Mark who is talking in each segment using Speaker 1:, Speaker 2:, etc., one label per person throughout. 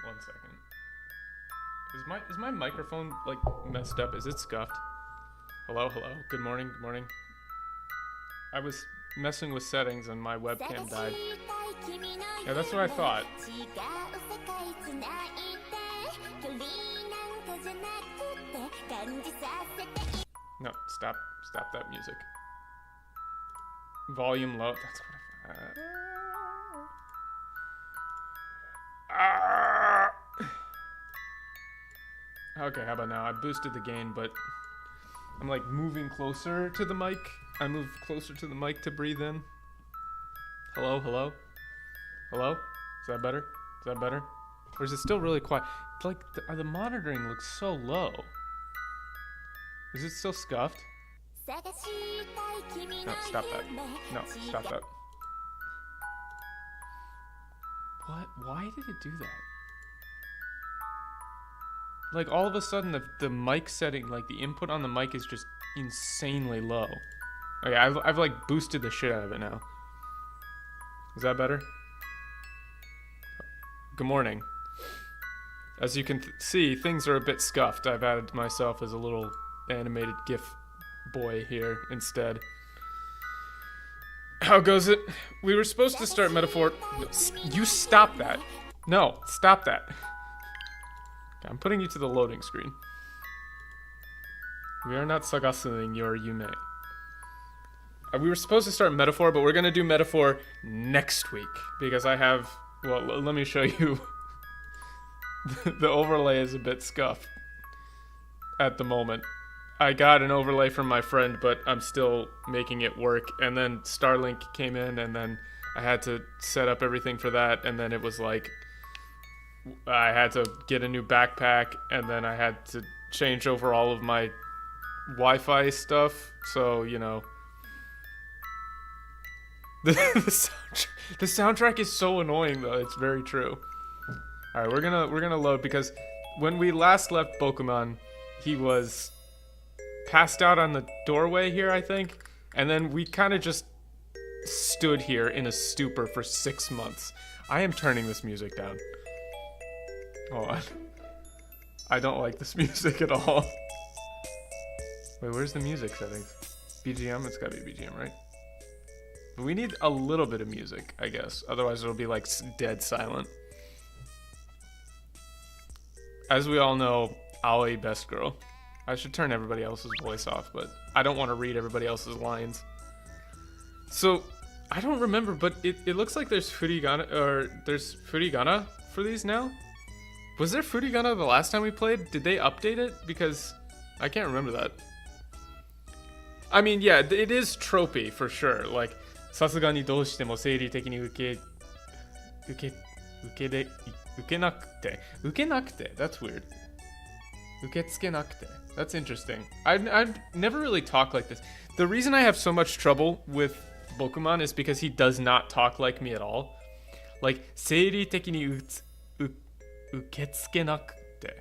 Speaker 1: 1 second. Is my microphone like messed up? Is it scuffed? Hello, hello. Good morning, good morning. I was messing with settings and my webcam died. Yeah, that's what I thought. No, stop that music. Volume low. That's what I. Okay, how about now? I boosted the gain, but I'm like moving closer to the mic. I move closer to the mic to breathe in. Hello, hello, hello. Is that better? Is that better? Or is it still really quiet? It's like the monitoring looks so low. Is it still scuffed? No, stop that. No, stop that. What? Why did it do that? Like all of a sudden the mic setting, like the input on the mic is just insanely low. Okay, I've like boosted the shit out of it now. Is that better? Good morning. As you can see, things are a bit scuffed. I've added myself as a little animated GIF boy here instead. How goes it? We were supposed to start metaphor. You stop that. No, stop that. Okay, I'm putting you to the loading screen. We are not sagasuing your yume. We were supposed to start metaphor, but we're gonna do metaphor next week because I have. Well, let me show you. The overlay is a bit scuffed at the moment. I got an overlay from my friend, but I'm still making it work. And then Starlink came in, and then I had to set up everything for that. And then it was like, I had to get a new backpack, and then I had to change over all of my Wi-Fi stuff. So, you know, the soundtrack is so annoying, though. It's very true. All right, we're gonna load because when we last left Boku-man, he was passed out on the doorway here, I think, and then we kind of just stood here in a stupor for 6 months. I am turning this music down. Hold on. I don't like this music at all. Wait, where's the music settings? BGM? It's gotta be BGM, right? We need a little bit of music, I guess. Otherwise it'll be like dead silent. As we all know, Aoi best girl. I should turn everybody else's voice off, but I don't want to read everybody else's lines. So, I don't remember, but it looks like there's furigana for these now? Was there furigana the last time we played? Did they update it? Because I can't remember that. I mean, yeah, it is tropey for sure. Like, さすがにどうしても生理的に受けなくて. That's weird. 受け付けなくて. That's interesting. I've never really talked like this. The reason I have so much trouble with Boku-man is because he does not talk like me at all. Like, 生理的に受け付けなくて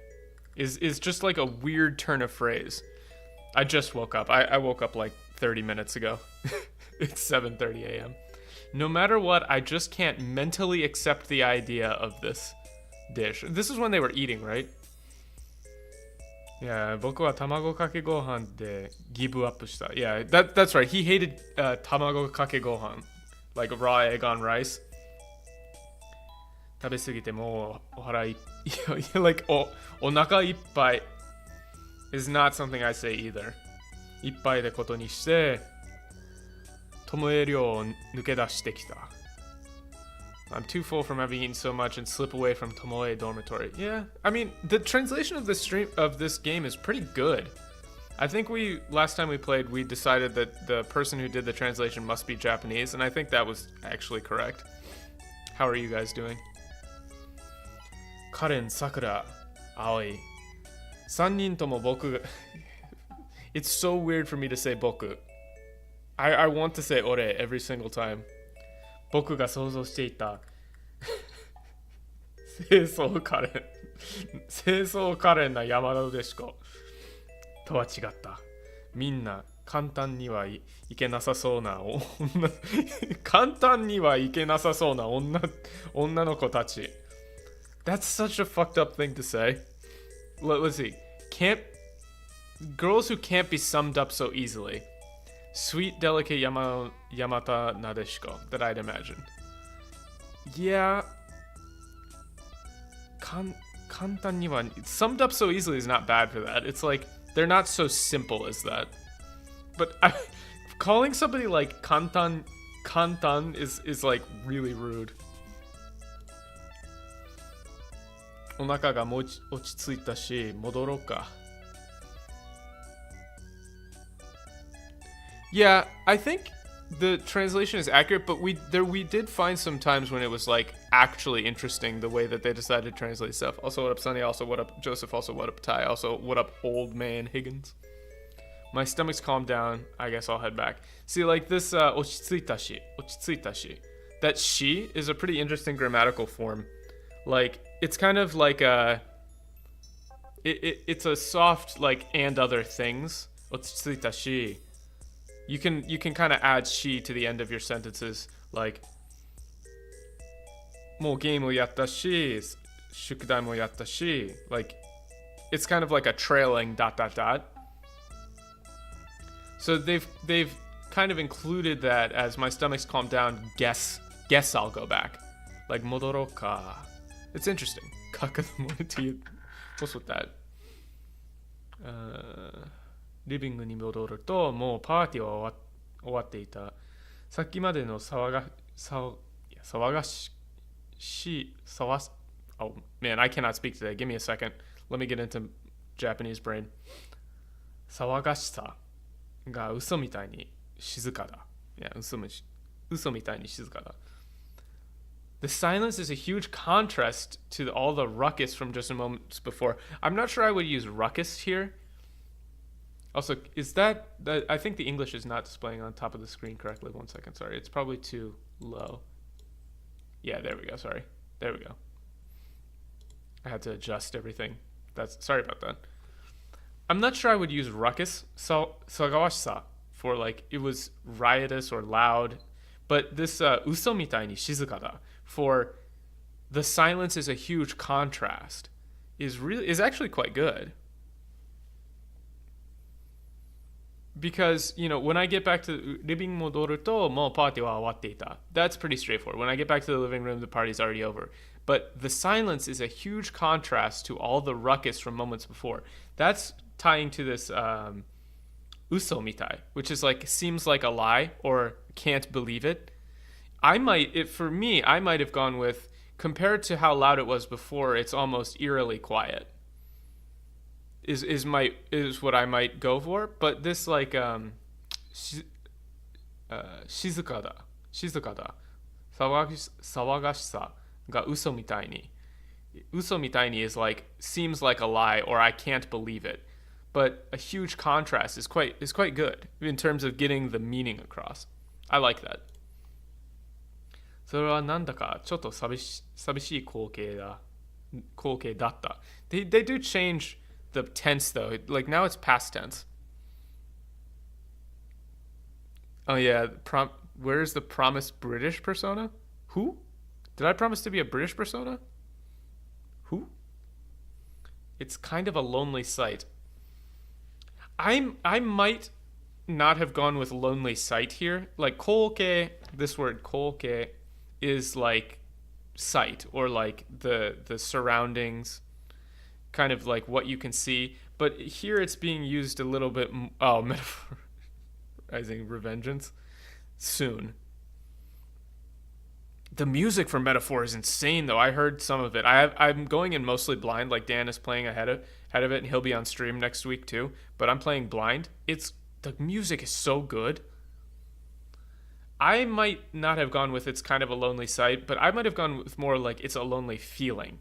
Speaker 1: is just like a weird turn of phrase. I just woke up. I woke up like 30 minutes ago. It's 7:30 a.m. No matter what, I just can't mentally accept the idea of this dish. This is when they were eating, right? Yeah, 僕は卵かけご飯で give up した. Yeah, that's right. He hated tamago kake gohan, like raw egg on rice. 食べ過ぎてもうお腹いlike お腹いっぱい is not something I say either. いっぱいでことにして巴寮を抜け出してきた. I'm too full from having eaten so much and slip away from Tomoe dormitory. Yeah, I mean, the translation of this game is pretty good. I think last time we played, we decided that the person who did the translation must be Japanese, and I think that was actually correct. How are you guys doing? Karen, Sakura, Aoi. 3人とも僕 It's so weird for me to say boku. I want to say ore every single time. 僕が想像していた清掃可憐な山田でしこ。とは違った。みんな簡単にはいけなさそうな簡単にはいけなさそうな女の子たち。That's such a fucked up thing to say. Let's see. Can't girls who can't be summed up so easily. Sweet, delicate Yamata Nadeshiko, that I'd imagine. Yeah. Kantan ni wa summed up so easily is not bad for that. It's like they're not so simple as that. But calling somebody like kantan is like really rude. お腹がもう落ち着いたし戻ろうか. Yeah, I think the translation is accurate, but we did find some times when it was like actually interesting the way that they decided to translate stuff. Also, what up, Sonny? Also, what up, Joseph? Also, what up, Ty? Also, what up, old man Higgins? My stomach's calmed down. I guess I'll head back. See, like this, ochitsuita shi. That shi is a pretty interesting grammatical form. Like, it's kind of like it's a soft, like, and other things. Ochitsuita shi. You can kind of add shi to the end of your sentences, like, もうゲームをやったし、宿題もやったし. Like, it's kind of like a trailing ... So they've kind of included that as my stomach's calmed down. Guess I'll go back. Like, 戻ろうか. It's interesting. What's with that? リビングに戻るともうパーティーは終わっていた。さっきまでの騒がし Oh man, I cannot speak today. Give me a second. Let me get into Japanese brain. 騒がしさが嘘みたいに静かだ。Yeah, 嘘みたいに静かだ。The silence is a huge contrast to all the ruckus from just a moment before. I'm not sure I would use ruckus here. Also, is that I think the English is not displaying on top of the screen correctly. 1 second, sorry. It's probably too low. Yeah, there we go, sorry. There we go. I had to adjust everything. Sorry about that. I'm not sure I would use ruckus, sagawashisa, for like, it was riotous or loud. But this uso mitai ni shizuka da, for the silence is a huge contrast, is actually quite good. Because, you know, when I get back to living modoru to mo party wa owatte ita, that's pretty straightforward. When I get back to the living room, the party's already over. But the silence is a huge contrast to all the ruckus from moments before. That's tying to this uso mitai, which is like, seems like a lie or can't believe it. For me, I might have gone with, compared to how loud it was before, it's almost eerily quiet. Is what I might go for, but this like shizuka da sawagashisa ga uso mitai ni. Uso mitai ni is like, seems like a lie or I can't believe it, but a huge contrast is quite good in terms of getting the meaning across. I like that. それはなんだかちょっと寂しい光景だった。They do change the tense though. Like, now it's past tense. Oh yeah, where's the promised British persona? Who? Did I promise to be a British persona? Who? It's kind of a lonely sight. I might not have gone with lonely sight here. Like, koke, this word koke is like sight, or like the surroundings, kind of like what you can see. But here it's being used a little bit, metaphorizing revengeance soon. The music for Metaphor is insane though. I heard some of it. I'm going in mostly blind, like Dan is playing ahead of it, and he'll be on stream next week too, but I'm playing blind. The music is so good. I might not have gone with it's kind of a lonely sight, but I might have gone with more like it's a lonely feeling.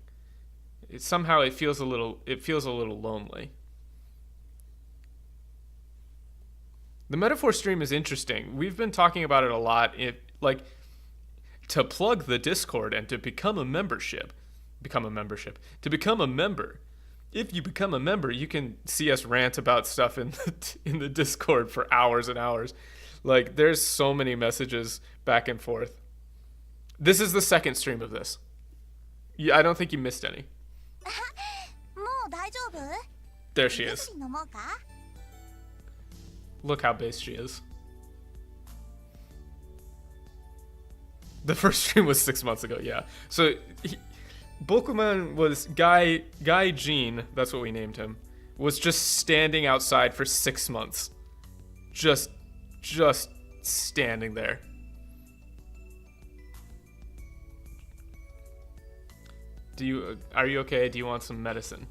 Speaker 1: It feels a little lonely. The Metaphor stream is interesting. We've been talking about it a lot. To plug the Discord and to become a member. If you become a member, you can see us rant about stuff in the Discord for hours and hours. Like, there's so many messages back and forth. This is the second stream of this. Yeah, I don't think you missed any.
Speaker 2: もう大丈夫？
Speaker 1: There she is.
Speaker 2: 飲もうか？
Speaker 1: Look how base she is. The first stream was 6 months ago, yeah. So, Boku-man was Guy Jean, that's what we named him, was just standing outside for 6 months. Just standing there. Are you okay? Do you want some medicine?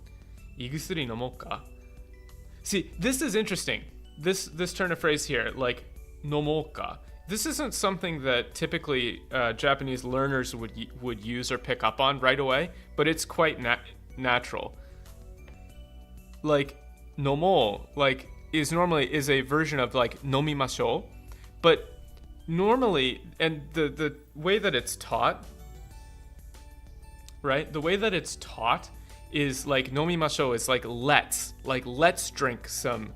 Speaker 1: Igusuri no moka. See, this is interesting. This turn of phrase here, like nomoka. This isn't something that typically Japanese learners would use or pick up on right away, but it's quite natural. Like nomo, like is a version of like nomimashou, but normally, and the way that it's taught, right? The way that it's taught is like nomimashou is like let's drink some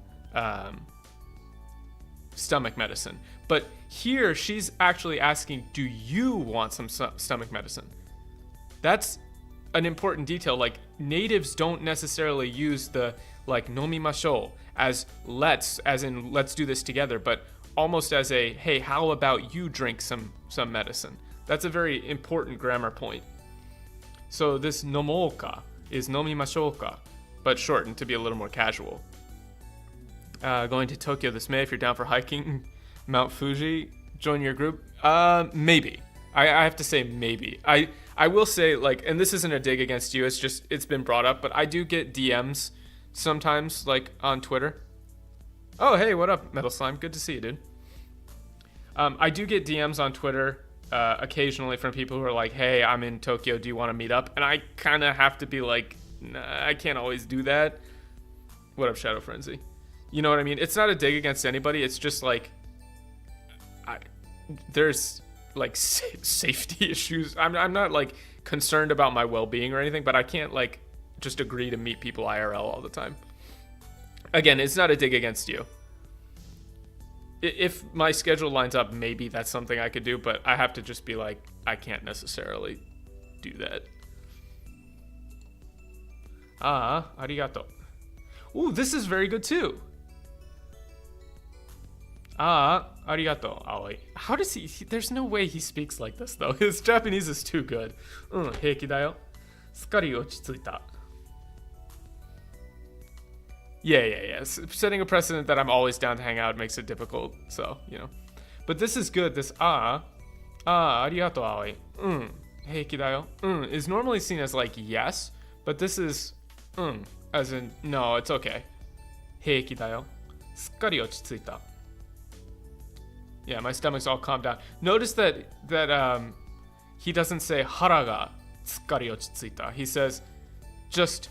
Speaker 1: stomach medicine. But here she's actually asking, do you want some stomach medicine? That's an important detail. Like natives don't necessarily use the like nomimashou as let's do this together, but almost as a, hey, how about you drink some medicine? That's a very important grammar point. So this nomoka is nomimashouka, but shortened to be a little more casual. Going to Tokyo this May if you're down for hiking Mount Fuji, join your group. Maybe. I have to say maybe. I will say, like, and this isn't a dig against you, it's been brought up, but I do get DMs sometimes, like on Twitter. Oh, hey, what up, Metal Slime? Good to see you, dude. I do get DMs on Twitter occasionally from people who are like, hey, I'm in Tokyo, do you want to meet up? And I kind of have to be like, nah, I can't always do that. What up, Shadow Frenzy? You know what I mean? It's not a dig against anybody. It's just like, there's like safety issues. I'm not like concerned about my well-being or anything, but I can't like just agree to meet people IRL all the time. Again, it's not a dig against you. If my schedule lines up, maybe that's something I could do, but I have to just be like, I can't necessarily do that. Arigato. Ooh, this is very good too. Arigato, Aoi. How does he there's no way he speaks like this though. His Japanese is too good. Heiki da yo. Sukkari ochitsuita. Yeah. Setting a precedent that I'm always down to hang out makes it difficult, so, you know. But this is good. This arigato, Aoi. Heiki da yo. Is normally seen as like yes, but this is as in no, it's okay. Heiki da yo. Sukkari ochitsuita. Yeah, my stomach's all calmed down. Notice that he doesn't say hara ga tsukari ochitsuita. He says just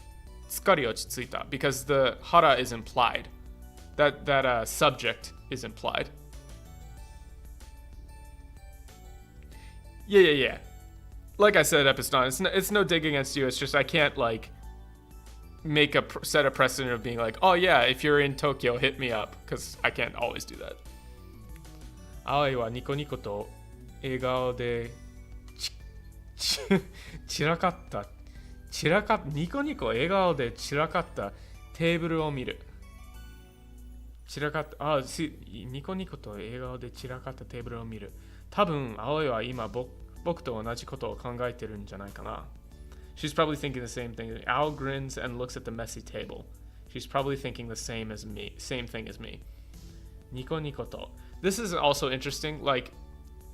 Speaker 1: tsukari ochitsuita because the hara is implied. That subject is implied. Yeah. Like I said, Episton, it's no dig against you. It's just I can't like make set a precedent of being like, oh yeah, if you're in Tokyo, hit me up, because I can't always do that. Aoi wa nico nico to egao de chirakatta. Nico nico egao de chirakatta table o miru. Nico nico to egao de chirakatta table o miru. 多分Aoi wa ima boku to onaji koto o kangaeteruんじゃないかな. She's probably thinking the same thing. Al grins and looks at the messy table. She's probably thinking the same thing as me. Nico nico to. This is also interesting. Like,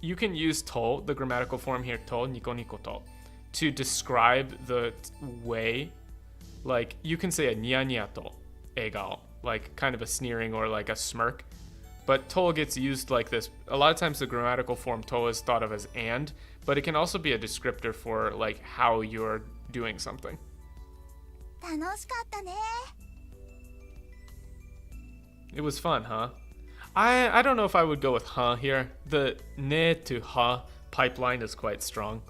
Speaker 1: you can use to, the grammatical form here, to, nico nico to describe the way. Like, you can say a nia nia to, egao, like kind of a sneering or like a smirk. But to gets used like this. A lot of times the grammatical form to is thought of as and, but it can also be a descriptor for like how you're doing something.
Speaker 2: 楽しかったね.
Speaker 1: It was fun, huh? I don't know if I would go with huh here. The ne to huh pipeline is quite strong.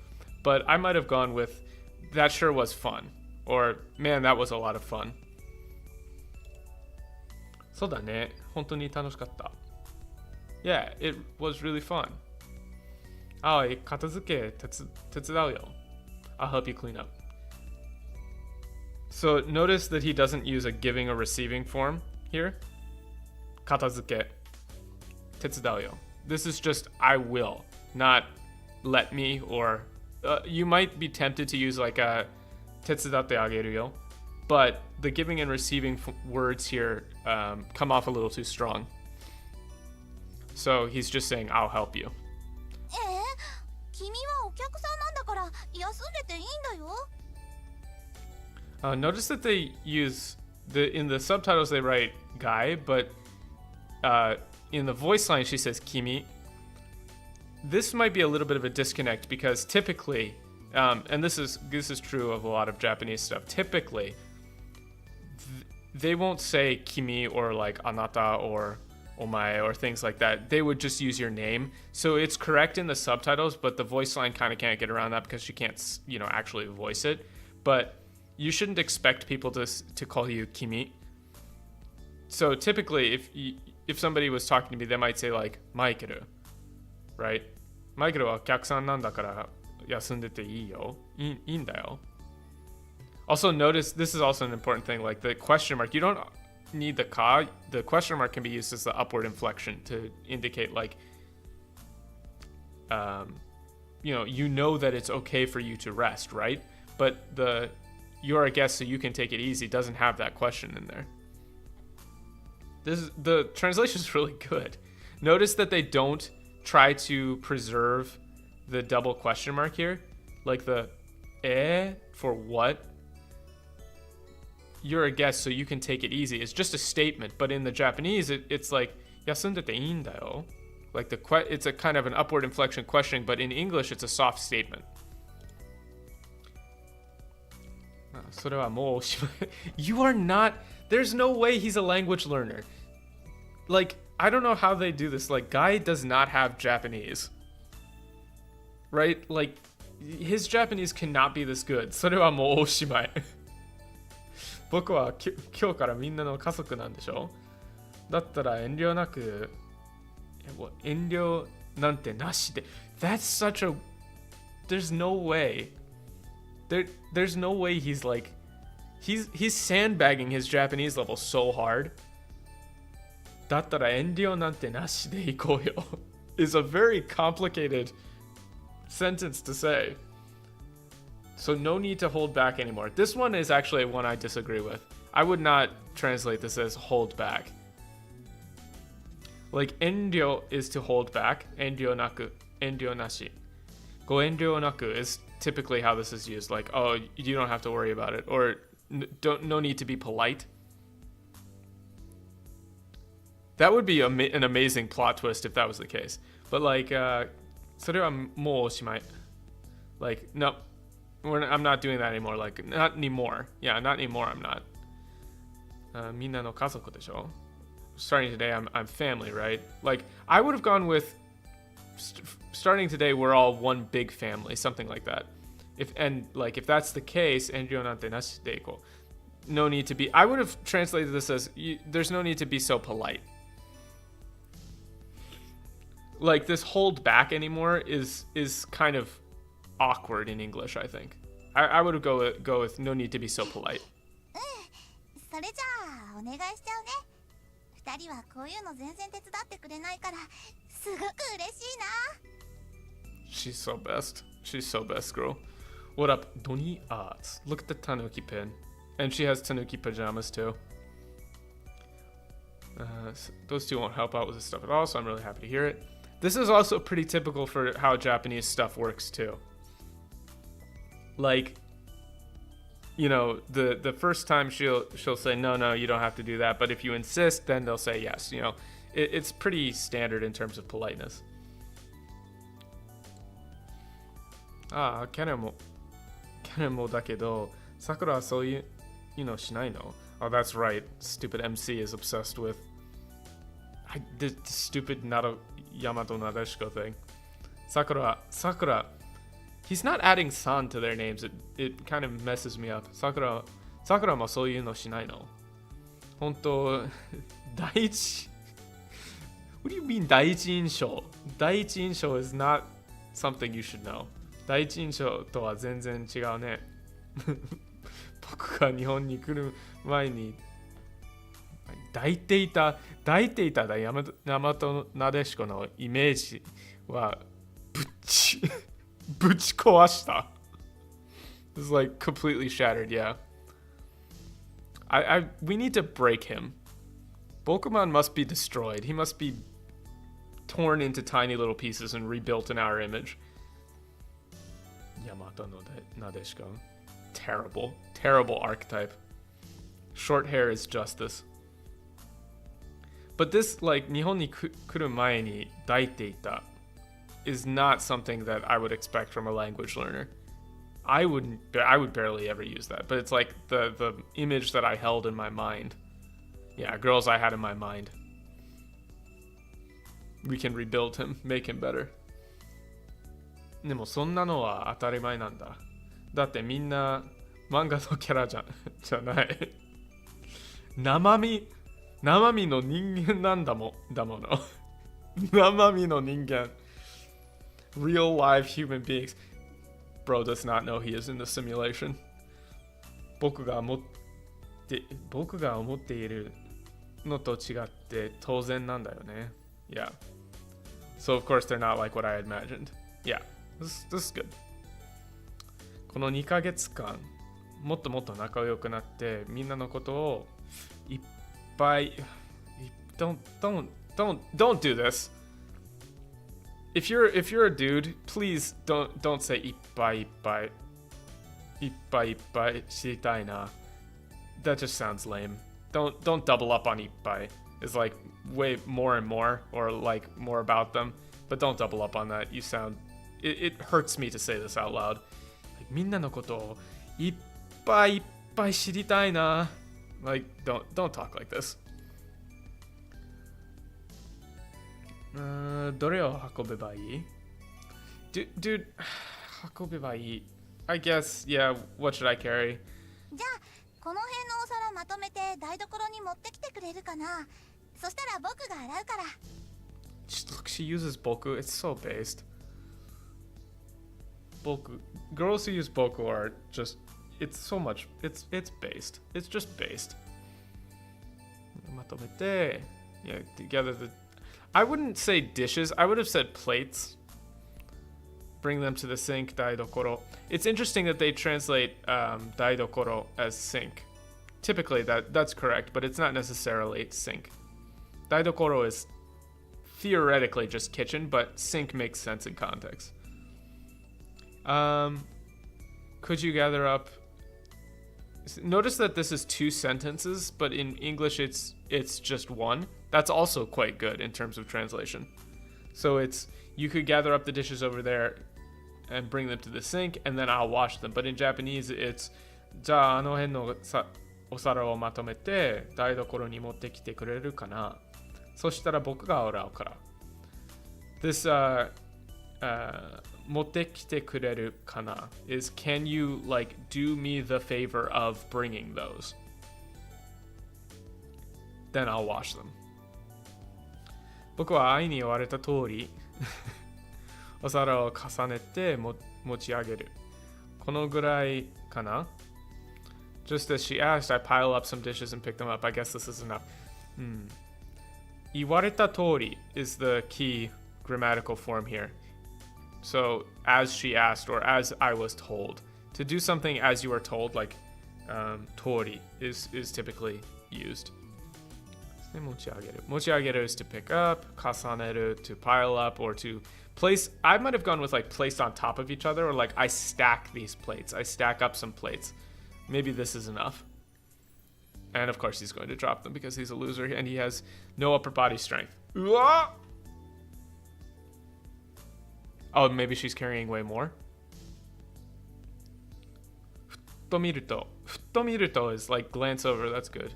Speaker 1: But I might have gone with that sure was fun. Or man, that was a lot of fun. そうだね。本当に楽しかった. Yeah, it was really fun. あい、片付け手伝うよ. I'll help you clean up. So notice that he doesn't use a giving or receiving form here. Katazuke. Tetsudao yo. This is just I will, not let me, or you might be tempted to use like a tetsudatte ageru yo, but the giving and receiving words here come off a little too strong. So he's just saying I'll help you.
Speaker 2: 君はお客さんなんだから休んでていいんだよ。
Speaker 1: Notice that they use in the subtitles they write guy, but in the voice line she says kimi. This might be a little bit of a disconnect because typically, and this is true of a lot of Japanese stuff. Typically, they won't say kimi or like anata or omae or things like that. They would just use your name. So it's correct in the subtitles, but the voice line kind of can't get around that because she can't, actually voice it. But you shouldn't expect people to call you kimi. So typically, if somebody was talking to me, they might say like Maikeru, right? Maikeru wa okyakusan nan dakara yasundete ii yo. Iin da yo. Also notice this is also an important thing, like the question mark. You don't need the ka. The question mark can be used as the upward inflection to indicate like, you know that it's okay for you to rest, right? But you're a guest, so you can take it easy doesn't have that question in there. The translation is really good. Notice that they don't try to preserve the double question mark here, like the for what. You're a guest, so you can take it easy. It's just a statement, but in the Japanese, it's like yasundete iin da yo. Like it's a kind of an upward inflection questioning, but in English, it's a soft statement. You are not. There's no way he's a language learner. Like, I don't know how they do this. Like, Guy does not have Japanese. Right? Like, his Japanese cannot be this good. それはもうおしまい。僕は今日からみんなの家族なんでしょ？だったら遠慮なく、遠慮なんてなしで。That's such a. There's no way. There's no way he's like. He's sandbagging his Japanese level so hard. だったら遠慮なんてなしで行こうよ is a very complicated sentence to say. So no need to hold back anymore. This one is actually one I disagree with. I would not translate this as hold back. Like enryo is to hold back. Enryo naku, enryo nashi. Go enryo naku is typically how this is used. Like, oh, you don't have to worry about it. Or no need to be polite. That would be an amazing plot twist if that was the case. But like, それはもうおしまい. Like, no, I'm not doing that anymore. Like, not anymore. Yeah, not anymore. I'm not. みんなの家族でしょ? Starting today, I'm family, right? Like, I would have gone with starting today, we're all one big family, something like that. If that's the case, 遠慮なんてなしでいこう. No need to be. I would have translated this as there's no need to be so polite. Like, this hold back anymore is kind of awkward in English, I think. I would go with no need to be so polite.
Speaker 2: それじゃあお願いしちゃうね。二人はこういうの全然手伝ってくれないからすごく嬉しいな。
Speaker 1: She's so best. She's so best, girl. What up, Doni Arts? Look at the Tanuki pin. And she has Tanuki pajamas too. Those two won't help out with this stuff at all, so I'm really happy to hear it. This is also pretty typical for how Japanese stuff works too. Like, the first time she'll say, no, you don't have to do that. But if you insist, then they'll say yes. It's pretty standard in terms of politeness. Ah, キャネもだけど、Sakura はそういうのしないの? Oh, that's right. Stupid MC is obsessed with the stupid Yamato Nadeshiko thing. Sakura. He's not adding san to their names. It kind of messes me up. Sakura もそういうのしないの? 本当、第一 What do you mean 第一印象? 第一印象 is not something you should know. 第一印象とは全然違うね。僕が日本に来る前に抱いていた大和なでしこのイメージはぶち壊した。It's like completely shattered, yeah. We need to break him. Boku-man must be destroyed. He must be torn into tiny little pieces and rebuilt in our image. Yamato no Nadeshiko. Terrible, terrible archetype. Short hair is justice. But this, like, Nihon ni kuru mae ni daite ita is not something that I would expect from a language learner. I would barely ever use that, but it's like the image that I held in my mind. Yeah, girls I had in my mind. We can rebuild him, make him better. でもそんなのは当たり前なんだ。だってみんな漫画のキャラじゃない。生身の人間なんだもの。生身の人間。Real live human beings. Bro does not know he is in the simulation. 僕が思っているのと違って当然なんだよね。Yeah. So of course they're not like what I imagined. Yeah, this is good. この2ヶ月間もっともっと仲良くなってみんなのことをいっぱい Don't do this. If you're a dude, please don't say いっぱい知りたいな. That just sounds lame. Don't double up on いっぱい. It's like way more and more or like more about them, but don't double up on that. It hurts me to say this out loud. みんなのことをいっぱい知りたいな. Like don't talk like this. どれを運べばいい? Dude, 運べばいい. I guess, yeah, what should I carry?
Speaker 2: じゃあこの辺のお皿まとめて台所に持ってきてくれるかな。そしたら僕が洗うから。
Speaker 1: Look, she uses boku. It's so based. Boku. Girls who use boku are just. It's so much. It's based. It's just based. まとめて, yeah, together the. I wouldn't say dishes. I would have said plates. Bring them to the sink, daidokoro. It's interesting that they translate daidokoro as sink. Typically, that's correct, but it's not necessarily sink. Daidokoro is theoretically just kitchen, but sink makes sense in context. Could you gather up? Notice that this is 2 sentences, but in English it's just one. That's also quite good in terms of translation. So it's you could gather up the dishes over there and bring them to the sink, and then I'll wash them. But in Japanese, it's じゃああの辺のお皿をまとめて台所に持ってきてくれるかな。そしたら僕が洗うから。This 持ってきてくれるかな is can you like do me the favor of bringing those? Then I'll wash them. 僕は愛に言われた通りお皿を重ねて持ち上げる。このぐらいかな? Just as she asked, I pile up some dishes and pick them up. I guess this is enough. 言われた通り is the key grammatical form here. So, as she asked or as I was told. To do something as you are told, like tori is typically used. 持ち上げる is to pick up, 重ねる to pile up or to place. I might have gone with like placed on top of each other or like I stack these plates. I stack up some plates. Maybe this is enough. And of course he's going to drop them because he's a loser and he has no upper body strength. Oh, maybe she's carrying way more? ふっと見ると is like glance over. That's good.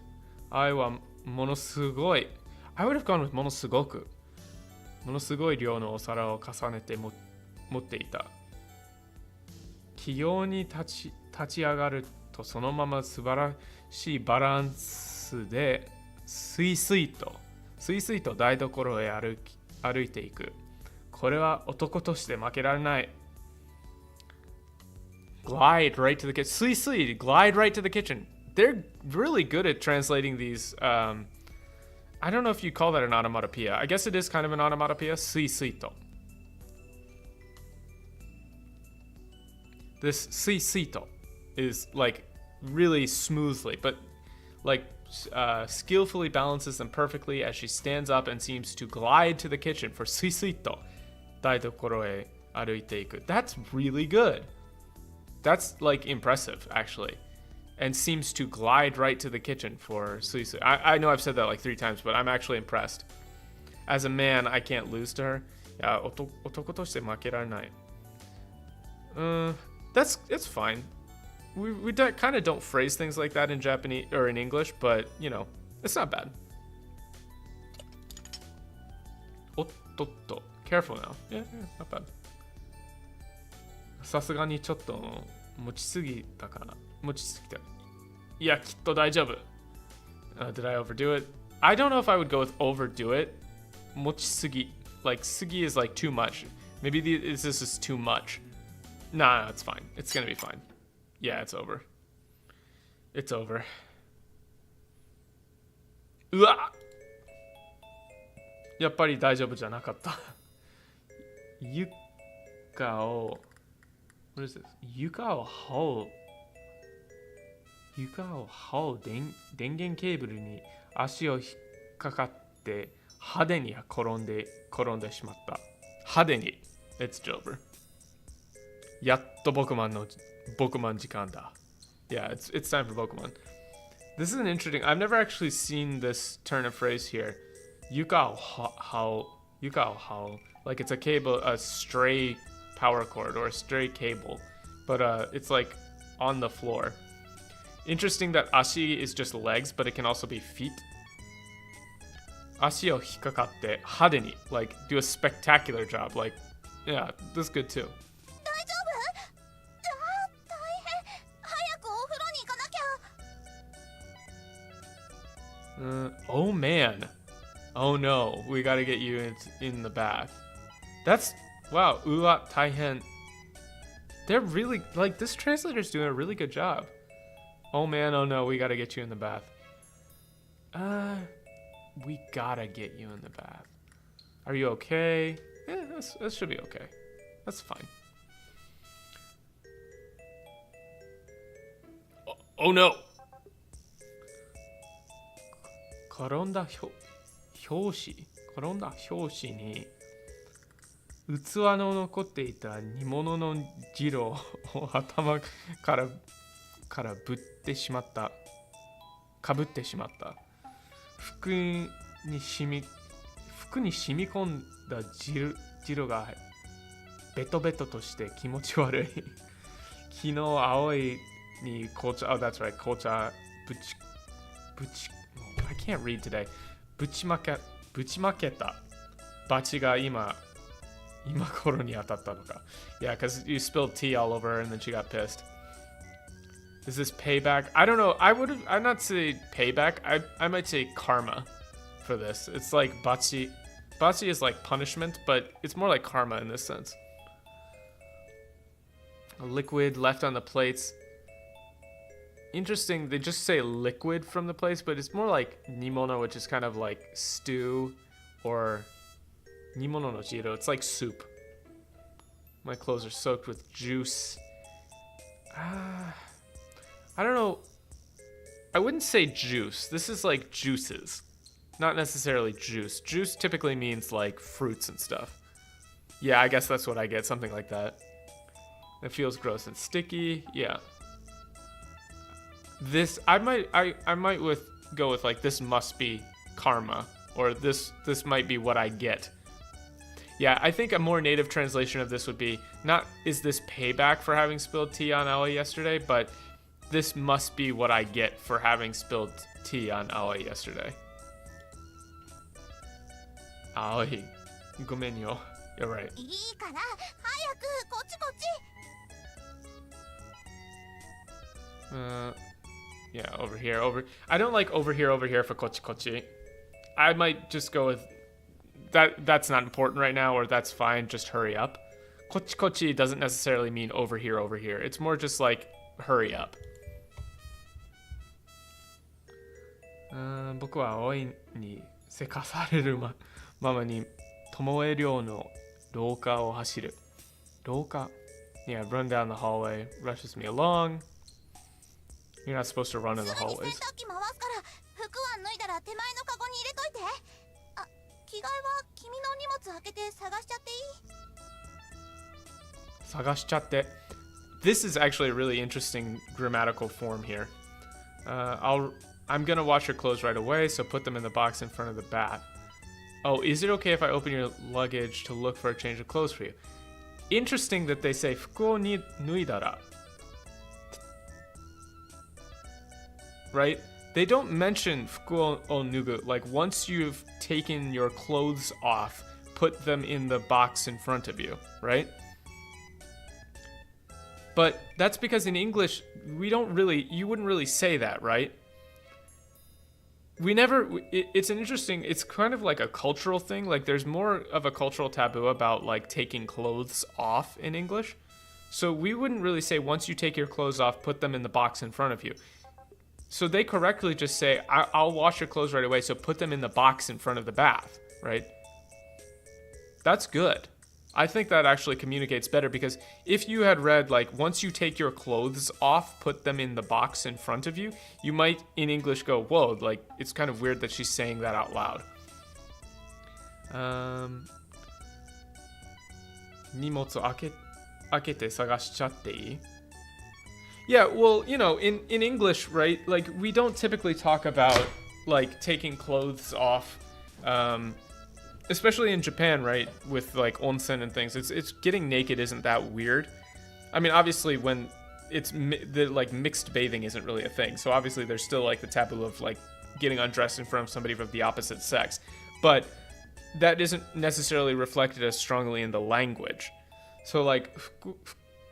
Speaker 1: 愛はものすごい I would have gone with ものすごくものすごい量のお皿を重ねて持っていた。器用に立ち上がるとそのまま素晴らしいバランスでスイスイと台所へ歩いていく。これは男として負けられない。glide right to the kitchen. Sui sui, glide right to the kitchen. They're really good at translating these. I don't know if you call that an onomatopoeia. I guess it is kind of an onomatopoeia. Sui sui to. This sui sui to is like really smoothly, but like skillfully balances them perfectly as she stands up and seems to glide to the kitchen for sui sui to daitokoro e aruite iku. That's really good. That's like impressive actually, and seems to glide right to the kitchen for sui sui. I know I've said that like 3 times, but I'm actually impressed. As a man, I can't lose to her. Yeah, otoko toshite makerarenai. It's fine. We kind of don't phrase things like that in Japanese or in English, but you know, it's not bad. Ottoto. Careful now. Yeah, not bad. さすがにちょっと持ちすぎたかな。持ちすぎた。いや、きっと大丈夫。Did I overdo it? I don't know if I would go with overdo it. 持ちすぎ. Like, すぎ is like too much. Maybe this is too much. Nah, it's fine. It's gonna be fine. Yeah, it's over. It's over. うわ！やっぱり大丈夫じゃなかった。床を What is this? 床を電源ケーブルに足を引っかかって派手に転んでしまった。派手に。It's Jilber. やっとBoku-man時間だ。Yeah, it's time for Boku-man. This is an interesting. I've never actually seen this turn of phrase here. Yuka o hao. Like it's a cable, a stray power cord or a stray cable, but it's like on the floor. Interesting that ashi is just legs, but it can also be feet. Ashi o hikakatte hade ni, like do a spectacular job. Like, yeah, this is good too. Oh man. Oh no, we gotta get you in the bath. That's, wow, uwa taihen. They're really, like, this translator's doing a really good job. Oh man, oh no, we gotta get you in the bath. We gotta get you in the bath. Are you okay? Yeah, that should be okay. That's fine. Oh no! 転んだ拍子に器の残っていた煮物のジロを頭からぶってしまった。かぶってしまった。服に染み込んだ汁がベトベトとして気持ち悪い。昨日青いに紅茶、oh that's right, 紅茶ぶちI can't read today. ぶちまけたバチが今頃に当たったのか。Yeah, because you spilled tea all over her and then she got pissed. Is this payback? I don't know. I'd not say payback. I might say karma for this. It's like bachi. Bachi is like punishment, but it's more like karma in this sense. A liquid left on the plates. Interesting, they just say liquid from the place, but it's more like nimono, which is kind of like stew, or nimono no jiro. It's like soup. My clothes are soaked with juice. I don't know. I wouldn't say juice. This is like juices, not necessarily juice. Juice typically means like fruits and stuff. Yeah, I guess that's what I get, something like that. It feels gross and sticky. Yeah. This I might go with like this must be karma, or this might be what I get. Yeah, I think a more native translation of this would be not is this payback for having spilled tea on Aoi yesterday, but this must be what I get for having spilled tea on Aoi yesterday. Aoi, gomen yo. You're right. Yeah, over here, I don't like over here for kochi kochi. I might just go with that. That's not important right now, or that's fine. Just hurry up. Kochi kochi doesn't necessarily mean over here, over here. It's more just like, hurry up. 僕は老いにせかされるままに友江寮の廊下を走る。廊下 Yeah, run down the hallway. Rushes me along. You're not supposed to run in the
Speaker 2: すぐに
Speaker 1: hallways.
Speaker 2: 洗濯機回すから服は脱いだら手前のカゴに入れといて。あ、着替えは君の荷物開けて探しちゃっていい？
Speaker 1: 探しちゃって. This is actually a really interesting grammatical form here. I'm gonna wash your clothes right away, so put them in the box in front of the bath. Oh, is it okay if I open your luggage to look for a change of clothes for you? Interesting that they say 服を脱いだら. Right? They don't mention 服を脱ぐ. Like, once you've taken your clothes off, put them in the box in front of you, right? But that's because in English, you wouldn't really say that, right? It's kind of like a cultural thing. Like, there's more of a cultural taboo about, like, taking clothes off in English. So we wouldn't really say, once you take your clothes off, put them in the box in front of you. So they correctly just say, I'll wash your clothes right away, so put them in the box in front of the bath, right? That's good. I think that actually communicates better, because if you had read, like, once you take your clothes off, put them in the box in front of you, you might, in English, go, whoa, like, it's kind of weird that she's saying that out loud. 荷物開けて探しちゃっていい? Yeah, well, you know, in English, right, like, we don't typically talk about, like, taking clothes off, especially in Japan, right, with, like, onsen and things. It's getting naked isn't that weird. I mean, obviously, when it's, like, mixed bathing isn't really a thing, so obviously there's still, like, the taboo of, like, getting undressed in front of somebody of the opposite sex. But that isn't necessarily reflected as strongly in the language. So, like,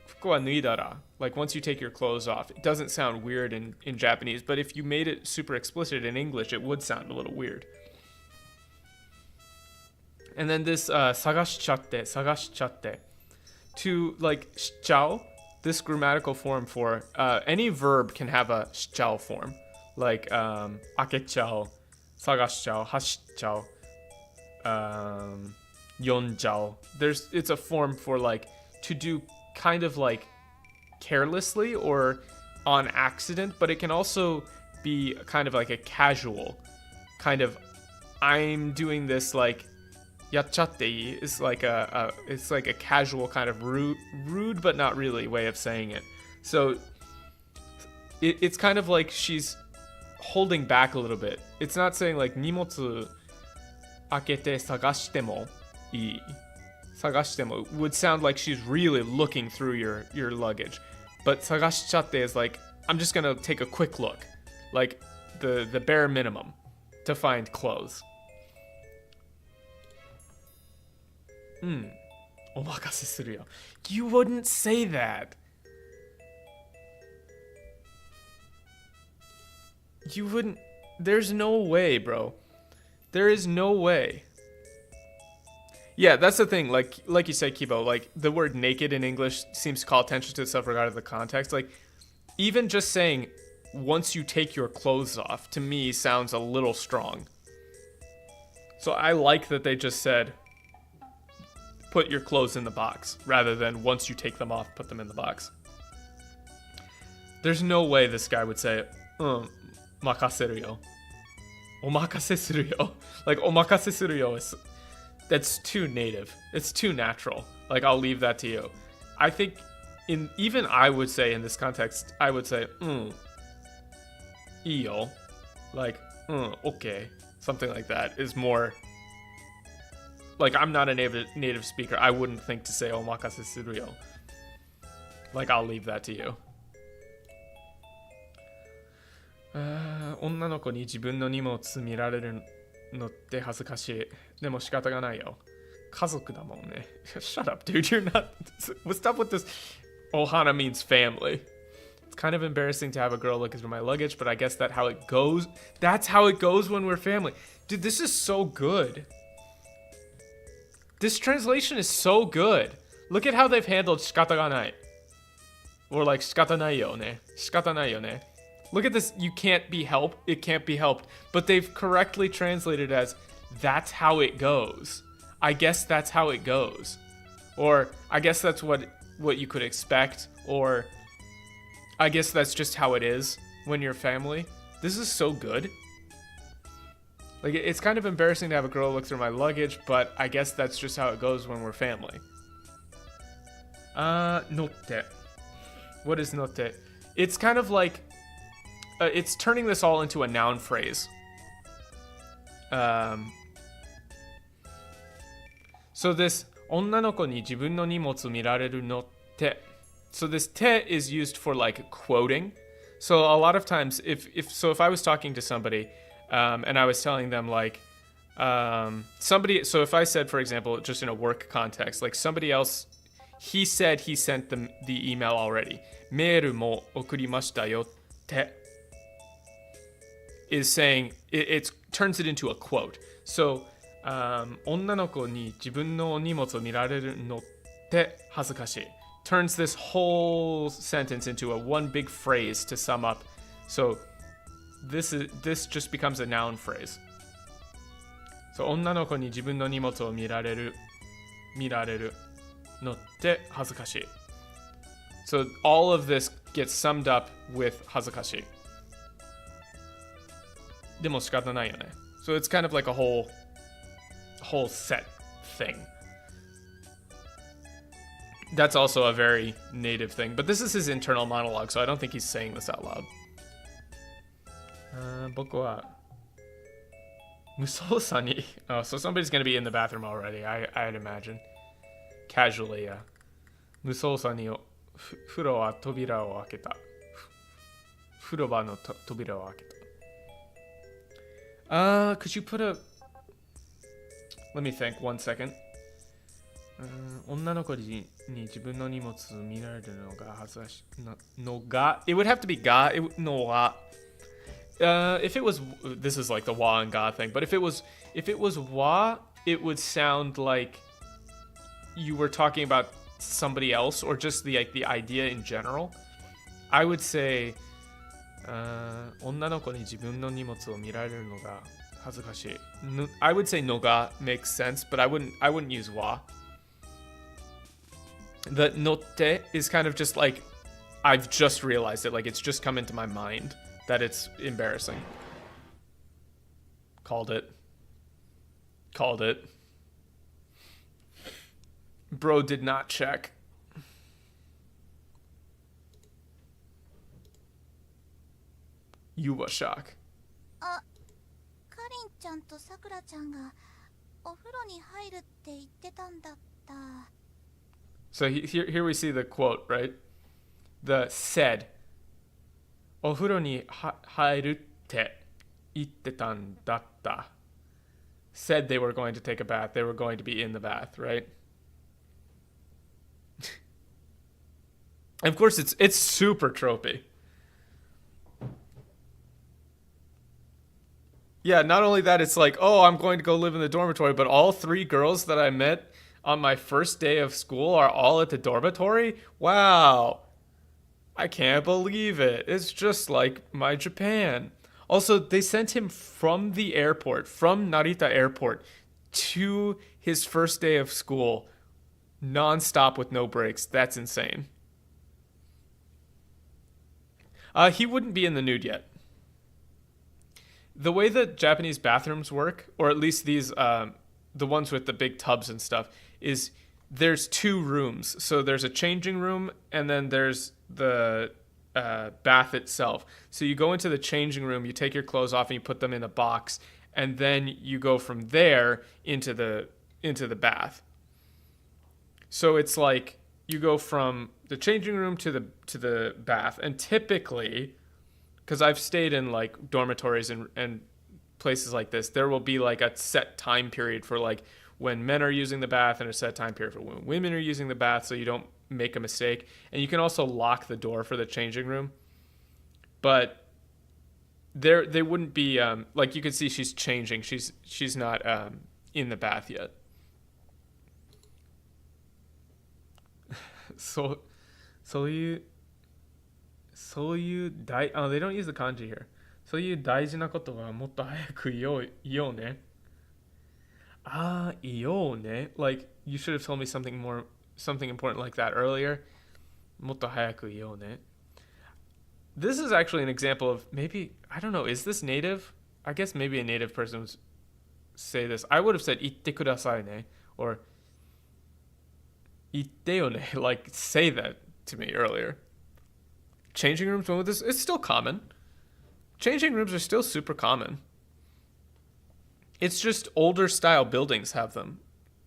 Speaker 1: 服は脱いだら, like, once you take your clothes off, it doesn't sound weird in Japanese, but if you made it super explicit in English, it would sound a little weird. And then this 探しちゃって, to, like, しちゃう, this grammatical form for any verb can have a しちゃう form, like 開けちゃう, 探しちゃう, 走っちゃう, 読んじゃう. It's a form for, like, to do kind of, like, carelessly or on accident, but it can also be kind of like a casual kind of, I'm doing this, like, やっちゃっていい is like it's like a casual kind of rude but not really way of saying it. So it's kind of like she's holding back a little bit. It's not saying, like, 荷物開けて探してもいい. 探しても would sound like she's really looking through your luggage. But 探しちゃって is like, I'm just gonna take a quick look. Like, the bare minimum to find clothes. お任せするよ. You wouldn't say that. You wouldn't. There's no way, bro. There is no way. Yeah, that's the thing. Like you said, Kibo, like, the word naked in English seems to call attention to itself regardless of the context. Like, even just saying, once you take your clothes off, to me sounds a little strong. So I like that they just said, put your clothes in the box, rather than once you take them off, put them in the box. There's no way this guy would say, 任せるよ. お任せするよ. Like, お任せするよ is, that's too native. It's too natural. Like, I'll leave that to you. I think, even I would say in this context, I would say, いいよ. Like, okay. Something like that is more, like, I'm not a native speaker. I wouldn't think to say, お任せするよ. Like, I'll leave that to you. 女の子に自分の荷物見られるのって恥ずかしい。でも仕方がないよ。家族だもんね。Shut up, dude. You're not. What's up with this? Ohana means family. It's kind of embarrassing to have a girl looking through my luggage, but I guess that's how it goes. That's how it goes when we're family. Dude, this is so good. This translation is so good. Look at how they've handled shikata ga nai. Or like shikata nai yo ne. Shikata nai yo ne. Look at this, you can't be helped, it can't be helped. But they've correctly translated as, that's how it goes. I guess that's how it goes. Or, I guess that's what you could expect. Or, I guess that's just how it is when you're family. This is so good. Like, it's kind of embarrassing to have a girl look through my luggage, but I guess that's just how it goes when we're family. Notte. What is notte? It's kind of like, it's turning this all into a noun phrase. So this, 女の子に自分の荷物見られるのって. So this te is used for like quoting. So a lot of times, if I was talking to somebody, and I was telling them like, somebody, so if I said, for example, just in a work context, like somebody else, he said he sent them the email already. メールも送りましたよって is saying, it turns it into a quote. So, 女の子に自分の荷物を見られるのって恥ずかしい turns this whole sentence into a one big phrase to sum up. So, this just becomes a noun phrase. So, 女の子に自分の荷物を見られるのって恥ずかしい So, all of this gets summed up with 恥ずかしい でも仕方ないよね So, it's kind of like a whole set thing. That's also a very native thing. But this is his internal monologue, so I don't think he's saying this out loud. 僕は無造作に Oh, so somebody's going to be in the bathroom already, I'd imagine. Casually, yeah. 無造作に風呂は扉を開けた風呂場の扉を開けた could you put a... Let me think, 1 second. 女の子に自分の荷物見られるのが恥ずかしいのが It would have to be ga, no ga. If it was, this is like the wa and ga thing, but if it was wa, it would sound like you were talking about somebody else or just the idea in general. I would say 女の子に自分の荷物を見られるのが恥ずかしい I would say no ga makes sense, but I wouldn't use wa. The notte is kind of just like I've just realized it, like it's just come into my mind that it's embarrassing. Called it. Bro did not check. You were shocked.
Speaker 2: あ、かりんちゃんとさくらちゃんがお風呂に入るって言ってたんだった。
Speaker 1: So here we see the quote, right? The said. お風呂に入るって言ってたんだった said they were going to take a bath. They were going to be in the bath, right? Of course, it's super tropey. Yeah, not only that, it's like, oh, I'm going to go live in the dormitory, but all 3 girls that I met on my first day of school are all at the dormitory? Wow. I can't believe it. It's just like my Japan. Also, they sent him from the airport, from Narita Airport, to his first day of school, non-stop with no breaks. That's insane. He wouldn't be in the nude yet. The way that Japanese bathrooms work, or at least these, the ones with the big tubs and stuff, is there's 2 rooms. So there's a changing room, and then there's the bath itself. So you go into the changing room, you take your clothes off, and you put them in a box, and then you go from there into the bath. So it's like you go from the changing room to the bath, and typically, because I've stayed in like dormitories and places like this, there will be like a set time period for like when men are using the bath and a set time period for when women are using the bath, so you don't make a mistake. And you can also lock the door for the changing room. But they wouldn't be like you can see she's changing. She's not in the bath yet. So, so you, oh, they don't use the kanji here. そういう大事なことはもっと早く言おうね。言おうね. Like, you should have told me something important like that earlier. もっと早く言おうね. This is actually an example of maybe, I don't know, is this native? I guess maybe a native person would say this. I would have said 言ってくださいね. Or 言ってよね. Like, say that to me earlier. Changing rooms, well, this it's still common. Changing rooms are still super common. It's just older style buildings have them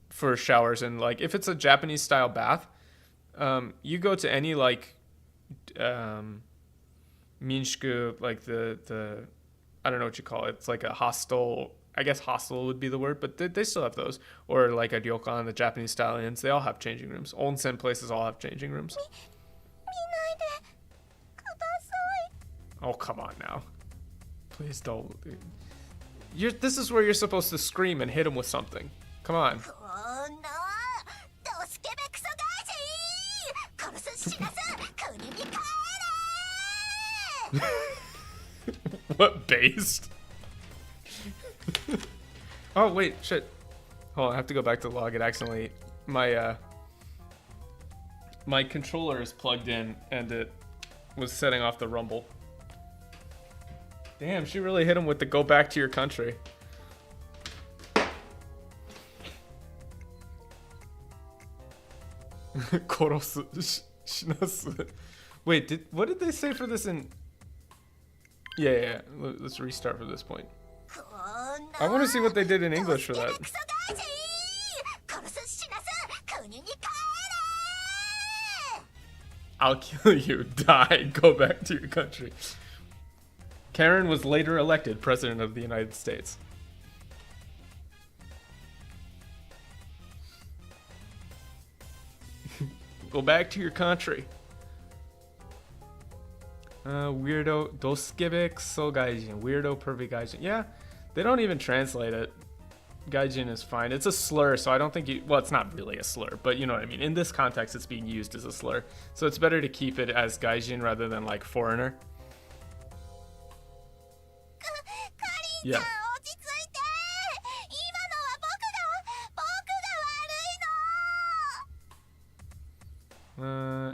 Speaker 1: for showers. And like, if it's a Japanese style bath, you go to any like minshiku, like the I don't know what you call it. It's like a hostel. I guess hostel would be the word, but they still have those. Or like a ryokan, the Japanese style inns. They all have changing rooms. Onsen places all have changing rooms. Oh, come on now. Please don't. This is where you're supposed to scream and hit him with something. Come on. What, based? Oh, wait, shit. Hold on, I have to go back to the log. It accidentally... My controller is plugged in, and it was setting off the rumble. Damn, she really hit him with the go back to your country. Korosu, shinasu. Wait, what did they say for this in... Yeah. Let's restart from this point. I want to see what they did in English for that. I'll kill you, die, go back to your country. Karen was later elected President of the United States. Go back to your country. Weirdo, doskebek so gaijin. Weirdo, pervy gaijin. Yeah, they don't even translate it. Gaijin is fine. It's a slur, so I don't think well, it's not really a slur, but you know what I mean. In this context, it's being used as a slur. So it's better to keep it as gaijin rather than like foreigner. Yeah.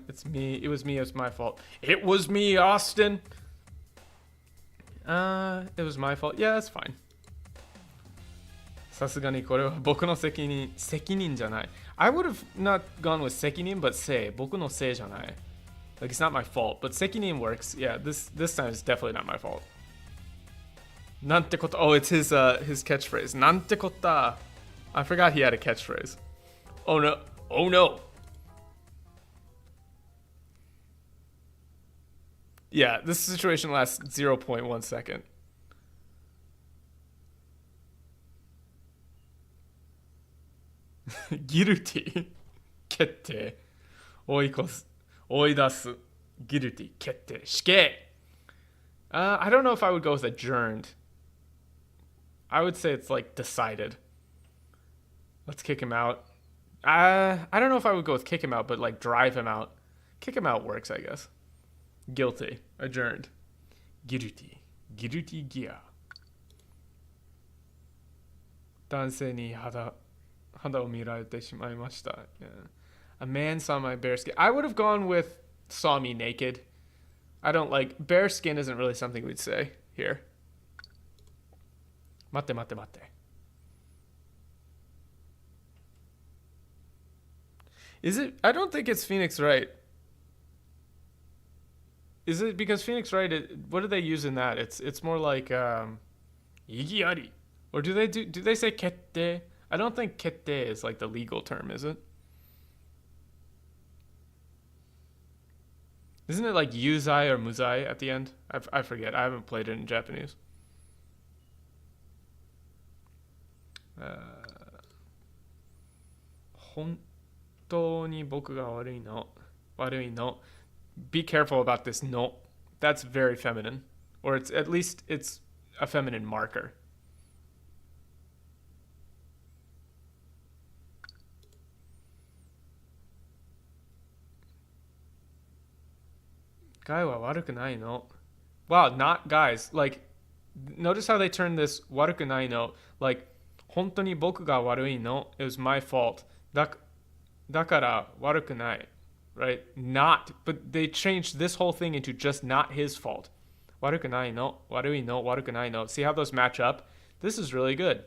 Speaker 1: It's me. It was me. It was my fault. It was me, Austin. It was my fault. Yeah, that's fine. さすがにこれは僕の責任じゃない. I would have not gone with 責任, but せい. 僕のせいじゃない. Like, it's not my fault, but 責任 works. Yeah, this time it's definitely not my fault. なんてこと. Oh, it's his catchphrase. なんてこった. I forgot he had a catchphrase. Oh no. Oh no. Yeah, this situation lasts 0.1 second. Guilty. 決定。追い越す。追い出す。Guilty. 決定。死刑。I don't know if I would go with adjourned. I would say it's like decided. Let's kick him out. I don't know if I would go with kick him out, but like drive him out. Kick him out works, I guess. Guilty. Adjourned. Guilty. Guilty gear. 男性に肌を見られてしまいました。Yeah. A man saw my bare skin. I would have gone with saw me naked. I don't like... Bare skin isn't really something we'd say here. 待って。Is it... I don't think it's Phoenix Wright. Is it because Phoenix Wright, what do they use in that? It's more like igiari. Or do they say kette? I don't think kette is like the legal term, is it? Isn't it like yuzai or muzai at the end? I forget. I haven't played it in Japanese. 本当に僕が悪いの。Be careful about this no. That's very feminine. Or it's at least it's a feminine marker. Guy wa warukunai no. Wow, not guys. Like, notice how they turn this warukunai no. Like, 本当に僕が悪いの. It was my fault. だから悪くない. Right? Not. But they changed this whole thing into just not his fault. 悪くないの. 悪いの. 悪くないの. See how those match up? This is really good.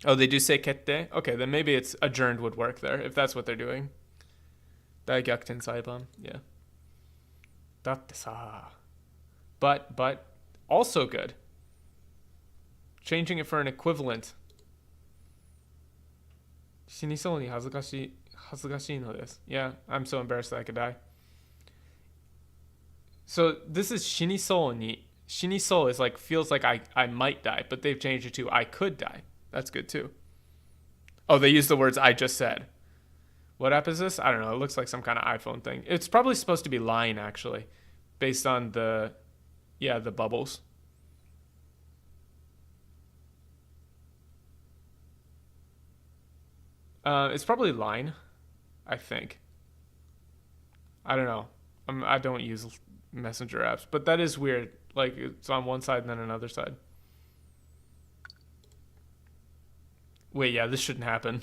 Speaker 1: Oh, they do say kette? Okay, then maybe it's adjourned would work there, if that's what they're doing. 大逆転裁判? Yeah. だってさ. But, also good. Changing it for an equivalent. 死にそうに恥ずかしいのです. Yeah, I'm so embarrassed that I could die. So this is 死にそうに. 死にそう is like, feels like I might die, but they've changed it to I could die. That's good too. Oh, they use the words I just said. What app is this? I don't know. It looks like some kind of iPhone thing. It's probably supposed to be Line, actually, based on the bubbles. It's probably Line, I think. I don't know. I don't use messenger apps, but that is weird. Like, it's on one side and then another side. Wait, yeah, this shouldn't happen.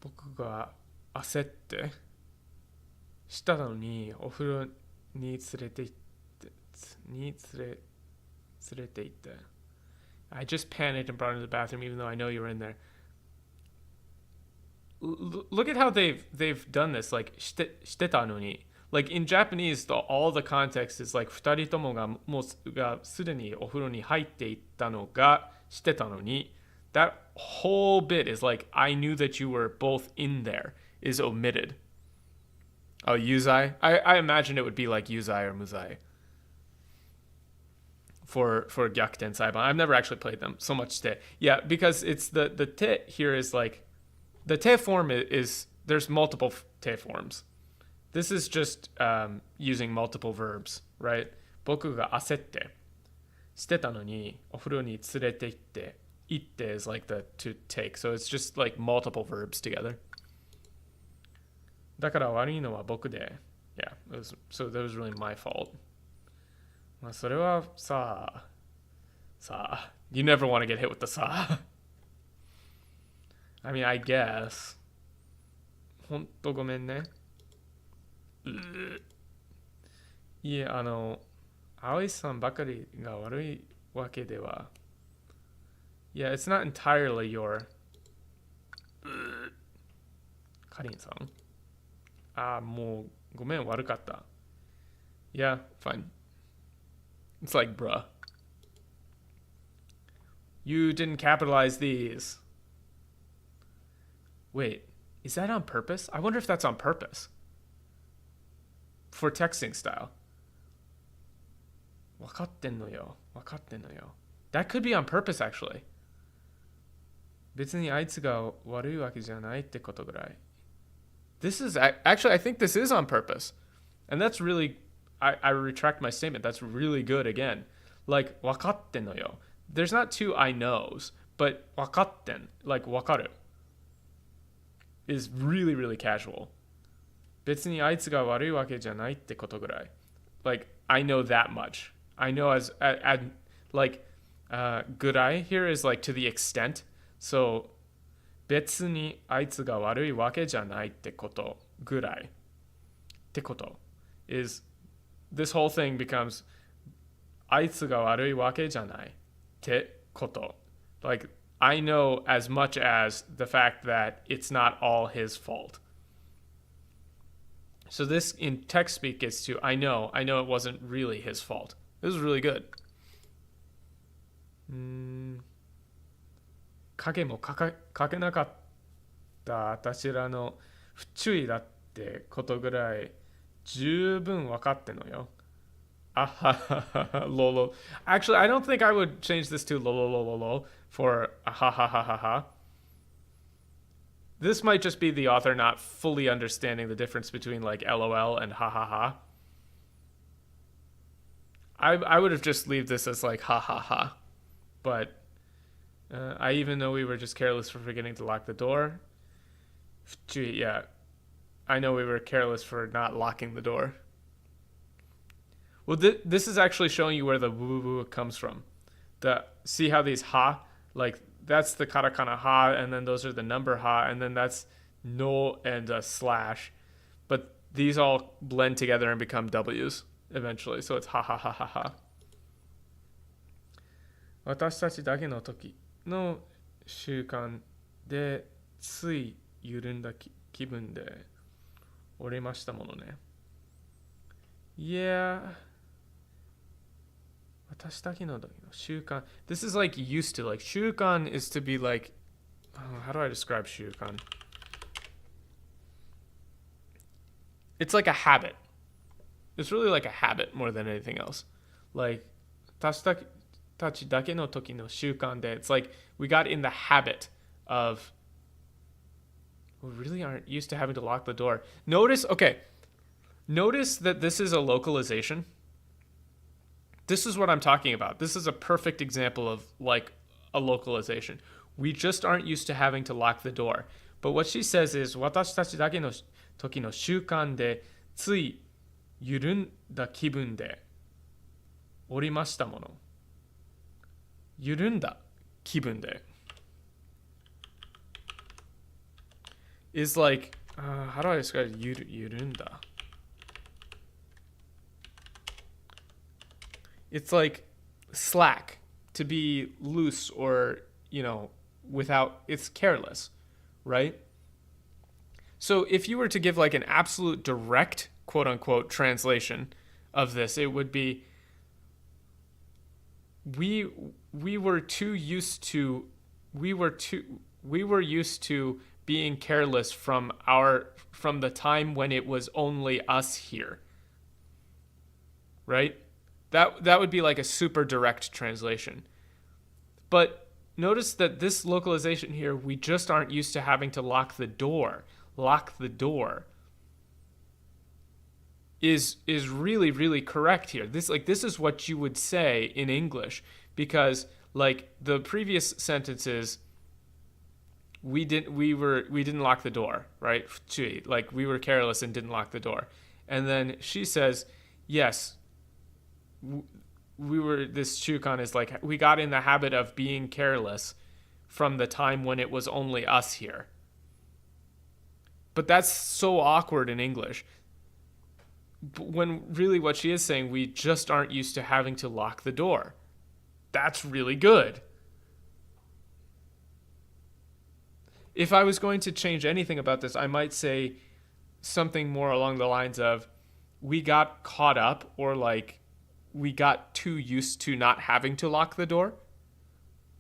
Speaker 1: 僕が焦ってしたのにお風呂に連れて行って I just panicked and brought her to the bathroom even though I know you were in there. Look at how they've done this. Like してたのに. Like in Japanese, all the context is like 二人ともがもうがすでにお風呂に入っていったのがしてたのに. That whole bit is like, I knew that you were both in there, is omitted. Oh, Yuzai? I imagine it would be like Yuzai or Muzai. For Gyakuten Saiban. I've never actually played them. So much te. Yeah, because it's the te here is like, the te form is there's multiple te forms. This is just using multiple verbs, right? 僕が焦ってしてたのにお風呂に連れて行って itte is like the to take, so it's just like multiple verbs together. だから悪いのは僕で Yeah, so that was really my fault. まあそれはさあ You never want to get hit with the sa. I mean, I guess. ほんとごめんね。いえ、葵さんばかりが悪いわけでは Yeah, it's not entirely your... Karin-san. もうごめん悪かった. Yeah, fine. It's like, bruh. You didn't capitalize these. Wait, is that on purpose? I wonder if that's on purpose. For texting style. わかってんのよ. That could be on purpose, actually. 別にあいつが悪いわけじゃないってことぐらい. This is actually, I think this is on purpose, and that's really, I retract my statement. That's really good again. Like わかってんのよ. There's not two I knows, but わかってん, like わかる, is really, really casual. 別にあいつが悪いわけじゃないってことぐらい. Like I know that much. I know as like gurai here is like to the extent. So 別にあいつが悪いわけじゃないってことぐらいってこと is this whole thing becomes あいつが悪いわけじゃないってこと like I know as much as the fact that it's not all his fault. So this in text speak gets to I know it wasn't really his fault. This is really good. 影もかけなかった私らの不注意だってことぐらい十分分かってんのよ。あははは lolo. Actually, I don't think I would change this to lolo for a ha ha ha ha ha. This might just be the author not fully understanding the difference between like LOL and ha ha ha. I would have just leave this as like ha ha ha. But I even know we were just careless for forgetting to lock the door. Yeah. I know we were careless for not locking the door. Well, this is actually showing you where the woo woo comes from. See how these ha, like that's the katakana ha, and then those are the number ha, and then that's no and a slash. But these all blend together and become W's eventually. So it's ha ha ha ha ha. 私たちだけの時の習慣でつい緩んだ気分でおりましたものね。Yeah. 私だけの時の習慣 This is like used to. Like 習慣 is to be like, how do I describe 習慣? It's like a habit. It's really like a habit more than anything else. Like 私たちだけの時の習慣で it's like we got in the habit of we really aren't used to having to lock the door. Notice that this is a localization. This is what I'm talking about. This is a perfect example of like a localization. We just aren't used to having to lock the door. But what she says is 私たちだけの時の習慣でつい緩んだ気分でおりましたもの。緩んだ気分で is like, how do I describe it? 緩んだ It's like slack, to be loose or, without, it's careless, right? So if you were to give like an absolute direct, quote unquote, translation of this, it would be, we were used to being careless from the time when it was only us here. Right? That would be like a super direct translation. But notice that this localization here, we just aren't used to having to lock the door. Lock the door is really, really correct here. This is what you would say in English, because like the previous sentences, we didn't lock the door, right? Like we were careless and didn't lock the door. And then she says, yes, this shukan is like, we got in the habit of being careless from the time when it was only us here. But that's so awkward in English. When really what she is saying, we just aren't used to having to lock the door. That's really good. If I was going to change anything about this, I might say something more along the lines of, we got caught up, or like, we got too used to not having to lock the door.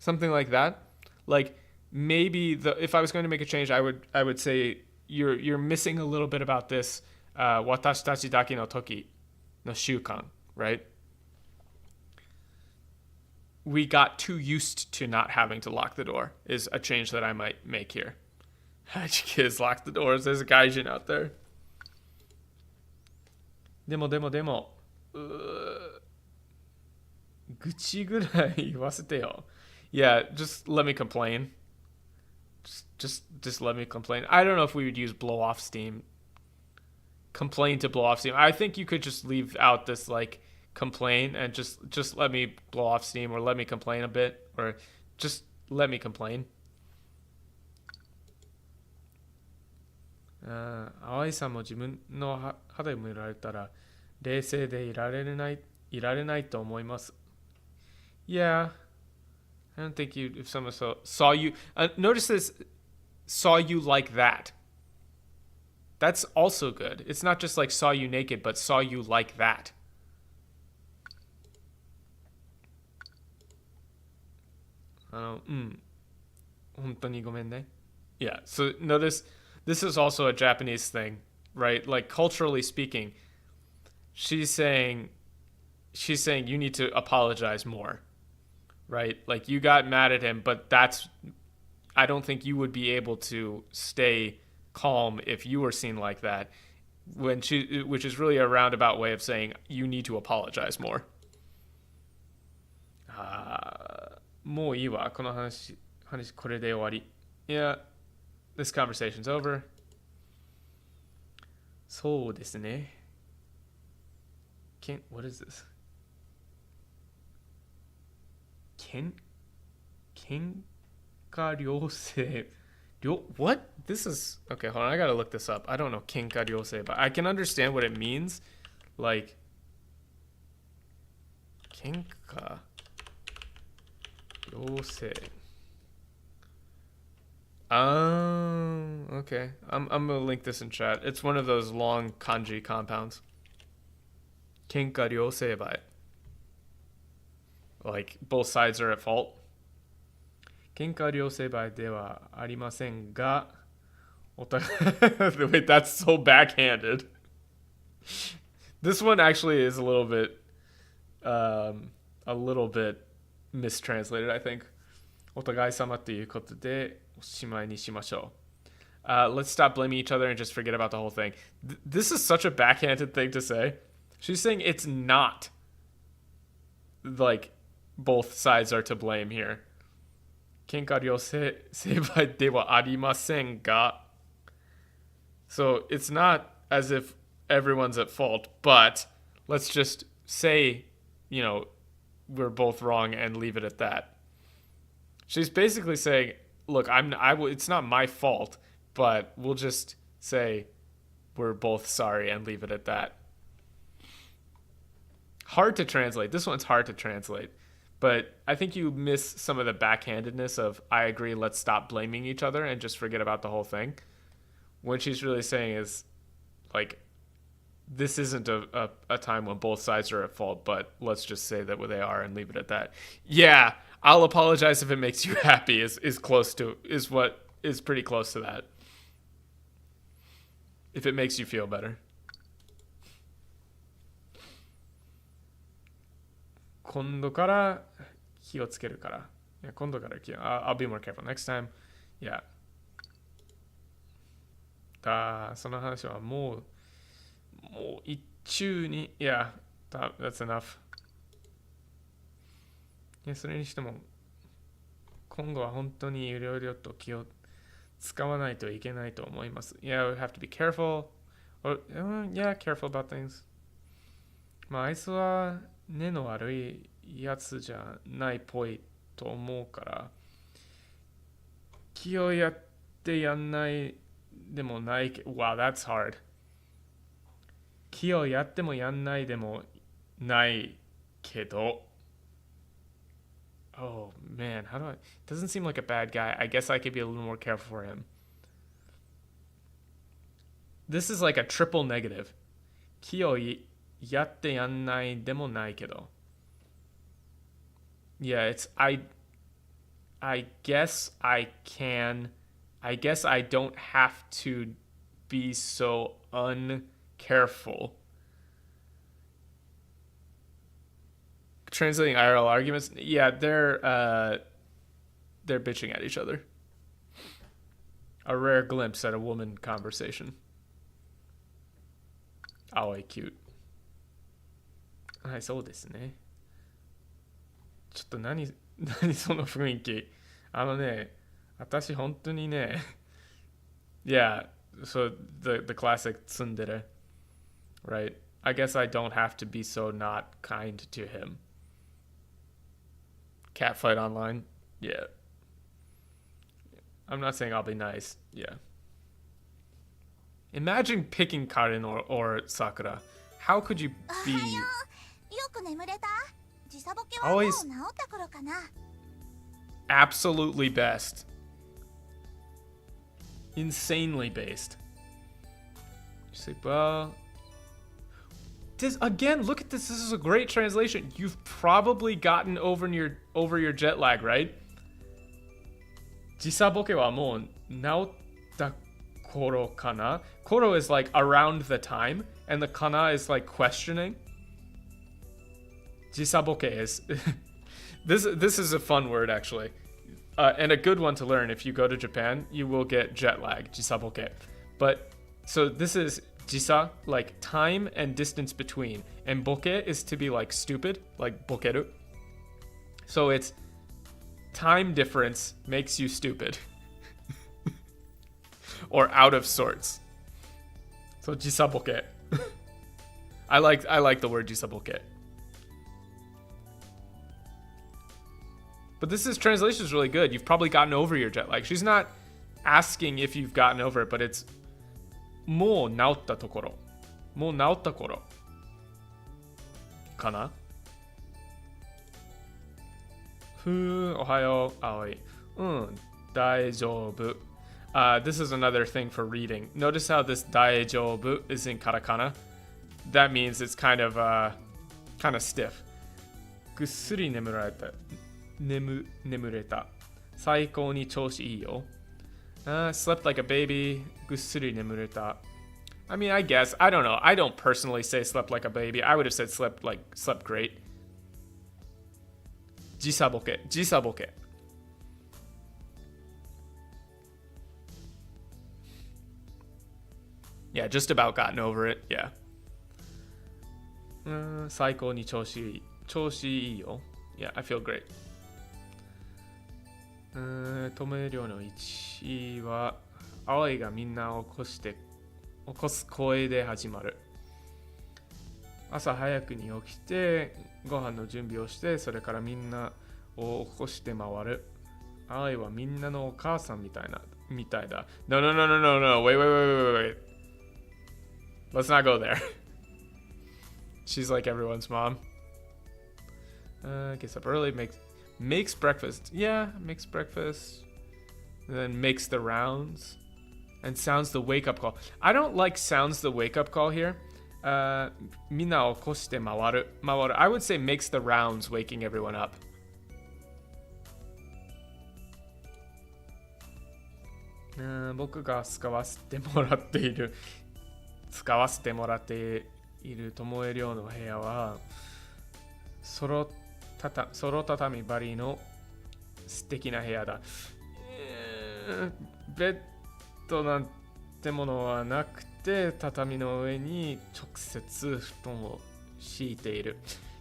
Speaker 1: Something like that. Like maybe if I was going to make a change, I would say you're missing a little bit about this 私たちだけの時の習慣, right? We got too used to not having to lock the door is a change that I might make here. How'd you kids lock the doors? There's a gaijin out there. でも愚痴ぐらい言わせてよ Yeah, just let me complain. Just let me complain. I don't know if we would use blow off steam. Complain to blow off steam. I think you could just leave out this like complain and just let me blow off steam, or let me complain a bit, or just let me complain. 葵さんも自分の肌を見られたら冷静でいられないと思います。Yeah, I don't think if someone saw you, notice this, saw you like that. That's also good. It's not just like saw you naked, but saw you like that. Yeah, so notice this is also a Japanese thing, right? Like culturally speaking, she's saying you need to apologize more, right? Like you got mad at him, but I don't think you would be able to stay calm if you were seen like that, which is really a roundabout way of saying you need to apologize more. もういいわこの話これで終わり Yeah, this conversation's over. そうですね。What is this? 喧嘩両性. What? This is okay. Hold on, I gotta look this up. I don't know 喧嘩両性, but I can understand what it means. Like 喧嘩両性. Okay. I'm gonna link this in chat. It's one of those long kanji compounds. 喧嘩両性bai. Like both sides are at fault. 喧嘩両成敗ではありませんが、お互い Wait, that's so backhanded. This one actually is a little bit mistranslated, I think. お互い様ということでおしまいにしましょう. Let's stop blaming each other and just forget about the whole thing. This is such a backhanded thing to say. She's saying it's not like both sides are to blame here. 喧嘩両成敗ではありませんが. So it's not as if everyone's at fault, but let's just say, you know, we're both wrong and leave it at that. She's basically saying, look, it's not my fault, but we'll just say we're both sorry and leave it at that. Hard to translate. This one's hard to translate. But I think you miss some of the backhandedness of, I agree, let's stop blaming each other and just forget about the whole thing. What she's really saying is, like, this isn't a time when both sides are at fault, but let's just say that they are and leave it at that. Yeah, I'll apologize if it makes you happy is pretty close to that. If it makes you feel better. 今度から気をつけるから。今度からI'll be more careful next time. Yeah. その話はもう一中に Yeah, that's enough. それにしても今後は本当にいろいろと気を使わないといけないと思います。Yeah, we have to be careful. Yeah, careful about things. まああいつは根の悪いやつじゃないっぽいと思うから気をやってやんないでもないけど Wow, that's hard. 気をやってもやんないでもないけど Oh man, how do I... Doesn't seem like a bad guy. I guess I could be a little more careful for him. This is like a triple negative. 気をやってやんないでもないけど Yeah, it's I guess I don't have to be so uncareful. Translating IRL arguments, yeah, they're bitching at each other. A rare glimpse at a woman conversation. Aoi, cute. はい、そうですね。ちょっと何その雰囲気。私本当にね。Yeah, so the classic tsundere, right? I guess I don't have to be so not kind to him. Catfight online? Yeah. I'm not saying I'll be nice. Yeah. Imagine picking Karin or Sakura. How could you be...
Speaker 2: よく眠れた？時差ボケはもう治った頃かな。
Speaker 1: Absolutely best. Insanely based. Say, well... Again, look at this. This is a great translation. You've probably gotten over your jet lag, right? 時差ボケはもう治った頃かな? Koro is like around the time, and the kana is like questioning. Jisaboke is this is a fun word actually, and a good one to learn. If you go to Japan, you will get jet lag, jisaboke. But so this is jisa, like time and distance between, and boke is to be like stupid, like bokeru. So it's time difference makes you stupid or out of sorts. So jisaboke. I like the word jisaboke. But this translation is really good. You've probably gotten over your jet lag. She's not asking if you've gotten over it, but it's もう治ったところ。もう治った頃。かな？おはよう、葵。大丈夫。This is another thing for reading. Notice how this 大丈夫 is in katakana. That means it's kind of stiff. ぐっすり眠れた。最高に調子いいよ。Slept like a baby. ぐっすり眠れた。I mean, I guess. I don't know. I don't personally say slept like a baby. I would have said slept great. 時差ボケ。Yeah, just about gotten over it. Yeah. 最高に調子いいよ。Yeah, I feel great. 止め量の1は、葵がみんな起こす声で始まる。朝早くに起きて、ご飯の準備をして、それからみんなを起こして回る。葵はみんなのお母さんみたいだ。No. Wait. Let's not go there. She's like everyone's mom. Gets up early, makes breakfast. Yeah, makes breakfast. And then makes the rounds. And sounds the wake-up call. I don't like sounds the wake-up call here. みんなを起こして回る。I would say makes the rounds, waking everyone up. Uh, 僕が使わせてもらっている友え寮の部屋はソロ畳張りの素敵な部屋だ。ベッドなんてものはなくて畳の上に直接布団を敷いている。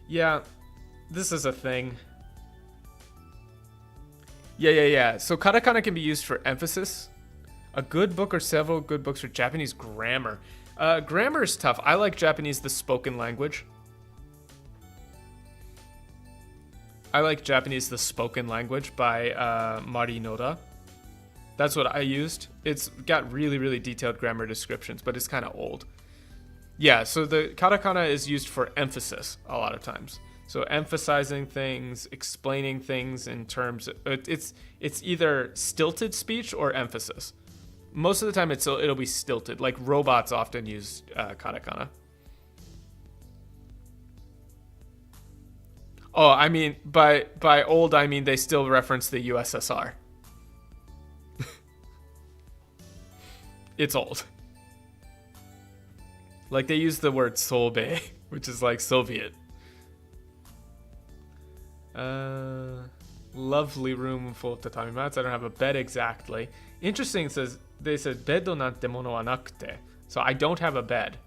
Speaker 1: Yeah, this is a thing. Yeah. So katakana can be used for emphasis. A good book or several good books for Japanese grammar. Grammar is tough. I like Japanese, the spoken language. I like Japanese, the spoken language by Mari Noda. That's what I used. It's got really, really detailed grammar descriptions, but it's kind of old. Yeah, so the katakana is used for emphasis a lot of times. So emphasizing things, explaining things in terms of, it's either stilted speech or emphasis. Most of the time it'll be stilted. Like robots often use katakana. Oh, I mean, by old, I mean they still reference the USSR. It's old. Like they use the word Sobe, which is like Soviet. Lovely room full of tatami mats. I don't have a bed exactly. Interesting, they said beddo nante mono wa nakute. So I don't have a bed.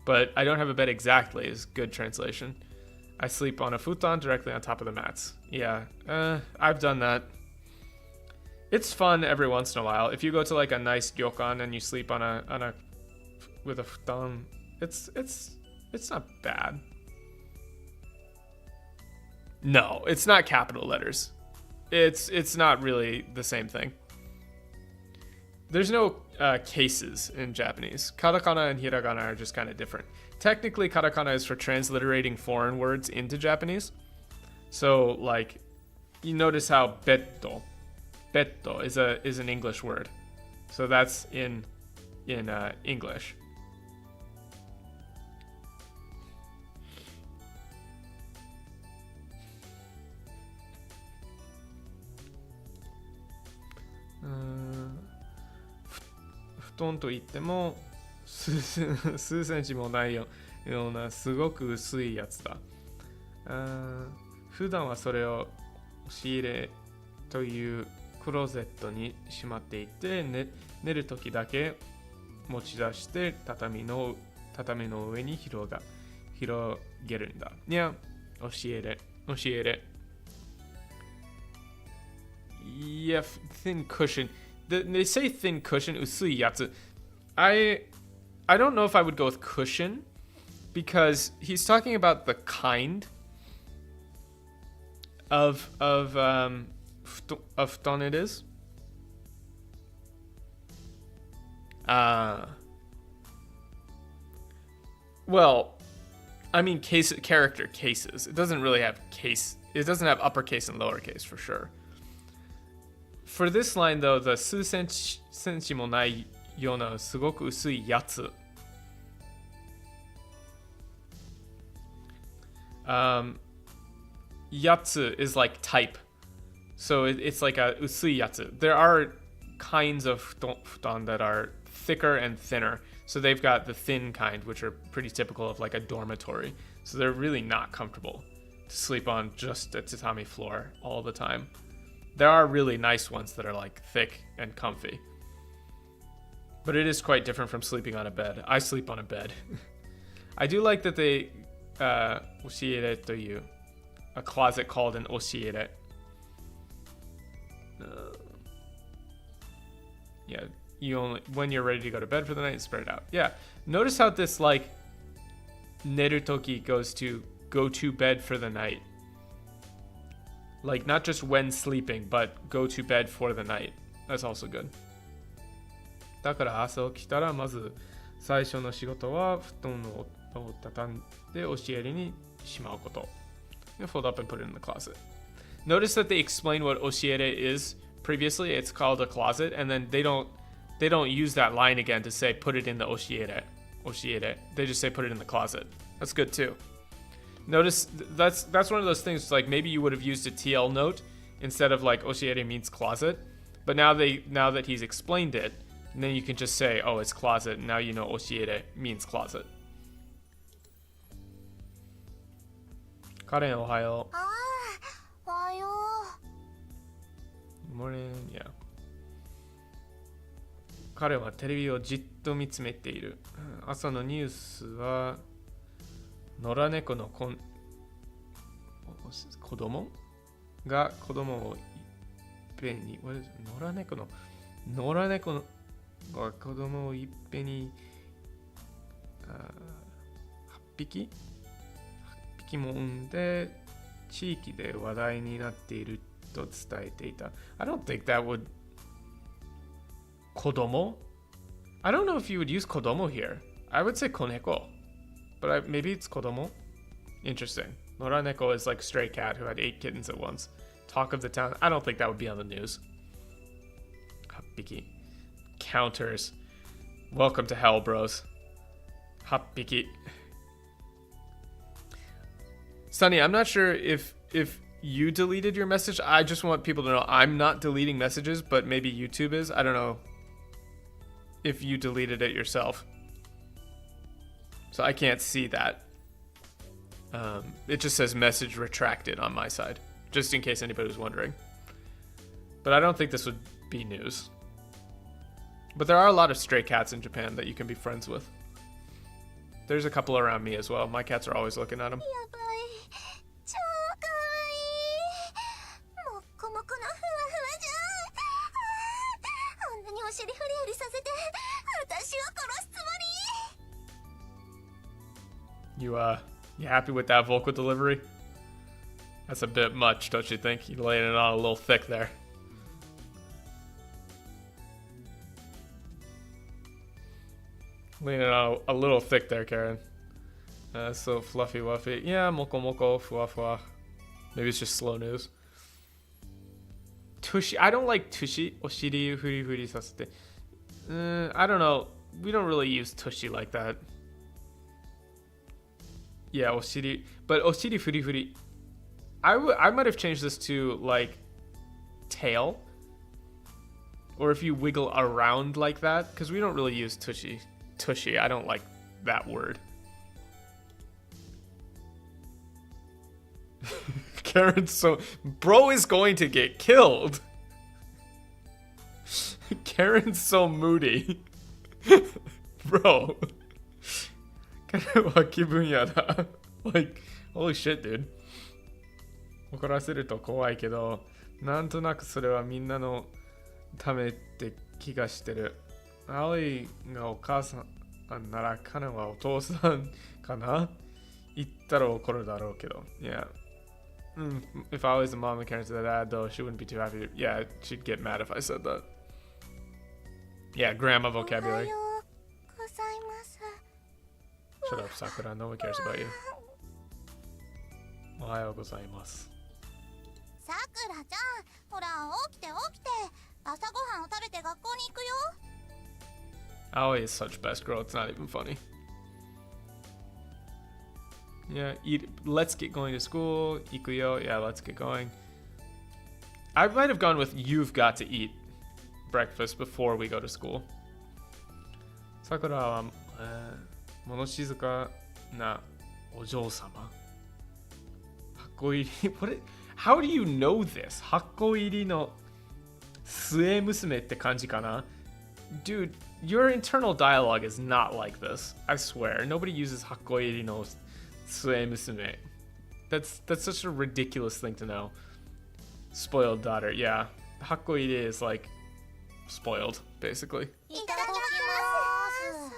Speaker 1: But I don't have a bed exactly is good translation. I sleep on a futon directly on top of the mats. Yeah, I've done that. It's fun every once in a while. If you go to like a nice ryokan and you sleep with a futon, it's not bad. No, it's not capital letters. It's not really the same thing. There's no cases in Japanese. Katakana and hiragana are just kind of different. Technically, katakana is for transliterating foreign words into Japanese. So, like, you notice how betto is an English word. So that's in English. Futon といっても数センチもないようなすごく薄いやつだ。普段はそれを押し入れというクローゼットにしまっていて、寝る時だけ持ち出して畳の上に広げるんだ。いや、押し入れ。Yeah, thin cushion. They say thin cushion, 薄いやつ。I I don't know if I would go with cushion because he's talking about the kind of futon it is. Well, I mean character cases. It doesn't really have case. It doesn't have uppercase and lowercase for sure. For this line though, the 数センチもないようなすごく薄いやつ。Yatsu is like type. So it's like a usui yatsu. There are kinds of futon that are thicker and thinner. So they've got the thin kind, which are pretty typical of like a dormitory. So they're really not comfortable to sleep on just a tatami floor all the time. There are really nice ones that are like thick and comfy. But it is quite different from sleeping on a bed. I sleep on a bed. I do like that they oshiere to you. A closet called an oshiere. Yeah, you only when you're ready to go to bed for the night, spread it out. Yeah, notice how this like neru toki goes to go to bed for the night. Like not just when sleeping, but go to bed for the night. That's also good. だから朝起きたらまず最初の仕事は布団を畳んで押し入れにしまうこと。Fold up and put it in the closet. Notice that they explain what oshiere is previously. It's called a closet, and then they don't use that line again to say put it in the oshiere. They just say put it in the closet. That's good too. Notice that's one of those things like maybe you would have used a TL note instead of like oshiere means closet, but now that he's explained it, and then you can just say, oh, it's closet, and now you know oshiere means closet. Karen, Ohio. Good morning. Yeah. 彼はテレビをじっと見つめている。朝のニュースは野良猫の子供が子供をいっぺんに野良猫が子供をいっぺんに8匹も産んで地域で話題になっていると伝えていた。I don't think that would kodomo? I don't know if you would use kodomo here. I would say koneko, but maybe it's kodomo. Interesting. Noraneko is like a stray cat who had 8 kittens at once. Talk of the town. I don't think that would be on the news. Happiki. Counters. Welcome to hell, bros. Happiki. Sunny, I'm not sure if you deleted your message. I just want people to know I'm not deleting messages, but maybe YouTube is. I don't know if you deleted it yourself. So I can't see that. It just says message retracted on my side, just in case anybody was wondering. But I don't think this would be news. But there are a lot of stray cats in Japan that you can be friends with. There's a couple around me as well. My cats are always looking at them. You happy with that vocal delivery? That's a bit much, don't you think? You're laying it on a little thick there. Laying it on a little thick there, Karen. So fluffy wuffy. Yeah, moko moko, fua fua. Maybe it's just slow news. Tushi. I don't like tushi. Oshiri furi furi sasete. I don't know. We don't really use tushi like that. Yeah, oshiri. But oshiri furi furi. I might have changed this to like tail. Or if you wiggle around like that. Because we don't really use tushi. Tushy. I don't like that word. Karen's so... Bro is going to get killed. Karen's so moody. Bro. Like, holy shit, dude. 怒らせると怖いけど、なんとなくそれはみんなのためって気がしてる。アリがお母さんなら彼はお父さんかな言ったら怒るだろうけど。Yeah. If I was a mom and Karen said that, though, she wouldn't be too happy. Yeah, she'd get mad if I said that. Yeah, grandma vocabulary.
Speaker 2: おはようございます。
Speaker 1: Shut up, Sakura. No one cares about you. おはようございます。
Speaker 2: さくらちゃん、ほら起きて起きて、朝ごはんを食べて学校に行くよ。
Speaker 1: Aoi is such best girl, it's not even funny. Yeah, let's get going to school. Ikuyo, yeah, let's get going. I might have gone with you've got to eat breakfast before we go to school. Sakura wa monoshizuka na ojo-sama. Hakkoiri. How do you know this? Hakkoiri no sue musume tte kanji kana? Dude, your internal dialogue is not like this. I swear. Nobody uses Hakkoiri no sue musume. That's such a ridiculous thing to know. Spoiled daughter, yeah. Hakkoiri is like spoiled, basically.
Speaker 2: いただきます。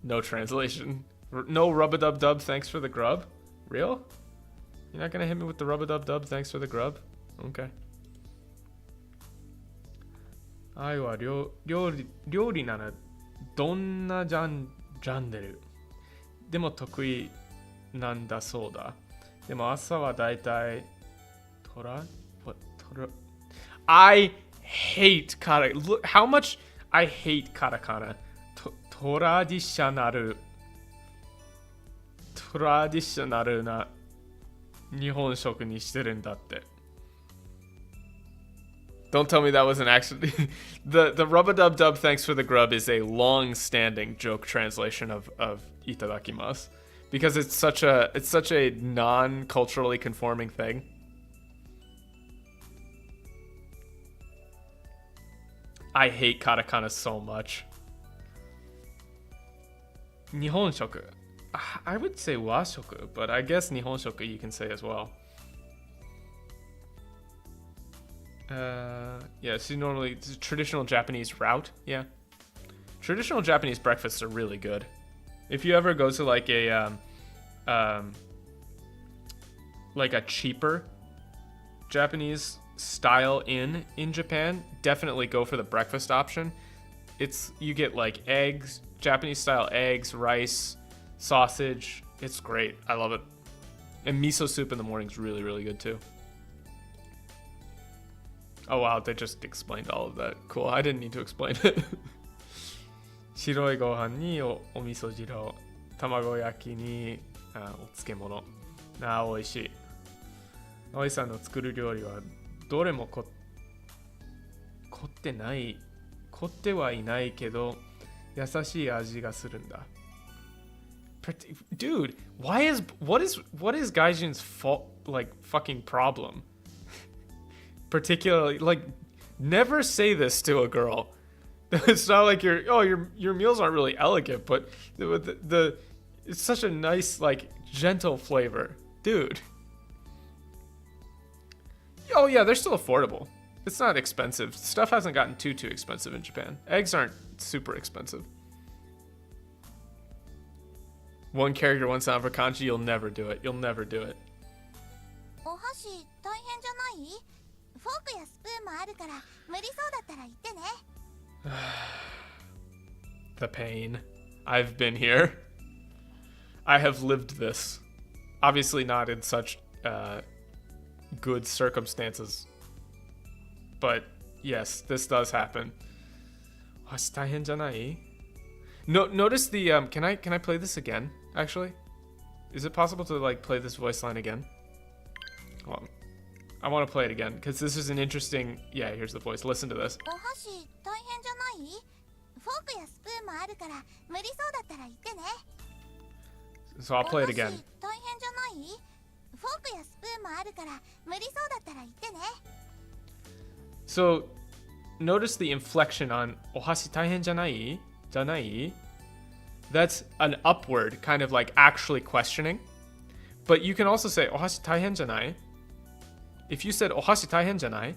Speaker 1: No translation. No rub-a-dub-dub, thanks for the grub? Real? You're not gonna hit me with the rub-a-dub-dub, thanks for the grub? Okay. 愛は料理ならどんなジャンルでも得意なんだそうだ。でも朝はだいたいI hate katakana. Look how much I hate katakana. Traditional な日本食にしてるんだって。Don't tell me that wasn't actually the rub-a-dub-dub thanks for the grub is a long-standing joke translation of itadakimasu because it's such a non-culturally conforming thing. I hate katakana so much. Nihonshoku. I would say washoku, but I guess nihonshoku you can say as well. Yeah, so normally it's a traditional Japanese route. Yeah, traditional Japanese breakfasts are really good. If you ever go to like a cheaper Japanese style inn in Japan, definitely go for the breakfast option. You get like eggs, Japanese style eggs, rice, sausage. It's great. I love it. And miso soup in the morning is really, really good too. Oh wow, they just explained all of that. Cool, I didn't need to explain it. 白いご飯にお味噌汁、卵焼きにお漬物。美味しい。おいさんの作る料理はどれも凝ってはいないけど優しい味がするんだ。Dude, what is Gaijin's fault, like fucking problem? Particularly, like, never say this to a girl. It's not like your meals aren't really elegant, but it's such a nice, like, gentle flavor, dude. Oh yeah, they're still affordable. It's not expensive. Stuff hasn't gotten too expensive in Japan. Eggs aren't super expensive. One character, one sound for kanji, you'll never do it. You'll never do it.
Speaker 2: お箸大変じゃない？フォークやスプーンもあるから無理そうだったら言ってね。
Speaker 1: The pain. I've been here. I have lived this. Obviously not in such good circumstances. But yes, this does happen. 箸大変じゃない? No, notice the can I play this again? Actually, is it possible to like play this voice line again? Hold on. I want to play it again because this is an interesting. Yeah, here's the voice. Listen to this.
Speaker 2: お箸大変じゃない？フォークやスプーンもあるから無理そうだったら言ってね。
Speaker 1: So I'll play it again.
Speaker 2: お箸大変じゃない？フォークやスプーンもあるから無理そうだったら言ってね。
Speaker 1: So notice the inflection on お箸大変じゃない？じゃない? That's an upward, kind of like actually questioning. But you can also say お箸大変じゃない? If you said お箸大変じゃない?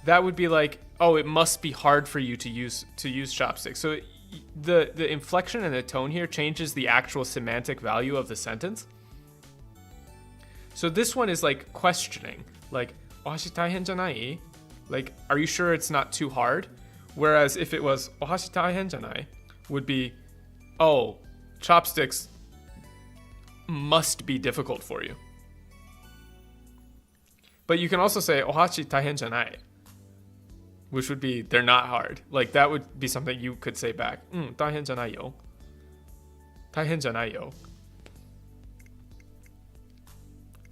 Speaker 1: That would be like, oh, it must be hard for you to use chopsticks. So the inflection and the tone here changes the actual semantic value of the sentence. So this one is like questioning, like, ohashi taihen janai? Like, are you sure it's not too hard? Whereas if it was ohashi taihen janai, would be, oh, chopsticks must be difficult for you. But you can also say ohashi taihen janai, which would be they're not hard. Like that would be something you could say back. Taihen janai yo. Taihen janai yo.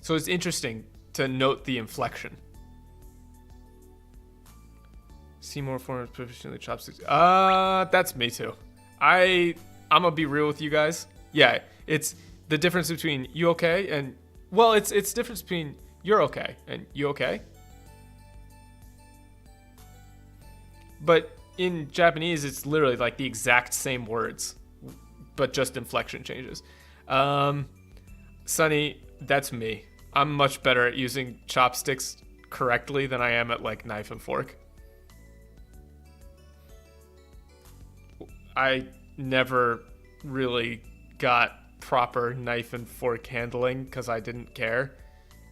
Speaker 1: So it's interesting to note the inflection. See more forms proficiently chopsticks. That's me too. I'm gonna be real with you guys. Yeah, it's the difference between you okay and, well, it's difference between you're okay and you okay. But in Japanese, it's literally like the exact same words, but just inflection changes. Sunny, that's me. I'm much better at using chopsticks correctly than I am at like knife and fork. I never really got proper knife and fork handling because I didn't care.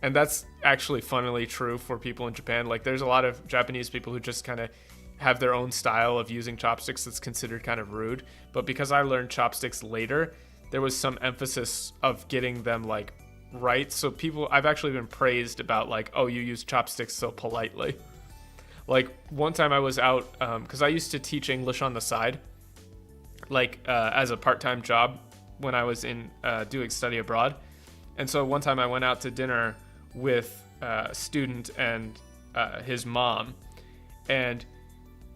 Speaker 1: And that's actually funnily true for people in Japan. Like there's a lot of Japanese people who just kind of have their own style of using chopsticks that's considered kind of rude. But because I learned chopsticks later, there was some emphasis of getting them like right. So I've actually been praised about like, oh, you use chopsticks so politely. Like one time I was out, because I used to teach English on the side, like as a part-time job when I was in doing study abroad. And so one time I went out to dinner with a student and his mom, and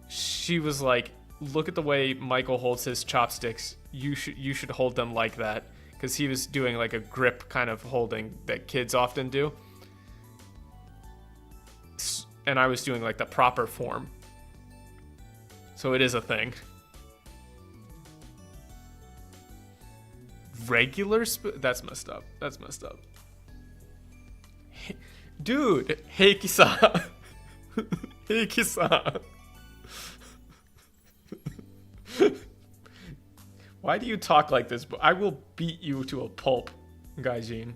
Speaker 1: she was like, look at the way Michael holds his chopsticks. You should hold them like that. Because he was doing like a grip kind of holding that kids often do. And I was doing like the proper form. So it is a thing. Regular that's messed up. That's messed up. Dude, Heiki-san. Heiki-san. Why do you talk like this? I will beat you to a pulp, Gaijin.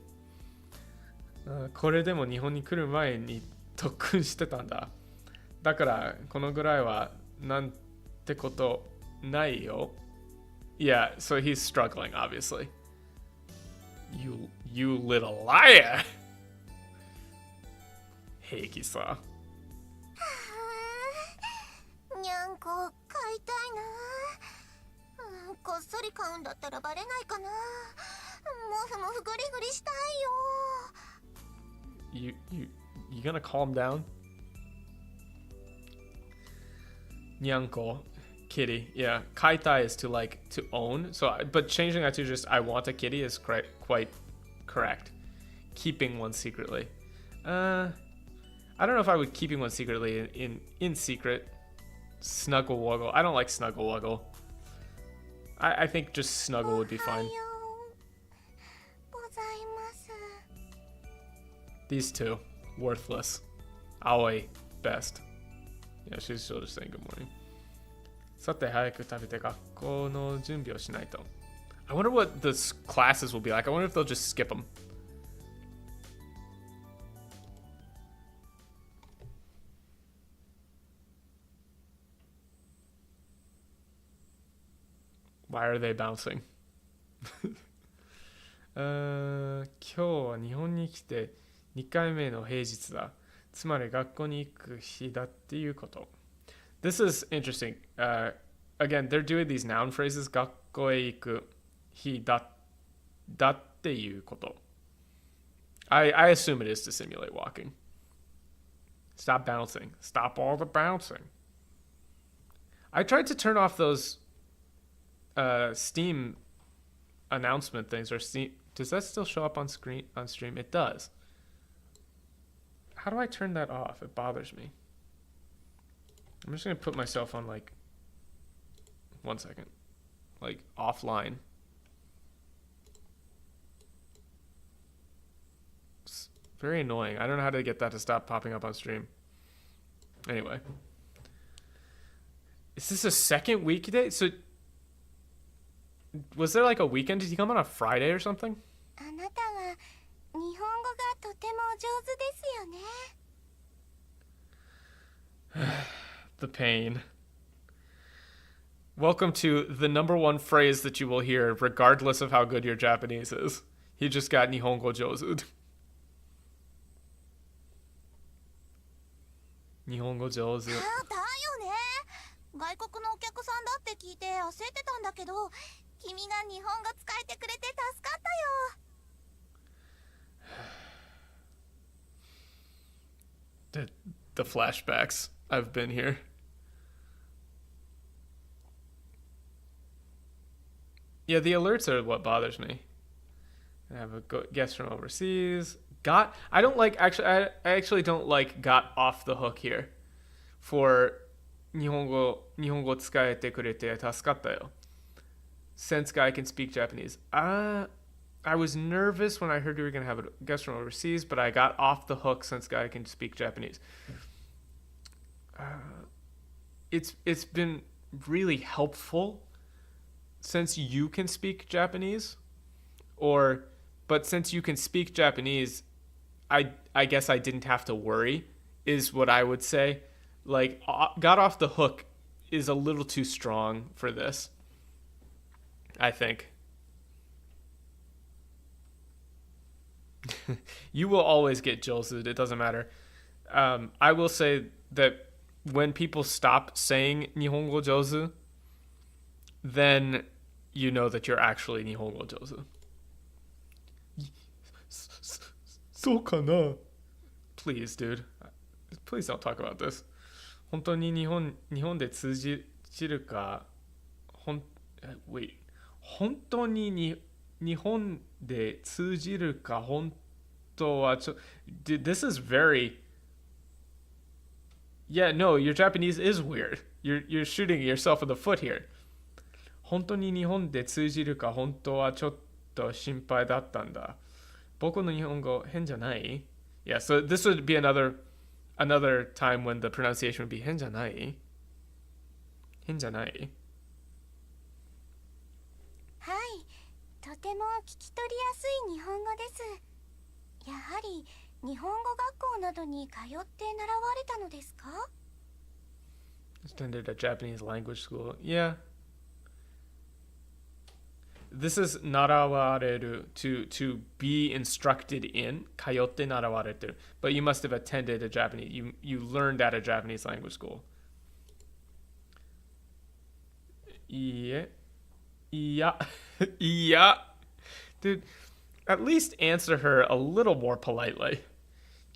Speaker 1: これでも日本に来る前に特訓してたんだ。だからこのぐらいはなんてことないよ。Yeah, so he's struggling, obviously. You little liar! Heiki-san.
Speaker 2: にゃんこ買いたいな。こっそり買うんだったらバレないかな。もふもふグリグリしたいよ。
Speaker 1: You gonna calm down? Nyanko, kitty. Yeah, kaitai is to like to own. So, but changing that to just I want a kitty is quite correct. Keeping one secretly. I don't know if I would keeping one secretly in secret. Snuggle wuggle. I don't like snuggle wuggle. I think just snuggle would be fine. These two, worthless. Aoi, best. Yeah, she's still just saying good morning. さて早く食べて学校の準備をしないと. I wonder what the classes will be like. I wonder if they'll just skip them. Why are they bouncing? 今日は日本に来て2回目の平日だ。つまり学校に行く日だっていうこと。This is interesting. Again, they're doing these noun phrases. 学校へ行く日だっていうこと。I assume it is to simulate walking. Stop bouncing. Stop all the bouncing. I tried to turn off those Steam announcement things, or Steam. Does that still show up on stream? It does. How do I turn that off? It bothers me. I'm just gonna put myself on like 1 second, like offline. It's very annoying. I don't know how to get that to stop popping up on stream. Anyway, is this a second weekday? So Was there like a weekend? Did he come on a Friday or something?
Speaker 2: あなたは日本語がとても上手ですよね。
Speaker 1: The pain. Welcome to the number one phrase that you will hear regardless of how good your Japanese is. He just got Nihongo Jozu. Nihongo Jozu.
Speaker 2: ああ、だよね。外国のお客さんだって聞いて焦ってたんだけど、君が日本語使えてくれて助かった
Speaker 1: The,
Speaker 2: よ。
Speaker 1: the flashbacks. I've been here. Yeah, the alerts are what bothers me. I have a guest from overseas. I don't like, actually, I actually don't like got off the hook here for 日本語使えてくれて助かったよ. Since guy can speak Japanese. I was nervous when I heard you were going to have a guest from overseas, but I got off the hook since guy can speak Japanese. It's been really helpful since you can speak Japanese, but since you can speak Japanese, I guess I didn't have to worry, is what I would say. Like, got off the hook is a little too strong for this, I think. You will always get jilted. It doesn't matter. I will say that when people stop saying Nihongo Jozu, then you know that you're actually Nihongo Jozu. そうかな? Please, dude. Please don't talk about this. 本当に日本で通じるか? Wait. 本当に日本で通じるか? 本当はDude, this is very... Yeah, no, your Japanese is weird. You're shooting yourself in the foot here. 本当に日本で通じるか本当はちょっと心配だったんだ。僕の日本語変じゃない? Yeah, so this would be another time when the pronunciation would be 変じゃない? 変じゃない?
Speaker 2: はい、とても聞き取りやすい日本語です。やはり日本語学校などに通って習われたのですか?
Speaker 1: Attended a Japanese language school. Yeah. This is 習われる to be instructed in 通って習われてる but you must have attended a Japanese you learned at a Japanese language school. Yeah. Dude, at least answer her a little more politely.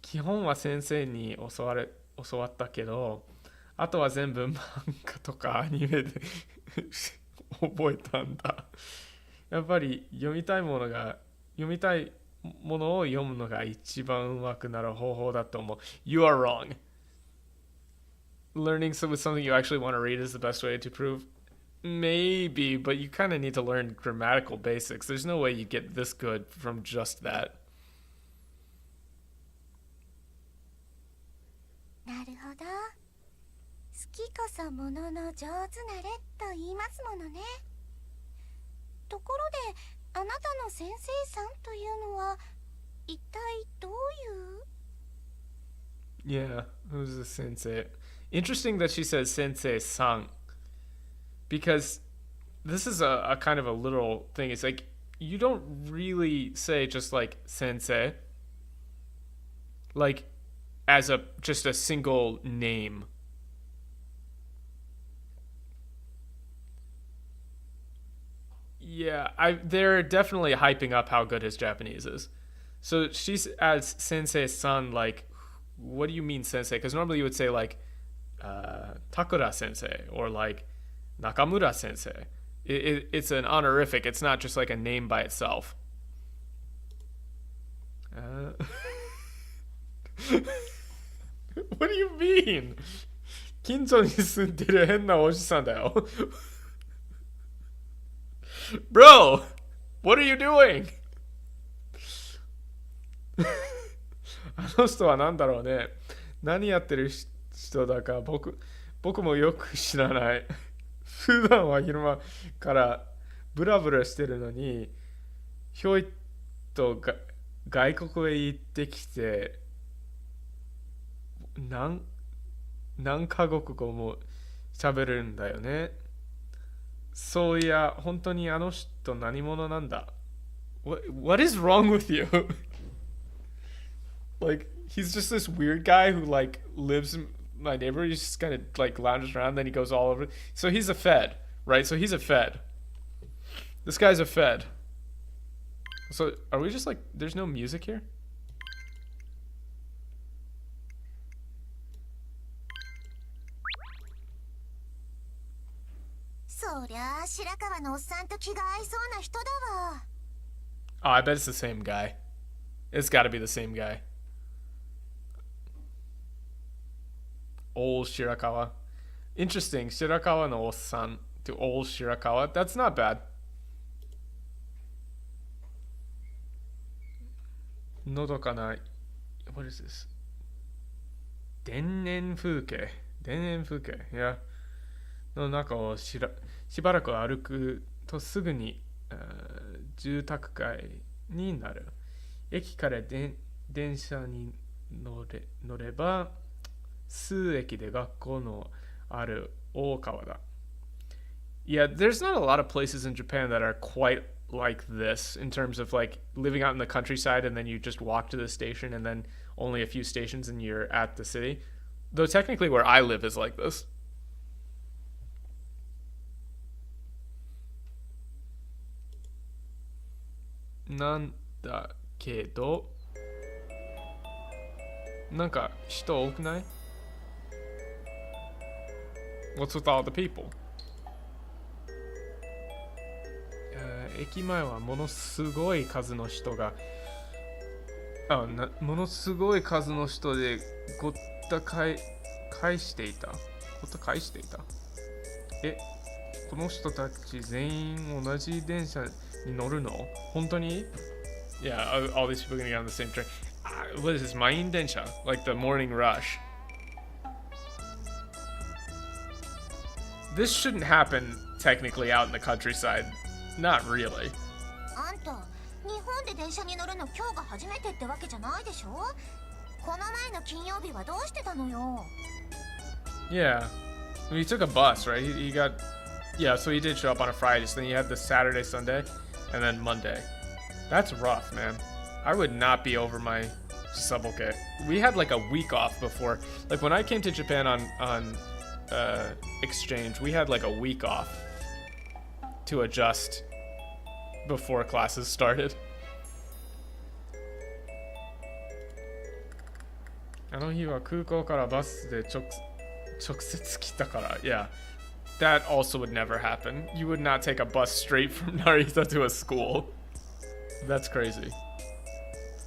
Speaker 1: 基本は先生に教わったけど、あとは全部漫画とかアニメで覚えたんだ。やっぱり読みたいものを読むのが一番上手くなる方法だと思う。You are wrong. Learning with something you actually want to read is the best way to prove. Maybe, but you kind of need to learn grammatical basics. There's no way you get this good from just that.
Speaker 2: なるほど。好きこそものの上手なれと言いますものね。ところで、あなたの先生さんというのは一体どういう？
Speaker 1: Yeah, who's the sensei? Interesting that she says sensei-san. Because this is a kind of a literal thing. It's like, you don't really say just like sensei. Like, as just a single name. Yeah, they're definitely hyping up how good his Japanese is. So she's as sensei-san, like, what do you mean sensei? Because normally you would say like Takura sensei or like Nakamura sensei. It's an honorific. It's not just like a name by itself. What do you mean? 近所に住んでる変なおじさんだよ。Bro, what are you doing? あの人は何だろうね。何やってる人だか僕もよく知らない。普段は昼間からブラブラしてるのにひょいっと外国へ行ってきて何カ国語も喋るんだよね。そういや本当にあの人何者なんだ。What is wrong with you? Like he's just this weird guy who like lives in my neighborhood. He's just kind of like lounges around, then he goes all over. So he's a Fed, right? So he's a Fed. This guy's a Fed. So are we just like there's no music here? Oh, I bet it's the same guy. It's got to be the same guy. Old Shirakawa. Interesting. Shirakawa no Osan to old Shirakawa. That's not bad. Nodokana. What is this? Dennen Fuke. Dennen Fuke. Yeah. の中をしばらく歩くとすぐに住宅街になる。駅から電車に乗れば数駅で学校のある大川だ。Yeah, there's not a lot of places in Japan that are quite like this in terms of like living out in the countryside and then you just walk to the station and then only a few stations and you're at the city. Though technically where I live is like this. なんだけどなんか人多くない？ What's with all the people? 駅前はものすごい数の人がものすごい数の人でごった返していた。この人たち全員同じ電車に乗るの？本当に？ Yeah, all these people are gonna get on the same train. What is this? 満員電車? Like the morning rush. This shouldn't happen technically out in the countryside. Not really.
Speaker 2: あんた、日本で電車に乗るの今日が初めてってわけじゃないでしょ？この前の金曜日はどうしてたのよ？
Speaker 1: Yeah. I mean, he took a bus, right? He got... Yeah, so he did show up on a Friday. So then you had the Saturday, Sunday, and then Monday. That's rough, man. I would not be over my suboke. We had like a week off before. Like when I came to Japan on exchange, we had like a week off to adjust before classes started. あの日は空港からバスで直接来たから。Yeah. That also would never happen. You would not take a bus straight from Narita to a school. That's crazy.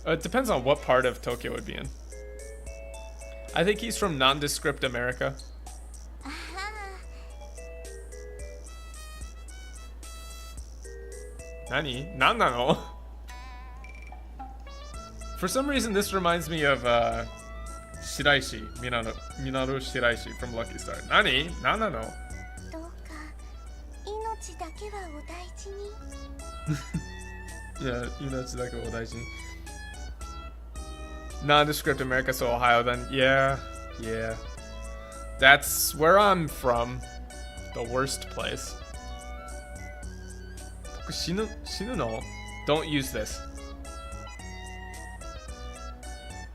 Speaker 1: It depends on what part of Tokyo it would be in. I think he's from nondescript America. Nani? Nanano? For some reason, this reminds me of Shiraishi. Minaru Shiraishi from Lucky Star. Nani? Nanano?
Speaker 2: どうか命だけはお大事に。
Speaker 1: Yeah, 命だけはお大事に。Nondescript America, so Ohio then. Yeah. That's where I'm from. The worst place. 僕死ぬの? Don't use this.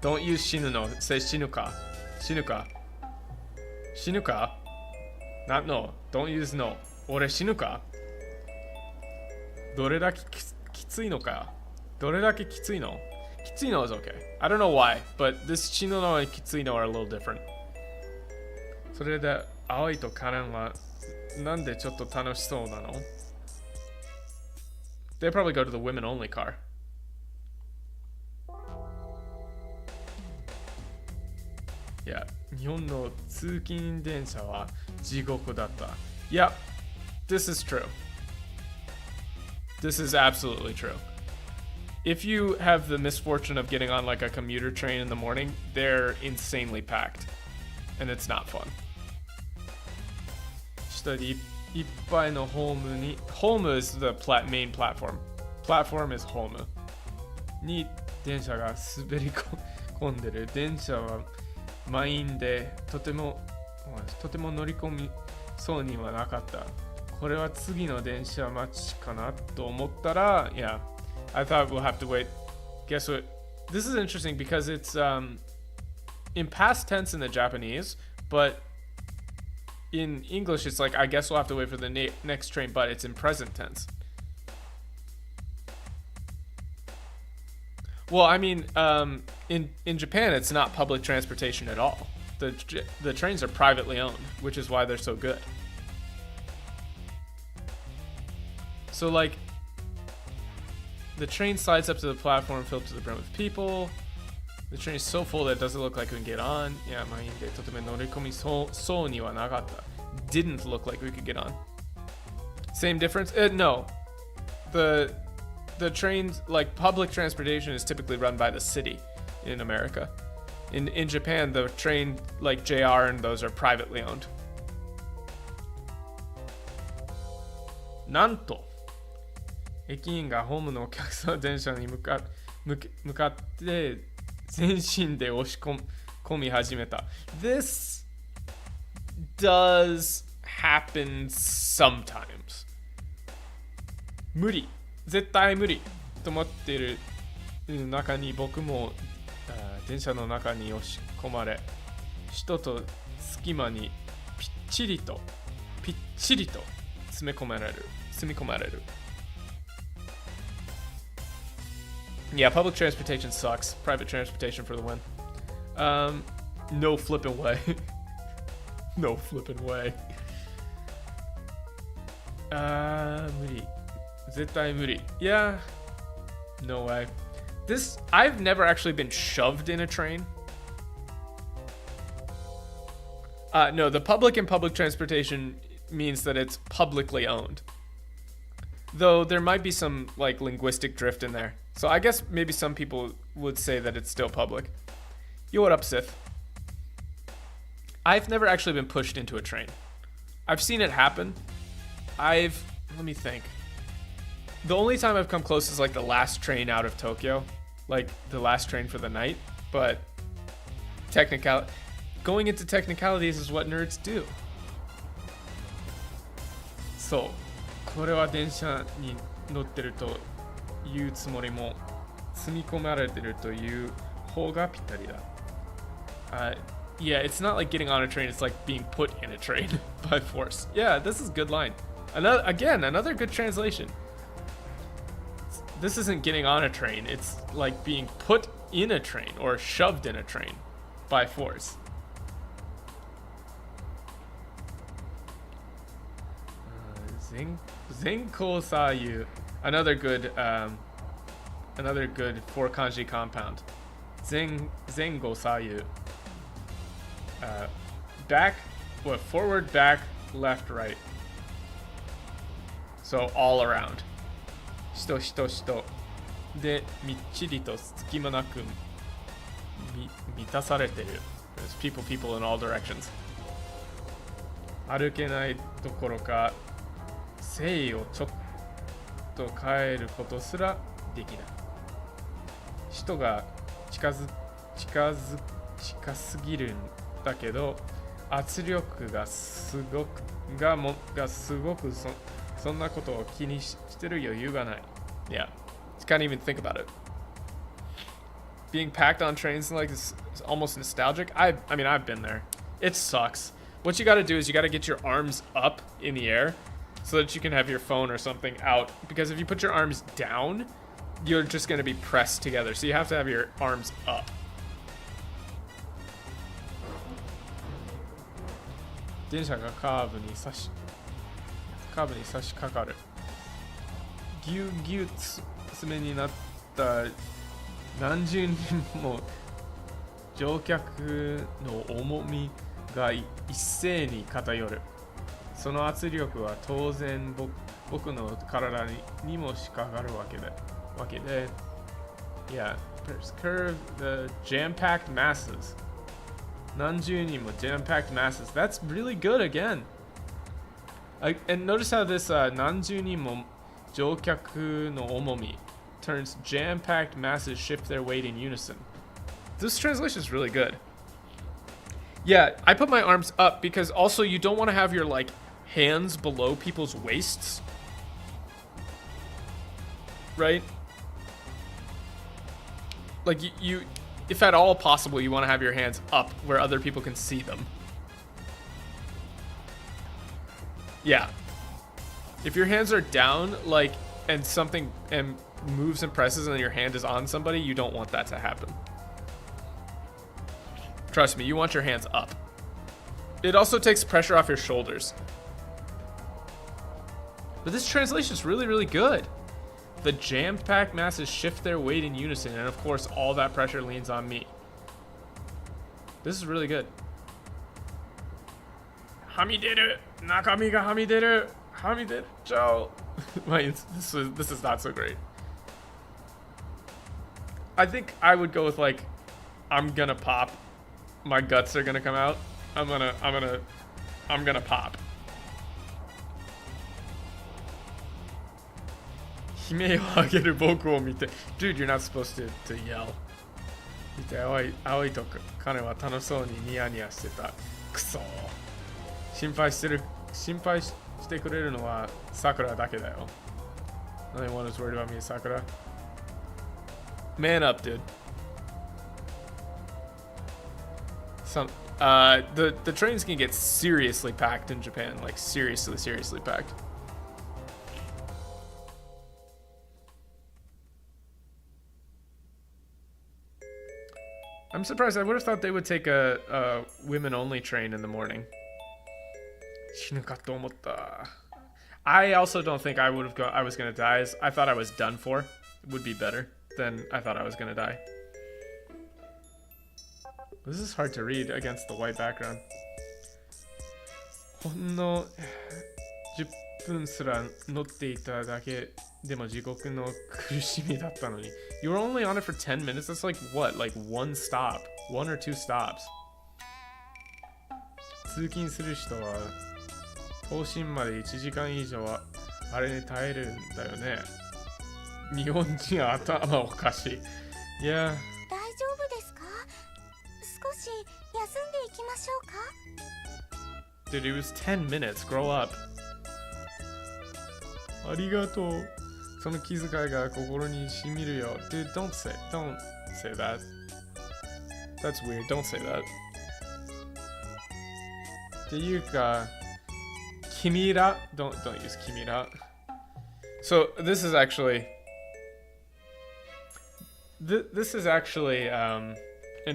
Speaker 1: Don't use 死ぬの. Say 死ぬか. Not no. Don't use no. 俺死ぬか? どれだけきついのか? どれだけきついの? きついの is okay. I don't know why, but this 死ぬのand きついの are a little different. それで青いとカレンはなんでちょっと楽しそうなの? They probably go to the women only car. Yeah. 日本の通勤電車は地獄だった. Yeah, this is true. This is absolutely true. If you have the misfortune of getting on like a commuter train in the morning, they're insanely packed. And it's not fun. 一人いっぱいのホームに Home is the main platform. Platform is home. に電車が滑り込んでる。電車は満員でとても乗り込みそうにはなかった。これは次の電車待ちかなと思ったら、yeah, I thought we'll have to wait. Guess what? This is interesting because it's in past tense in the Japanese, but in English it's like, I guess we'll have to wait for the next train, but it's in present tense. Well, I mean, in Japan it's not public transportation at all. The trains are privately owned, which is why they're so good. So like, the train slides up to the platform filled to the brim with people. The train is so full that it doesn't look like we can get on. Yeah, didn't look like we could get on. Same difference? No. The trains, like public transportation is typically run by the city in America. In Japan, the train like JR and those are privately owned. Nanto. 駅員がホームのお客さんの電車に向かって全身で押し込み始めた。This does happen sometimes. 無理。絶対無理。と思っている中に僕も電車の中に押し込まれ、人と隙間にぴっちりと詰め込まれる。Yeah, public transportation sucks. Private transportation for the win. No flipping way. No flipping way. 無理。絶対無理。Yeah. No way. I've never actually been shoved in a train. No, the public and public transportation means that it's publicly owned. Though there might be some like linguistic drift in there. So I guess maybe some people would say that it's still public. Yo, what up, Sith? I've never actually been pushed into a train. I've seen it happen. Let me think. The only time I've come close is like the last train out of Tokyo. Like the last train for the night. But going into technicalities is what nerds do. So, これは電車に乗ってるというつもりも積み込まれてるという方がぴったりだ。Yeah, it's not like getting on a train, it's like being put in a train by force. Yeah, this is a good line. Another good translation. This isn't getting on a train, it's like being put in a train or shoved in a train by force. Zenko Sayu. Another good four kanji compound. Zengo Sayu. Forward, back, left, right. So all around. 人でみっちりと隙間なく満たされてる。There's people in all directions. 歩けないどころか性をちょっと変えることすらできない。人が近すぎるんだけど圧力がすごくそんなことを気にしてる余裕がない。Yeah, just can't even think about it. Being packed on trains like this is almost nostalgic. I mean, I've been there. It sucks. What you got to do is you got to get your arms up in the air so that you can have your phone or something out. Because if you put your arms down, you're just going to be pressed together. So you have to have your arms up. 電車がカーブに差し掛かる。ぎゅうぎゅう詰めになった何十人も乗客の重みが一斉に偏る。その圧力は当然僕の体にもしかかるわけで。Yeah, curve the jam-packed masses. 何十人も jam-packed masses. That's really good again. And notice how this nanju ni mo joukyaku no omomi turns jam-packed masses shift their weight in unison. This translation is really good. Yeah, I put my arms up because also you don't want to have your like hands below people's waists. Right? Like you if at all possible, you want to have your hands up where other people can see them. Yeah. If your hands are down, like, and something moves and presses and your hand is on somebody, you don't want that to happen. Trust me, you want your hands up. It also takes pressure off your shoulders. But this translation is really, really good. The jam-packed masses shift their weight in unison, and of course, all that pressure leans on me. This is really good. Hamideru! Nakami ga hamideru! Hamideru! Joe! This is not so great. I think I would go with like, I'm gonna pop. My guts are gonna come out. I'm gonna pop. Dude, you're not supposed to yell. Only one who's worried about me is Sakura. Man up, dude. The trains can get seriously packed in Japan, like seriously packed. I'm surprised. I would have thought they would take a women-only train in the morning. I also don't think I was gonna die. I thought I was done for. It would be better than I thought I was gonna die. This is hard to read against the white background. You were only on it for 10 minutes? That's like what? Like one stop? 1 or 2 stops? 通勤する人は都心まで1時間以上はあれに耐えるんだよね。日本人は頭おかしい。いや。
Speaker 2: 大丈夫ですか？少し休んでいきましょうか？
Speaker 1: Dude, it was 10 minutes. Grow up. ありがとう。その気遣いが心に染みるよ。Dude, don't say that. That's weird. Don't say that. っていうか、君ら don't use 君ら. So this is actually an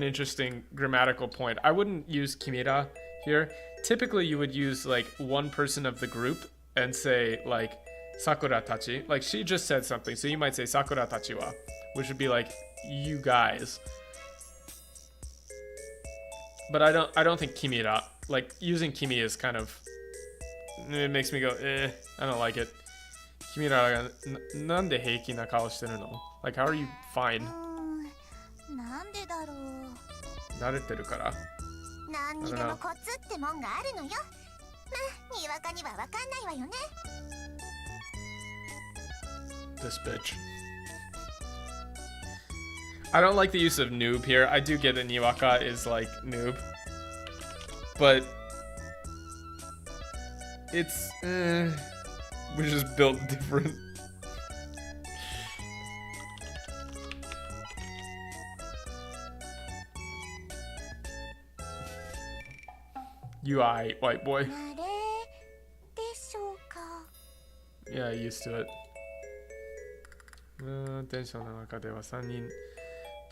Speaker 1: interesting grammatical point. I wouldn't use kimira here. Typically you would use like one person of the group and say like Sakura tachi. Like she just said something, so you might say Sakura tachi wa, which would be like you guys. But I don't think kimira, like using kimi is kind of, it makes me go I don't like it. Kimira ga nande heiki na kao shiteru no? Like how are you fine?
Speaker 2: なんでだろう。
Speaker 1: 慣れてるから。
Speaker 2: 何にでもコツってもんがあるのよ。まあ、にわかにはわかんないわよね。
Speaker 1: This bitch. I don't like the use of noob here. I do get that niwaka is like noob. But it's we're just built different. UI, white boy. Yeah, used to it. 電車の中では3人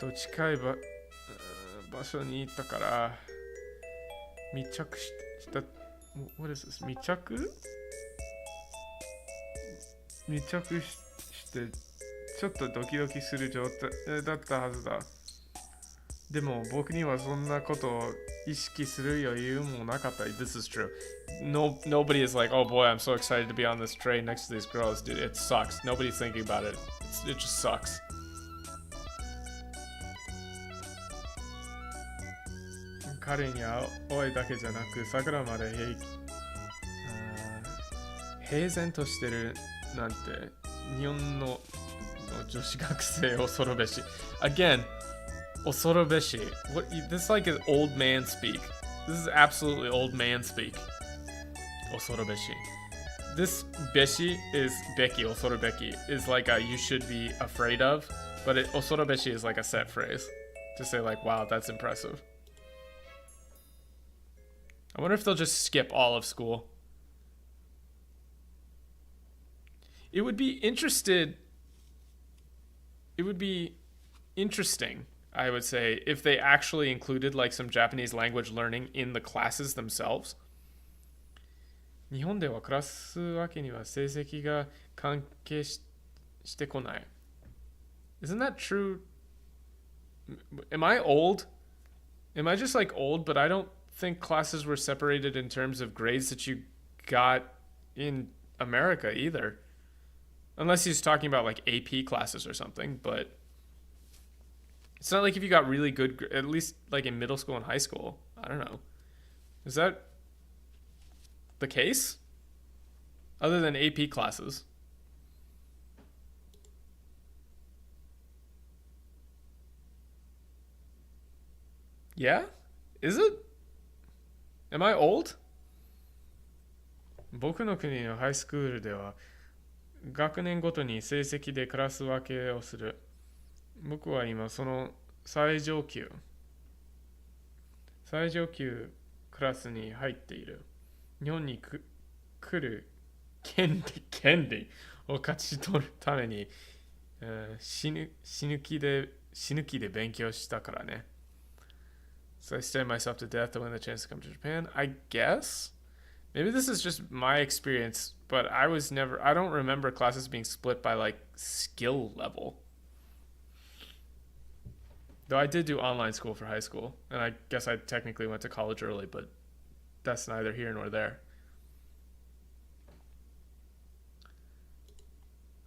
Speaker 1: と近い場所に行ったから密着した What is this? 密着してちょっとドキドキする状態だったはずだ。でも僕にはそんなことを意識する余裕もなかった。This is true. Nobody is like, oh boy, I'm so excited to be on this train next to these girls. Dude, it sucks. Nobody's thinking about it. It just sucks. 平然としてるなんて日本の女子学生恐るべし again 恐るべし what this is like is old man speak. This is absolutely old man speak. 恐るべし this beshi is beki osoru beki is like a you should be afraid of, but osoru beshi is like a set phrase to say like wow that's impressive. I wonder if they'll just skip all of school. It would be interesting, I would say, if they actually included like some Japanese language learning in the classes themselves. 日本ではクラス分けには成績が関係してこない. Isn't that true? Am I old? Am I just like old, but I don't think classes were separated in terms of grades that you got in America either. Unless he's talking about like AP classes or something, but it's not like if you got really good, at least like in middle school and high school. I don't know. Is that the case? Other than AP classes. Yeah? Is it? Am I old? 僕の国のハイスクールでは学年ごとに成績でクラス分けをする。僕は今その最上級クラスに入っている。日本に来る権利を勝ち取るために、死ぬ気で勉強したからね。So I studied myself to death to win the chance to come to Japan. I guess? Maybe this is just my experience, but I don't remember classes being split by like skill level. Though I did do online school for high school, and I guess I technically went to college early, but that's neither here nor there.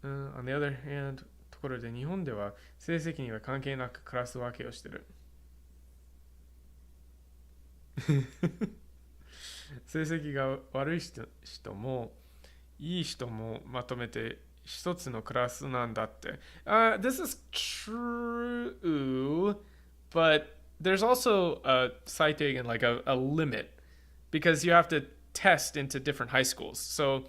Speaker 1: On the other hand, ところで日本では成績には関係なくクラス分けをしてる。成績が悪い人もいい人もまとめて一つのクラスなんだって。This is true, but there's also a citing and like a limit because you have to test into different high schools. So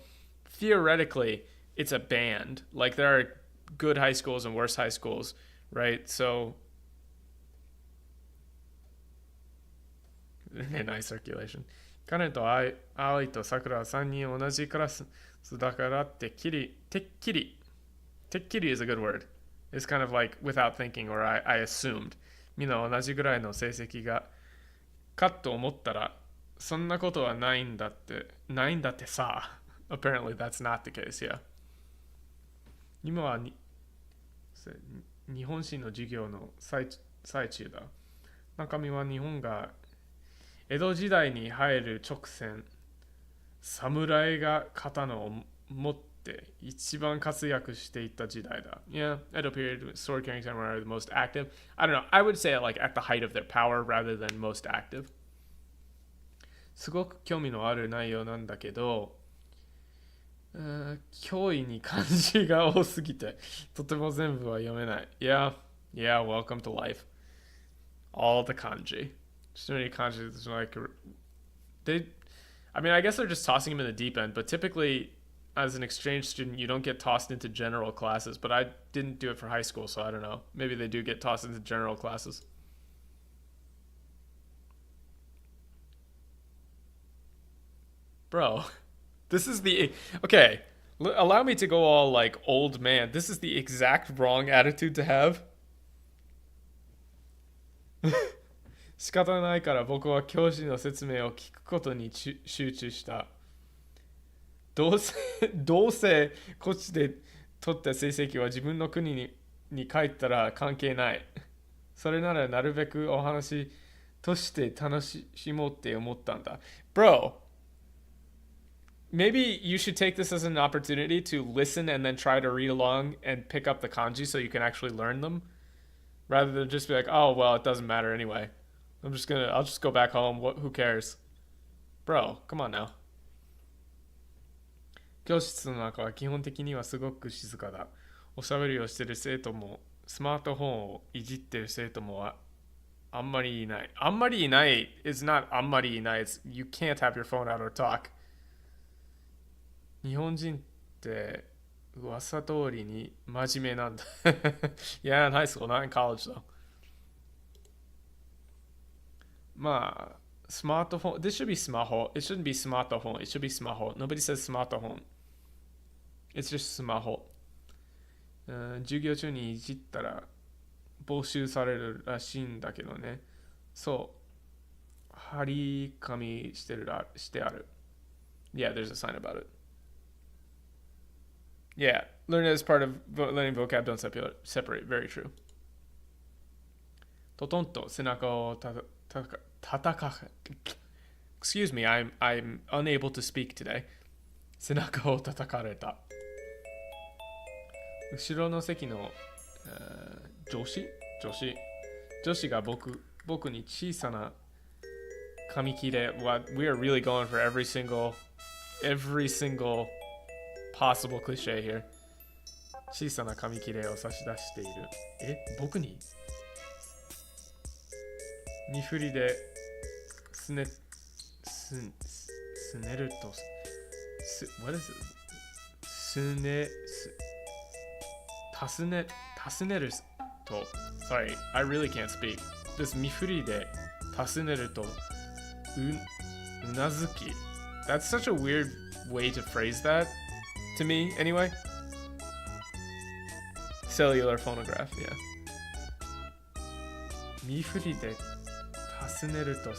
Speaker 1: theoretically, it's a band. Like there are good high schools and worse high schools, right? So nice circulation. 彼と葵と桜は3人同じクラスだからてっきり is a good word. It's kind of like without thinking or I assumed. みんな同じぐらいの成績がかと思ったらそんなことはないんだってさ。Apparently that's not the case, yeah. 今は日本史の授業の最中だ。中身は日本が江戸時代に入る直前、侍が刀を持って一番活躍していた時代だ。Yeah, Edo period, sword carrying samurai are the most active. I don't know, I would say like at the height of their power rather than most active. すごく興味のある内容なんだけど、脅威に漢字が多すぎて、とても全部は読めない。Yeah, welcome to life. All the kanji. Just many kanji like I guess they're just tossing him in the deep end, but typically as an exchange student you don't get tossed into general classes, but I didn't do it for high school, so I don't know. Maybe they do get tossed into general classes. Bro, this is okay, allow me to go all like old man. This is the exact wrong attitude to have. 仕方ないから僕は教師の説明を聞くことに集中した。どうせこっちで取った成績は自分の国に帰ったら関係ない。それならなるべくお話として楽しもうって思ったんだ。Bro, maybe you should take this as an opportunity to listen and then try to read along and pick up the kanji so you can actually learn them, rather than just be like, oh well, it doesn't matter anyway. I'll just go back home. Who cares? Bro, come on now. 教室の中は基本的にはすごく静かだ。おしゃべりをしている生徒も、スマートフォンをいじっている生徒もあんまりいない。あんまりいない is not あんまりいない。It's, you can't have your phone out or talk. 日本人って噂通りに真面目なんだ。yeah, in high school, not in college though. まあ、スマートフォン、this should be スマホ。It shouldn't be スマートフォン。It should be スマホ。Nobody says スマートフォン。It's just スマホ。授業中にいじったら没収されるらしいんだけどね。そう。張り紙してある。Yeah, there's a sign about it. Yeah, learn it as part of learning vocab, don't separate. Very true. トトンと背中を叩か Excuse me, I'm unable to speak today. 背中を叩かれた。後ろの席の、女子が僕に小さな紙切れ We are really going for every single possible cliche here. 小さな紙切れを差し出している。僕に見振りですねるとwhat is it? 尋ねると Sorry, I really can't speak. This 見振りで尋ねるとうなずき That's such a weird way to phrase that to me anyway. Cellular phonograph, yeah. 見振りで尋ねると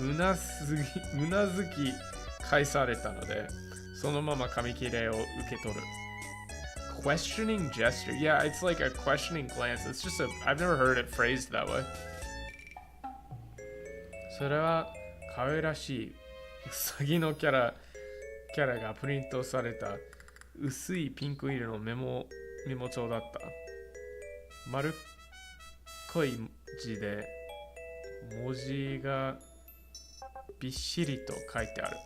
Speaker 1: うなずき返されたのでそのまま紙切れを受け取る Questioning gesture. Yeah, it's like a questioning glance. It's just I've never heard it phrased that way. それは可愛らしいうさぎのキャラがプリントされた薄いピンク色のメモ帳だった。丸っこい字で文字がびっしりと書いてある。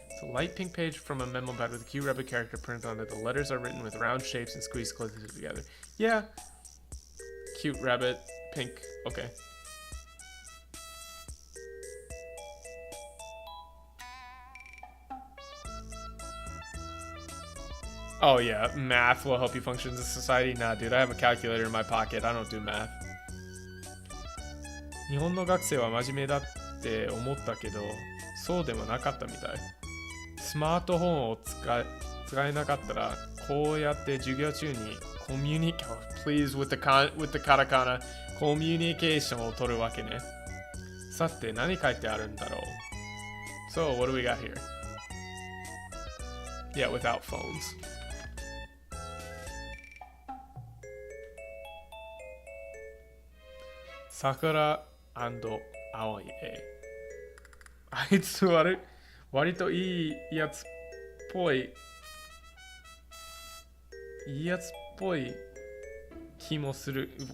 Speaker 1: It's a light pink page from a memo pad with a cute rabbit character printed on it. The letters are written with round shapes and squeezed closely together. Yeah. Cute rabbit, pink. Okay. Oh yeah, math will help you function in society. Nah, dude, I have a calculator in my pocket. I don't do math. 日本の学生は真面目だって思ったけど、そうでもなかったみたい。スマートフォンを使えなかったら、こうやって授業中にplease with the katakana コミュニケーションを取るわけね。さて何書いてあるんだろう。So what do we got here? Yeah, without phones. 桜青い絵。あいつ割といいやつっぽい気もする。The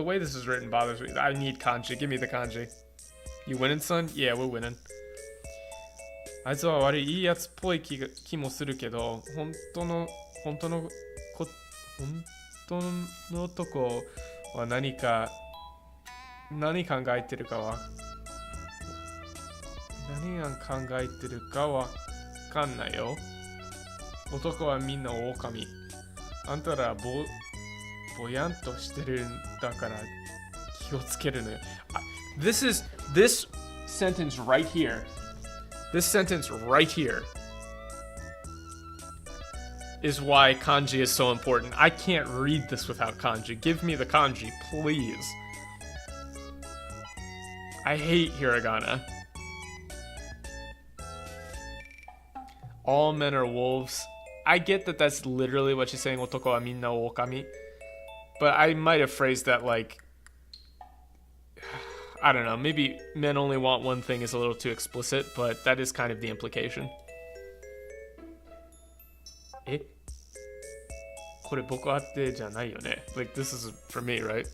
Speaker 1: way this is written bothers me. I need kanji. Give me the kanji. You winning, son? Yeah, we're winning. あいつは悪いいいやつっぽい気もするけど、本当のとこは何考えてるかわかんないよ。男はみんな狼。あんたらぼやんとしてるんだから気をつけるのよ。This sentence right here. This sentence right here is why kanji is so important. I can't read this without kanji. Give me the kanji, please. I hate hiragana. All men are wolves. I get that that's literally what she's saying. Otoko wa minna okami. But I might have phrased that like, I don't know, maybe men only want one thing is a little too explicit, but that is kind of the implication. これ僕あってじゃないよね。Like, this is for me, right?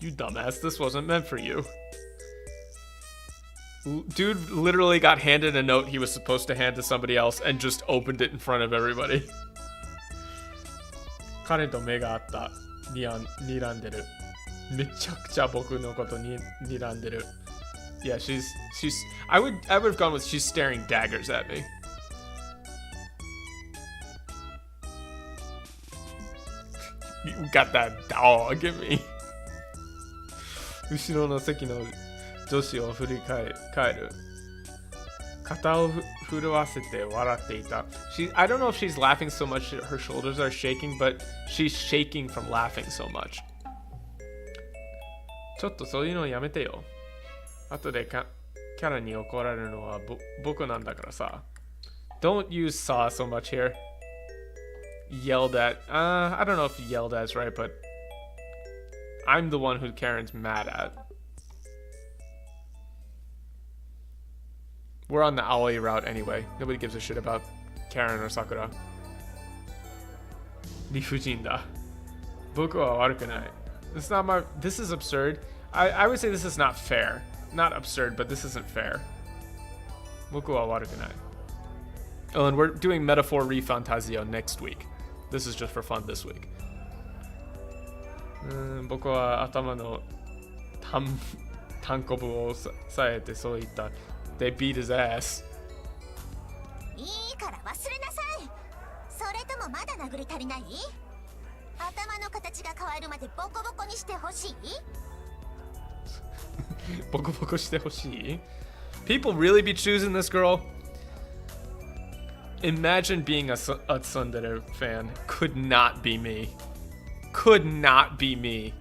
Speaker 1: You dumbass, this wasn't meant for you. Dude literally got handed a note he was supposed to hand to somebody else and just opened it in front of everybody. 彼と目が合った。睨んでる。めちゃくちゃ僕のことに睨んでる。Yeah, she's I would have gone with she's staring daggers at me. You got that dog at me. 後ろの席の女子を振り返る。肩を震わせて笑っていた。I don't know if she's laughing so much her shoulders are shaking, but she's shaking from laughing so much. ちょっとそういうのやめてよ。後でキャラに怒られるのは僕なんだからさ。Don't use saw so much here. Yelled at. I don't know if yelled at is right, but I'm the one who Karen's mad at. We're on the Aoi route anyway. Nobody gives a shit about Karen or Sakura. 理不尽だ。僕は悪くない。This is absurd. I would say this is not fair. Not absurd, but this isn't fair. 僕は悪くない。Oh, and we're doing Metaphor Refantasio next week. This is just for fun this week. 僕は頭の単行部をさえてそう言った。They beat his ass.
Speaker 2: いいから忘れなさい。それともまだ殴り足りない？頭の形が変わるまでボコボコにしてほしい？
Speaker 1: ボコボコしてほしい？ People really be choosing this girl? Imagine being a tsundere fan. Could not be me. Could not be me.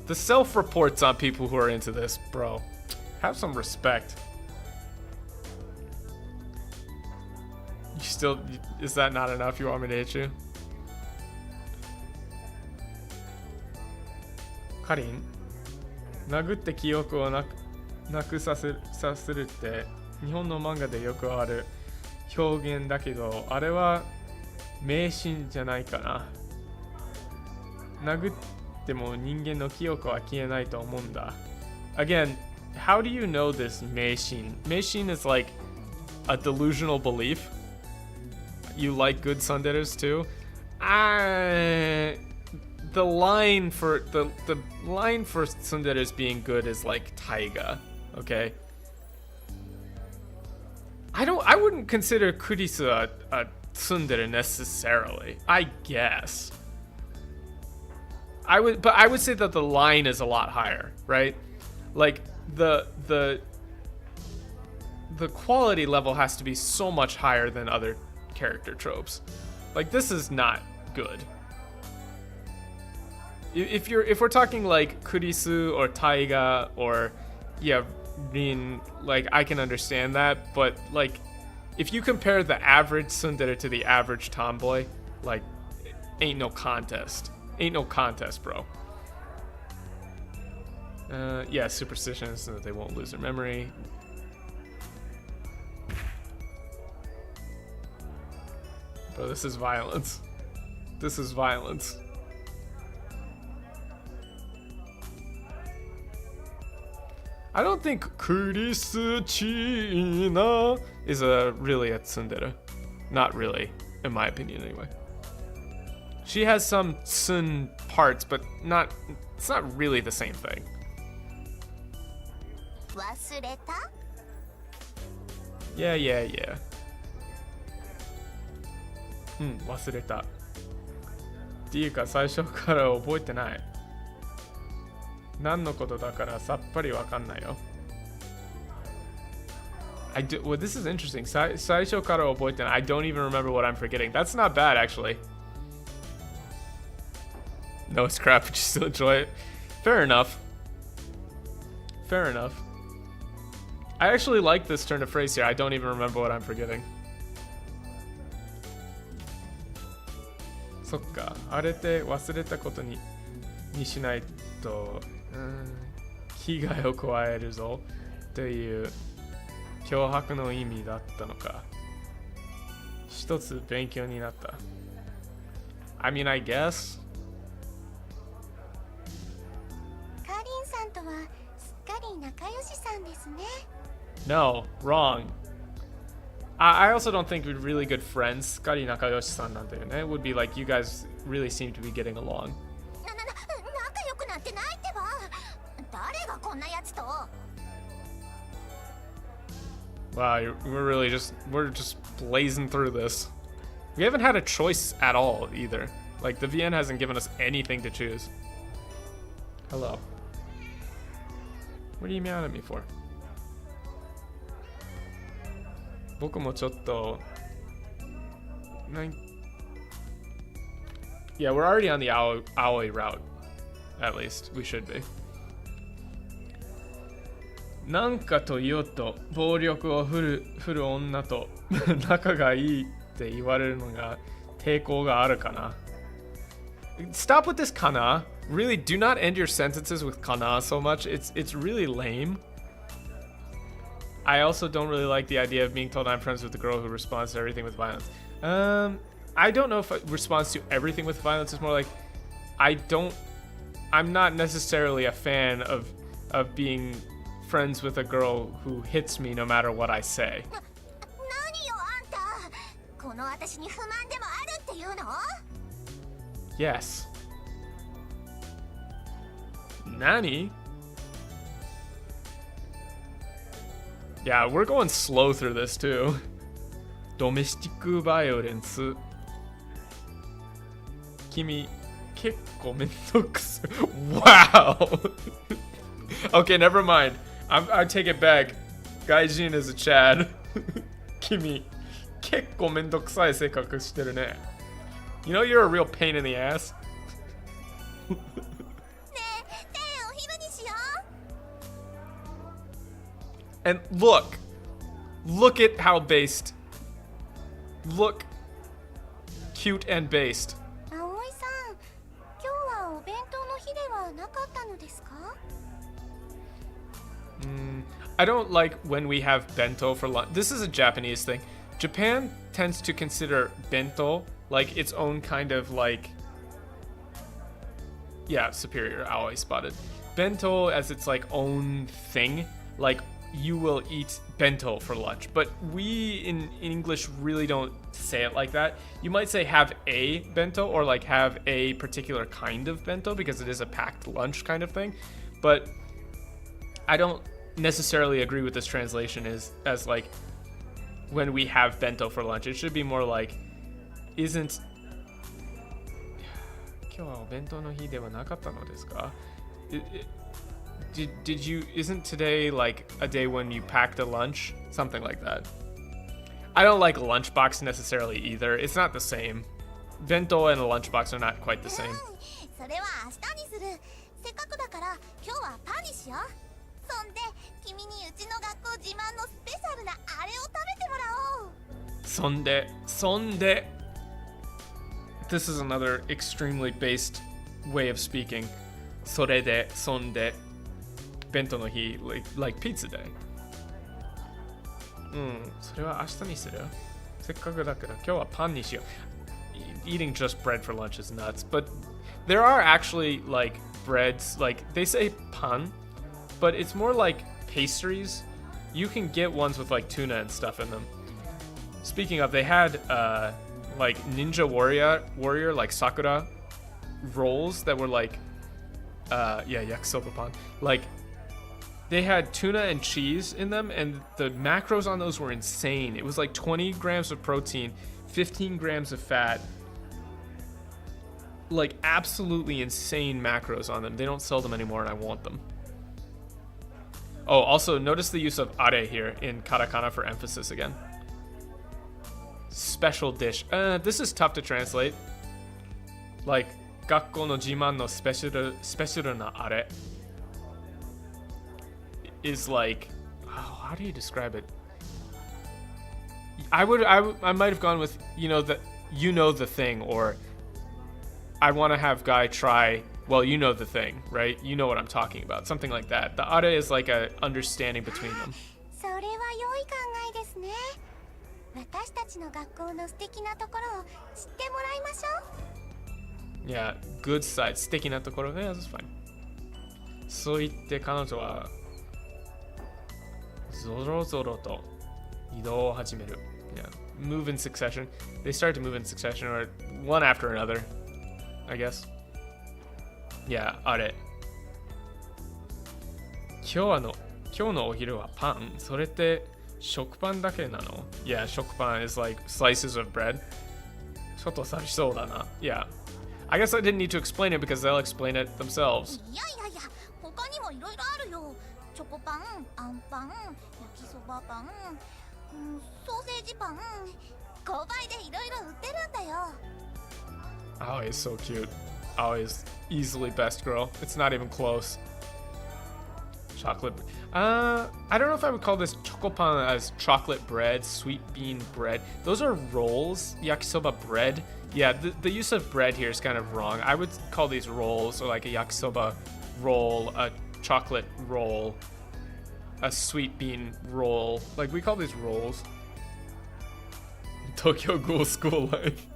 Speaker 1: The self-reports on people who are into this, bro. Have some respect. You still... Is that not enough? You want me to hit you? カリン、殴って記憶をなくさせるって日本の漫画でよくある表現だけど、あれは迷信じゃないかな。殴っても人間の記憶は消えないと思うんだ。Again, how do you know this 迷信? 迷信 is like a delusional belief. You like good tsunderes too? The line for tsunderes being good is like taiga, okay? I wouldn't consider Kurisu a tsundere necessarily. I guess. I would say that the line is a lot higher, right? Like the quality level has to be so much higher than other character tropes. Like this is not good. If we're talking like Kurisu or Taiga or yeah, Rin, like I can understand that, but like if you compare the average tsundere to the average tomboy, like ain't no contest. Ain't no contest, bro. Yeah, superstitions so that they won't lose their memory. Bro, this is violence. This is violence. I don't think Kurisu China is really a tsundere. Not really, in my opinion anyway. She has some tsun parts, but it's not really the same thing.
Speaker 2: 忘れた?
Speaker 1: Yeah. 忘れた。っていうか最初から覚えてない。何のことだからさっぱりわかんないよ。Well, this is interesting. 最初から覚えてない。I don't even remember what I'm forgetting. That's not bad, actually. No, it's crap, but you still enjoy it. Fair enough. Fair enough. I actually like this turn of phrase here. I don't even remember what I'm forgetting. そっか。あれって忘れたことにしないと、被害を加えるぞという脅迫の意味だったのか。一つ勉強になった。I mean, I guess.
Speaker 2: カリンさんとはすっかり仲良しさんですね。
Speaker 1: No, wrong. I also don't think we're really good friends. しっかり仲良しさんなんだよね. It would be like you guys really seem to be getting along.
Speaker 2: 仲良くなんてないってば。誰がこんなやつと。
Speaker 1: Wow, we're just blazing through this. We haven't had a choice at all either. Like the VN hasn't given us anything to choose. Hello. What are you meowing at me for? 僕もちょっと Yeah, we're already on the Aoi route. At least, we should be. なんかというと暴力を振る女と仲がいいって言われるのが抵抗があるかな. Stop with this kana. Really, do not end your sentences with kana so much. It's really lame. I also don't really like the idea of being told I'm friends with the girl who responds to everything with violence. I don't know if it responds to everything with violence. It's more like I'm not necessarily a fan of being friends with a girl who hits me no matter what I say.
Speaker 2: 何よあんた。この私に不満でもあるっていうの？
Speaker 1: Yes. Nani? Yeah, we're going slow through this too. Domestic violence. Kimi, kekko mendokusai. Wow. Okay, never mind. I take it back. Gaijin is a Chad. Kimi, kekko mendokusai seikaku shiteru ne. You know you're a real pain in the ass. And look at how based. Look cute and based.
Speaker 2: 葵さん、今日はお弁当の日ではなかったのですか？
Speaker 1: I don't like when we have bento for lunch. This is a Japanese thing. Japan tends to consider bento like its own kind of like, yeah, superior. I always spotted bento as its like own thing. Like you will eat bento for lunch, but we in English really don't say it like that. You might say have a bento or like have a particular kind of bento because it is a packed lunch kind of thing. But I don't necessarily agree with this translation as like when we have bento for lunch. It should be more like isn't 今日はお弁当の日ではなかったのですか? Did you isn't today like a day when you packed a lunch? Something like that. I don't like lunchbox necessarily either. It's not the same. Bento and a lunchbox are not quite the same.
Speaker 2: それは明日にする。せっかくだから今日はパンにしよう。そんで君にうちの学校自慢のスペシャルなあれを食べてもらおう。
Speaker 1: そんで This is another extremely based way of speaking. それでそんで Bento no hi, like pizza day. それは明日にする。せっかくだから今日はパンにしよう。Eating just bread for lunch is nuts, but there are actually like breads, like they say pan, but it's more like pastries. You can get ones with like tuna and stuff in them. Speaking of, they had like Ninja Warrior like Sakura rolls that were like yakisoba pan. Like they had tuna and cheese in them, and the macros on those were insane. It was like 20 grams of protein, 15 grams of fat. Like absolutely insane macros on them. They don't sell them anymore, and I want them. Oh, also notice the use of are here in katakana for emphasis again. Special dish. This is tough to translate. Like, 学校の自慢のスペシャルなあれ is like, oh, how do you describe it? I might have gone with, you know the thing, or I want to have guy try, well, you know the thing, right? You know what I'm talking about. Something like that. The are is like a understanding between them.
Speaker 2: それは良い考えですね。私たちの学校の素敵なところを知ってもらいましょう。
Speaker 1: Yeah, good side. 素敵なところ. Yeah, that's fine. そう言って彼女はゾロゾロと移動を始める。Yeah, move in succession. They start to move in succession, or one after another, I guess. Yeah, あれ。今日のお昼はパン。それって食パンだけなの？ Yeah, 食パン is like slices of bread. ちょっと寂しそうだな。Yeah. I guess I didn't need to explain it because they'll explain it themselves.
Speaker 2: いやいやいや、他にもいろいろあるよ。チョコパン、あんパン、焼きそばパン、ソーセージパン、購買でいろいろ売ってるんだよ。
Speaker 1: Aoi is so cute. Aoi is easily best girl. It's not even close. Chocolate. I don't know if I would call this chocopan as chocolate bread, sweet bean bread. Those are rolls, yakisoba bread. Yeah, the use of bread here is kind of wrong. I would call these rolls, or like a yakisoba roll, a chocolate roll, a sweet bean roll. Like, we call these rolls. Tokyo Ghoul School Life.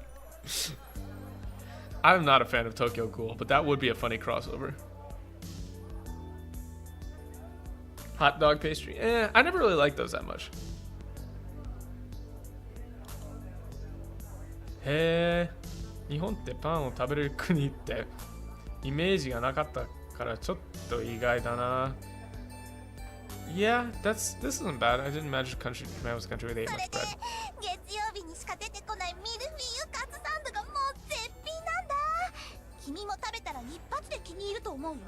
Speaker 1: I'm not a fan of Tokyo Ghoul, but that would be a funny crossover. Hot dog pastry. I never really liked those that much. へえ、日本ってパンを食べれる国ってイメージがなかったからちょっと意外だな。Yeah, this isn't bad. I didn't imagine Japan was a country where they ate much bread.
Speaker 2: 月曜日にしか出てこないミルフィーユカツサンドがもう絶品なんだ。君も食べたら一発で気に入ると思うよ。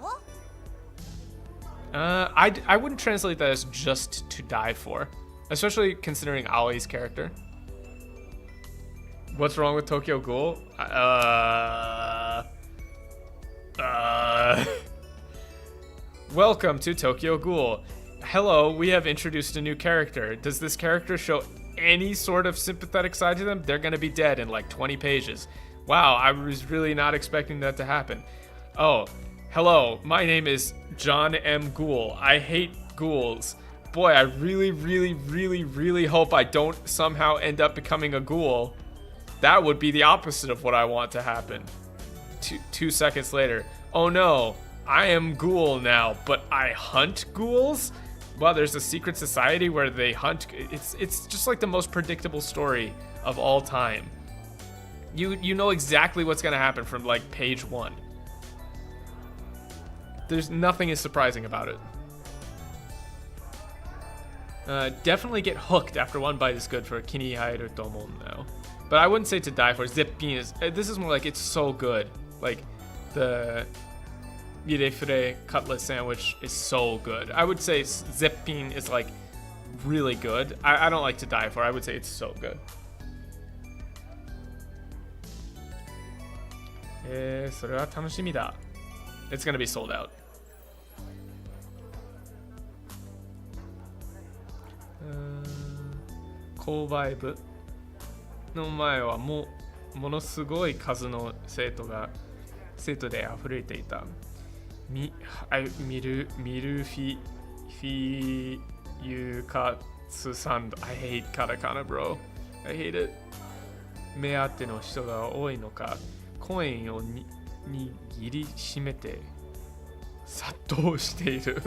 Speaker 1: I wouldn't translate that as just to die for, especially considering Aoi's character. What's wrong with Tokyo Ghoul? Welcome to Tokyo Ghoul. Hello, we have introduced a new character. Does this character show any sort of sympathetic side to them? They're gonna be dead in like 20 pages. Wow, I was really not expecting that to happen. Oh, hello, my name is John M. Ghoul. I hate ghouls. Boy, I really, really, really, really hope I don't somehow end up becoming a ghoul. That would be the opposite of what I want to happen. Two seconds later. Oh no, I am ghoul now, but I hunt ghouls? Wow, there's a secret society where they hunt. It's just like the most predictable story of all time. You know exactly what's gonna happen from like page 1. There's nothing as surprising about it. Definitely get hooked after one bite is good for Kini Hairu Tomon now. But I wouldn't say to die for. Zeppin is, this is more like it's so good. Like the Mirefure cutlet sandwich is so good. I would say Zeppin is like really good. I don't like to die for. I would say it's so good. それは楽しみだ. It's gonna be sold out.購買部の前はものすごい数の生徒で溢れていた。ミルフィユカツサンド。I hate katakana, bro. I hate it. 目当ての人が多いのか、コインを握りしめて殺到している。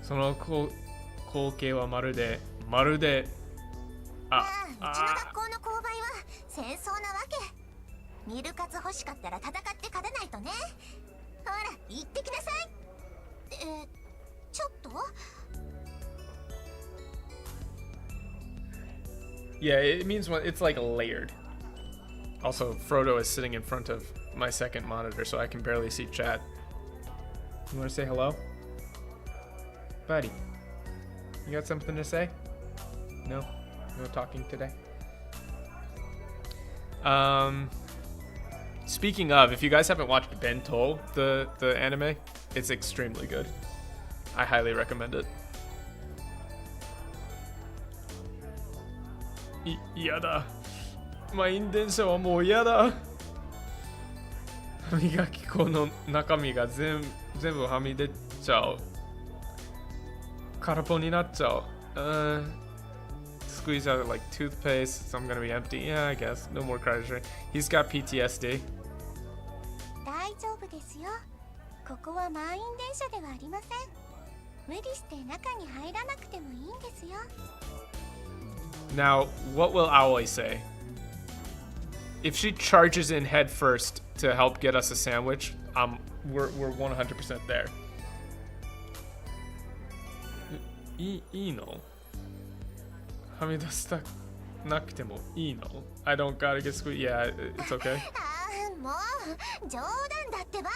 Speaker 1: その光景はまるでうちの学校の購買は戦争なわけ。ミルカツ欲しかったら戦って勝たないとね。ほら行ってきなさい。ちょっと Yeah, it means it's like layered. Also, Frodo is sitting in front of my second monitor, so I can barely see chat. You want to say hello? Buddy, you got something to say? No? No talking today? Speaking of, if you guys haven't watched Bento, the anime, it's extremely good. I highly recommend it. 嫌だ。満員電車はもう嫌だ。歯磨き粉の中身が全部はみ出ちゃう。空っぽになっちゃう。Squeeze out like toothpaste, so I'm gonna be empty. Yeah, I guess. No more credit. He's got PTSD. 大丈夫ですよ。ここは満員電車ではありません。
Speaker 2: 無理して中に入らなくてもいいんですよ。
Speaker 1: Now, what will Aoi say? If she charges in head first to help get us a sandwich, we're 100% there. いいの？はみ出したなくてもいいの？ I don't gotta get squeezed. Yeah, it's okay.
Speaker 2: もう冗談だってば。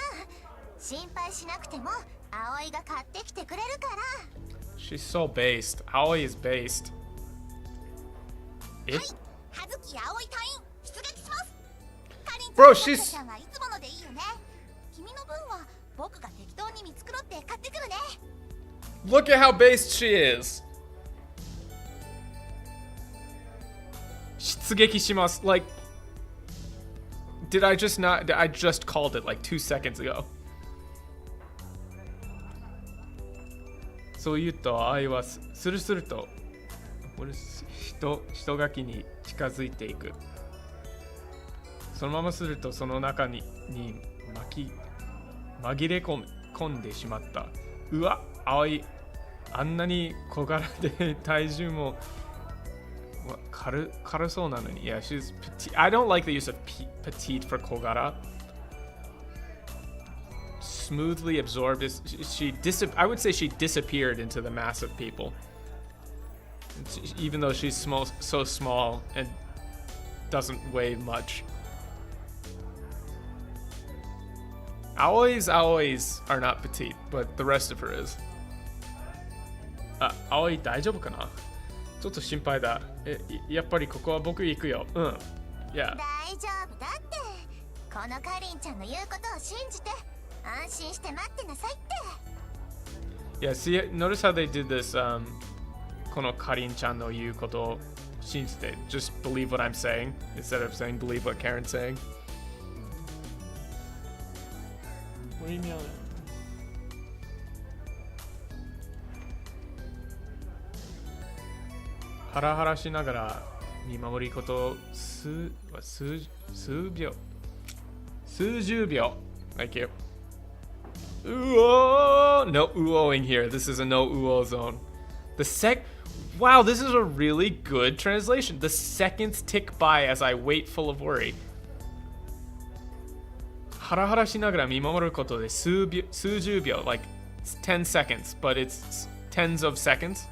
Speaker 2: 心配しなくても葵が買ってきてくれるから。
Speaker 1: She's so based. Aoi is based.
Speaker 2: はい、葉月葵隊員出撃します。かりんちゃん
Speaker 1: Bro,
Speaker 2: の
Speaker 1: she's-
Speaker 2: ちゃんはいつものでいいよね。君の分は僕が適当に見繕って買ってくるね。
Speaker 1: Look at how based she is. 出撃します. Like, did I just called it like 2 seconds ago. そう言うと愛はすると人垣に近づいていく。そのままするとその中に紛れ込んでしまった。うわ、葵あんなに小柄で体重も軽そうなのに。Yeah, she's petite. I don't like the use of petite for 小柄。Smoothly absorbed is I would say she disappeared into the mass of people. Even though she's so small and doesn't weigh much. Aoi's are not petite, but the rest of her is. Aoi 大丈夫かな？ちょっと心配だ。やっぱりここは僕行くよ。うん。Yeah.
Speaker 2: 大丈夫だって。このかりんちゃんの言うことを信じて安心して待ってなさいって。
Speaker 1: Yeah, see, notice how they did this, このかりんちゃんの言うことを信じて just believe what I'm saying instead of saying believe what Karen's saying. What do you mean? ハラハラしながら見守りこと数十秒 Thank you. Ooh, no oohing here. This is a no ooh zone. Wow, this is a really good translation. The seconds tick by as I wait full of worry. ハラハラしながら見守ることで数十秒 like 10 seconds, but it's tens of seconds.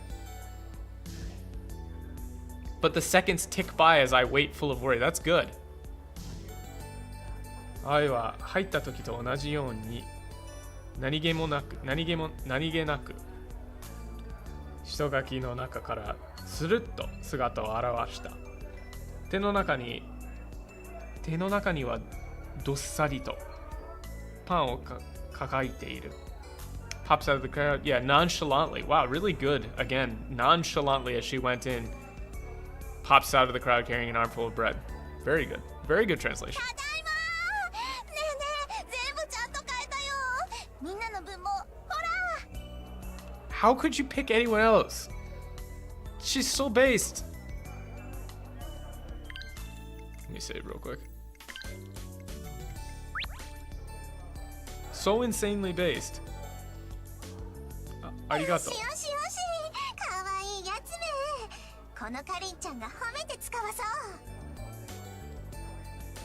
Speaker 1: But the seconds tick by as I wait full of worry. That's good. 愛は入った時と同じように何気なく人垣の中からスルッと姿を現した。手の中にはどっさりとパンを抱えている。Pops out of the crowd. Yeah, nonchalantly. Wow, really good. Again, nonchalantly as she went in. Pops out of the crowd carrying an armful of bread. Very good. Very good translation.
Speaker 2: ただいまー。ねえねえ、全部ちゃんと変えたよ。みんなの分もほら。
Speaker 1: How could you pick anyone else? She's so based. Let me save real quick. So insanely based. ありがとう。
Speaker 2: よしよしよし、かわいいやつめ。このかりんちゃんが褒めて使わそ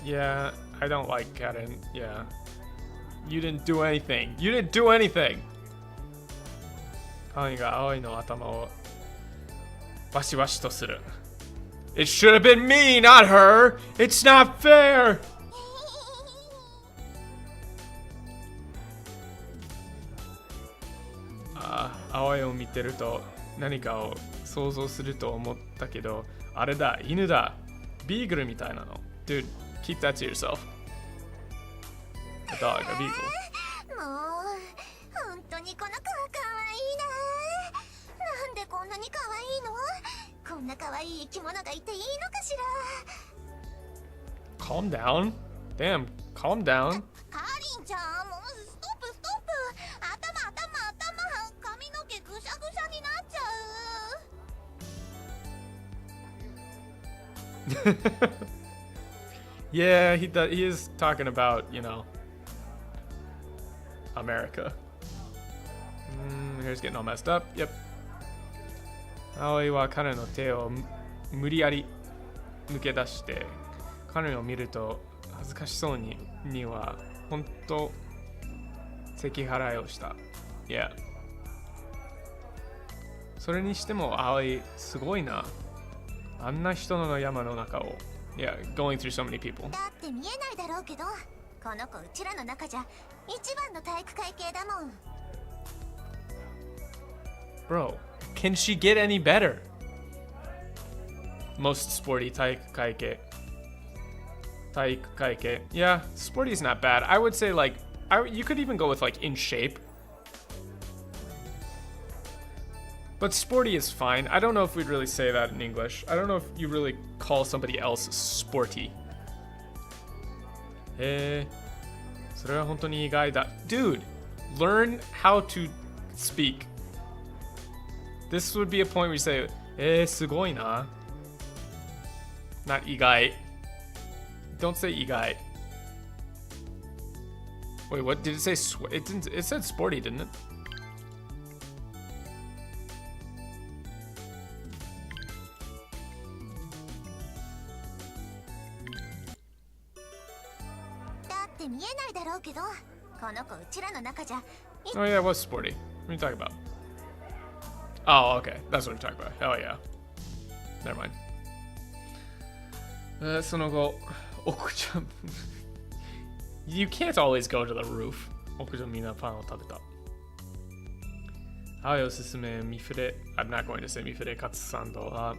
Speaker 2: う。
Speaker 1: Yeah, I don't like Karen. Yeah. You didn't do anything. You didn't do anything. カイが青いの頭をバシバシとする。It should have been me, not her. It's not fair. 青いを見てると何かを想像すると思ったけど、あれだ、犬だ。ビーグルみたいなの。Dude, keep that to yourself. A dog, a beagle.
Speaker 2: もう本当にこの子はかわいいな。なんでこんなにかわいいの？こんなかわいい生き物がいていいのかしら。
Speaker 1: Calm down. Damn, calm down.
Speaker 2: かりんちゃん、もうストップストップ。頭髪の毛ぐしゃぐしゃになっちゃう。
Speaker 1: Yeah, he is talking about, you know, America. hair's getting all messed up. Yep. 葵は彼の手を無理やり抜け出して、彼を見ると恥ずかしそうには本当咳払いをした。Yeah。それにしても葵すごいな。あんな人の山の中を。Yeah, going through so many people.
Speaker 2: だって見えないだろうけど、この子うちらの中じゃ一番の体育会系だもん。
Speaker 1: Bro, can she get any better? Most sporty 体育会系. Yeah, sporty is not bad. I would say like, you could even go with like in shape. But sporty is fine. I don't know if we'd really say that in English. I don't know if you really call somebody else sporty. それは本当に意外だ。Dude, learn how to speak. This would be a point where you say, すごいな. Not 意外. Don't say 意外. Wait, what did it say? It said sporty, didn't it? Oh yeah, it was sporty. What are you talking about? Oh, okay. That's what you're talking about. Oh yeah. Never mind. その後、屋上You can't always go to the roof. 屋上みんなパンを食べた。はい、おすすめ、ミフレ。I'm not going to say ミフレカツサンドは、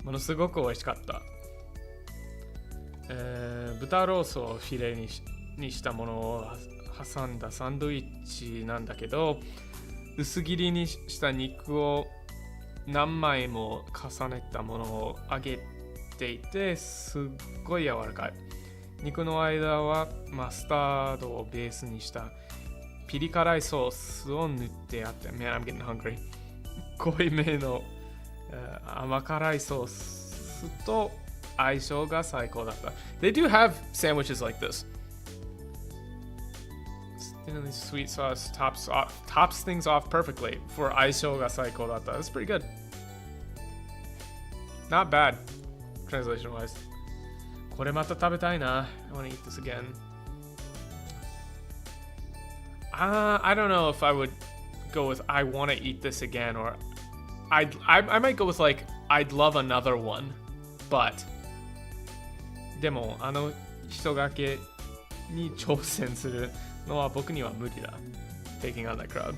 Speaker 1: ものすごく美味しかった。豚ロースをフィレにしたものを挟んだサンドイッチなんだけど、薄切りにした肉を何枚も重ねたものを揚げていて、すっごい柔らかい。肉の間はマスタードをベースにしたピリ辛いソースを塗ってあって、Man, I'm getting hungry. 濃いめの、甘辛いソースと相性が最高だった。They do have sandwiches like this. Sweet sauce tops things off perfectly for 相性が最高だった。That's pretty good. Not bad, translation wise. これまた食べたいな。I want to eat this again. I don't know if I would go with I want to eat this again, or I might go with like I'd love another one, but でもあの人がけに挑戦するのは僕には無理だ。Taking on that crowd.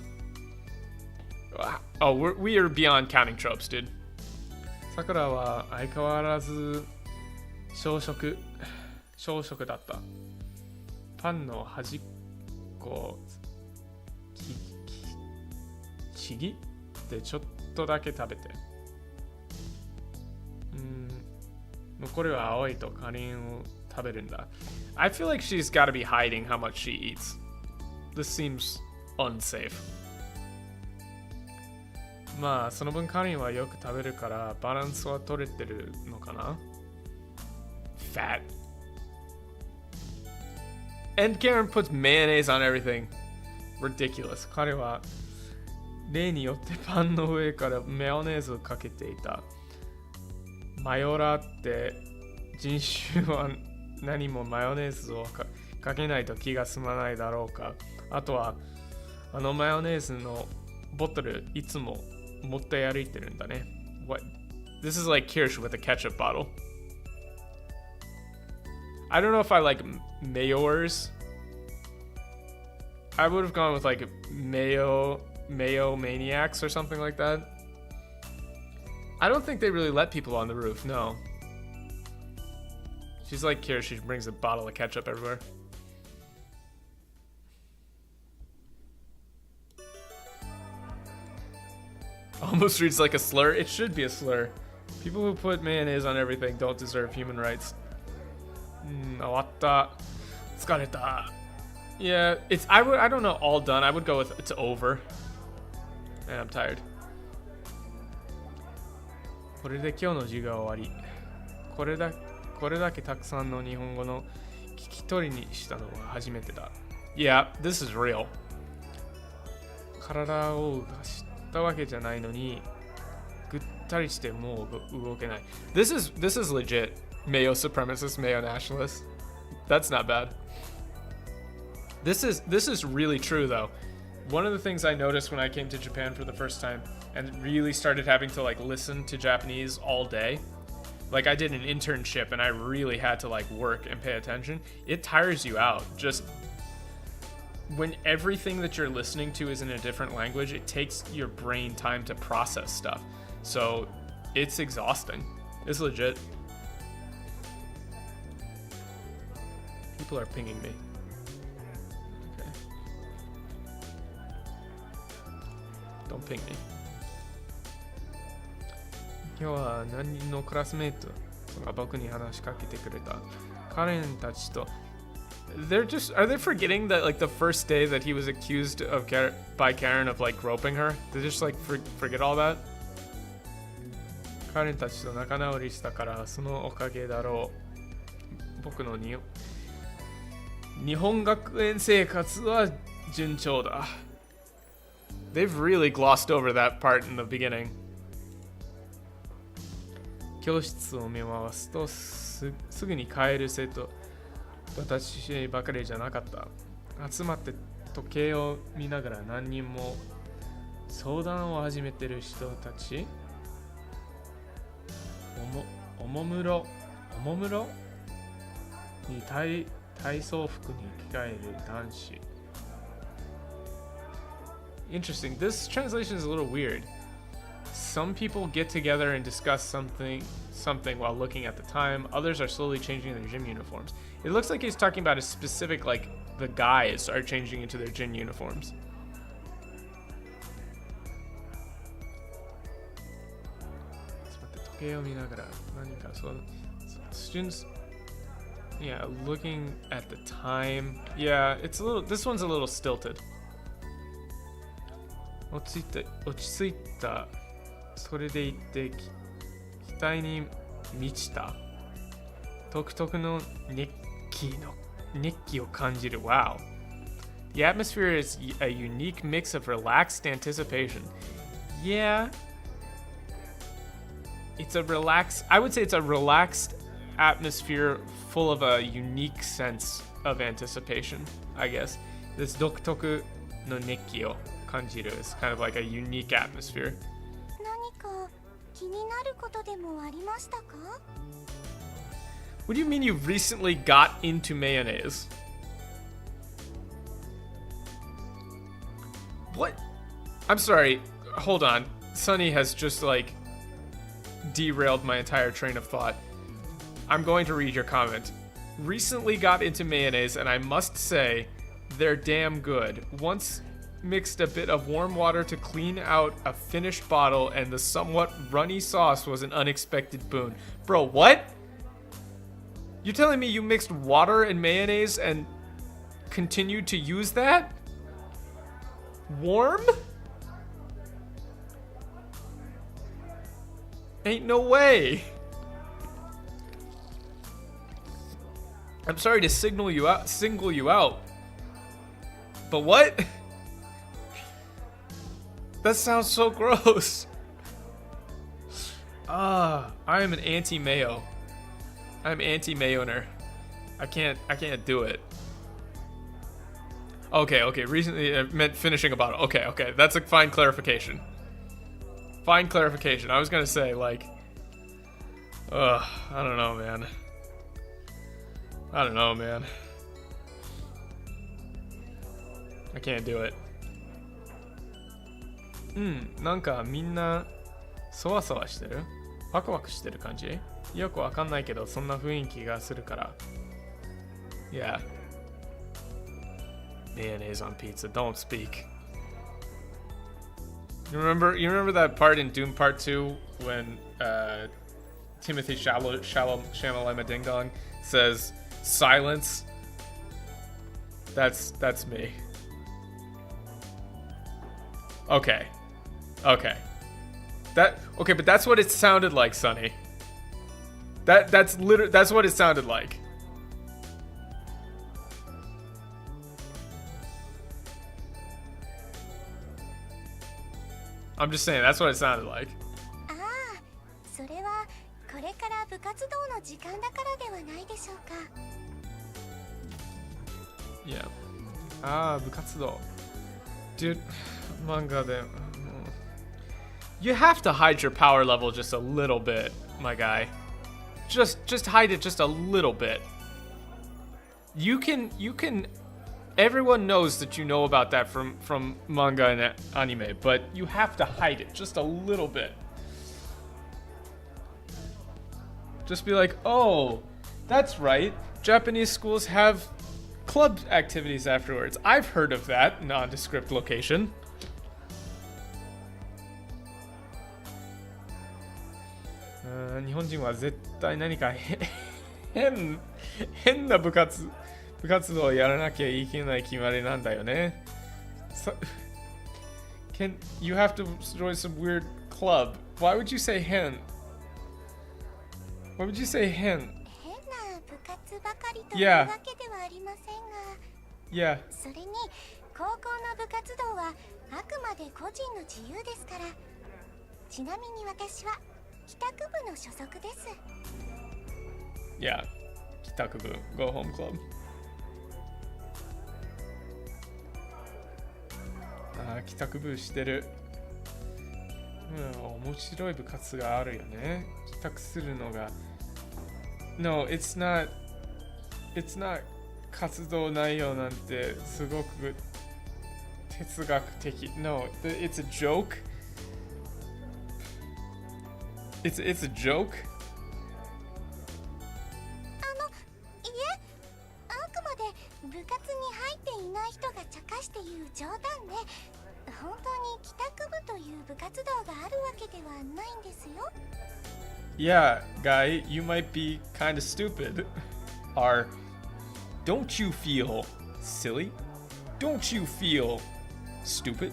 Speaker 1: Oh, we are beyond counting tropes, dude. さくらは相変わらず小食だった。パンの端っこちぎってちょっとだけ食べて。残りは青いとカリンを食べるんだ。I feel like she's got to be hiding how much she eats. This seems unsafe. まあその分カリンはよく食べるからバランスは取れてるのかな。Fat. And Karen puts mayonnaise on everything. Ridiculous. 彼は例によってパンの上からマヨネーズをかけていた。マヨラーって人種は何もマヨネーズをかけないと気が済まないだろうか。あとはあのマヨネーズのボトルいつも持って歩いてるんだね。What? This is like Kirsch with a ketchup bottle. I don't know if I like mayors. I would have gone with like mayo maniacs or something like that. I don't think they really let people on the roof, no. She's like Kirsch, she brings a bottle of ketchup everywhere. Almost reads like a slur. It should be a slur. People who put mayonnaise on everything don't deserve human rights. 終わった。疲れた。Yeah, I don't know, all done. I would go with it's over. And I'm tired. これで今日の授業は終わり。これだけたくさんの日本語の聞き取りにしたのは初めてだ。Yeah, this is real. 体を知ったわけじゃないのにぐったりしてもう動けない。This is legit Mayo supremacist, Mayo nationalist. That's not bad. This is really true though. One of the things I noticed when I came to Japan for the first time and really started having to like listen to Japanese all day, like I did an internship and I really had to like work and pay attention. It tires you out. Just when everything that you're listening to is in a different language, it takes your brain time to process stuff. So it's exhausting. It's legit. People are pinging me. Okay. Don't ping me. 今日は何人のクラスメイトが僕に話しかけてくれた。彼たちと are they forgetting that like the first day that he was accused of by Karen of like groping her? They just like forget all that? 彼たちと仲直りしたからそのおかげだろう。僕の日本学園生活は順調だ。They've really glossed over that part in the beginning. 教室を見回すとすぐに帰る生徒私ばかりじゃなかった。集まって時計を見ながら何人も相談を始めてる人たち。おもむろに体操服に着替える男子。Interesting. This translation is a little weird. Some people get together and discuss something while looking at the time. Others are slowly changing their gym uniforms. It looks like he's talking about a specific, like, the guys are changing into their gym uniforms. Students, yeah, looking at the time. Yeah, this one's a little stilted. 落ち着いた。それでいて期待に満ちた独特の熱気を感じる。Wow. The atmosphere is a unique mix of relaxed anticipation. Yeah. I would say it's a relaxed atmosphere full of a unique sense of anticipation, I guess. This 独特の熱気を感じる is kind of like a unique atmosphere.
Speaker 2: 何か気になることでもありましたか?
Speaker 1: What do you mean you recently got into mayonnaise? What? I'm sorry. Hold on. Sunny has just like derailed my entire train of thought. I'm going to read your comment. Recently got into mayonnaise, and I must say, they're damn good. Once mixed a bit of warm water to clean out a finished bottle, and the somewhat runny sauce was an unexpected boon. Bro, what? You're telling me you mixed water and mayonnaise and continued to use that? Warm? Ain't no way. I'm sorry to single you out. But what? That sounds so gross. I am an anti-mayo. I'm anti-mayoner. I can't do it. Okay. Recently, I meant finishing a bottle. Okay. That's a fine clarification. Fine clarification. I was gonna say, like, I don't know, man. I can't do it. なんかみんなそわそわしてる？ワクワクしてる感じ？よくわかんないけどそんな雰囲気がするから。Yeah. Mayonnaise on pizza. Don't speak. You remember that part in Doom Part 2 when Timothy Chalamet Ding Dong says silence? That's me. Okay. But that's what it sounded like, Sonny. That's what it sounded like. I'm just saying, that's what it sounded like.
Speaker 2: ああ、それはこれから部活動の時間だからではないでしょうか。
Speaker 1: Yeah. ああ、部活動。Dude, 漫画で。You have to hide your power level just a little bit, my guy. Just hide it just a little bit. You can everyone knows that you know about that from manga and anime, but you have to hide it just a little bit. Just be like, "Oh, that's right. Japanese schools have club activities afterwards. I've heard of that nondescript location." 日本人は絶対何か変な部活動をやらなきゃいけない決まりなんだよね。You have to join some weird club. Why would you say 変? Why would you say 変?
Speaker 2: 変な部活ばかりというわけではありませんが、
Speaker 1: Yeah.
Speaker 2: それに高校の部活動はあくまで個人の自由ですから。ちなみに私は帰宅部の所属です。
Speaker 1: Yeah. 帰宅部 Go home club. ああ、帰宅部してる。面白い部活があるよね。帰宅するのが。No, it's not 活動内容なんてすごく哲学的。No, it's a joke. It's a joke.
Speaker 2: いえ、あくまで部活に入っていない人が茶化して言う冗談で、本当に帰宅部という部活動があるわけではないんですよ。
Speaker 1: Yeah, guy, you might be kind of stupid. Don't you feel silly? Don't you feel stupid?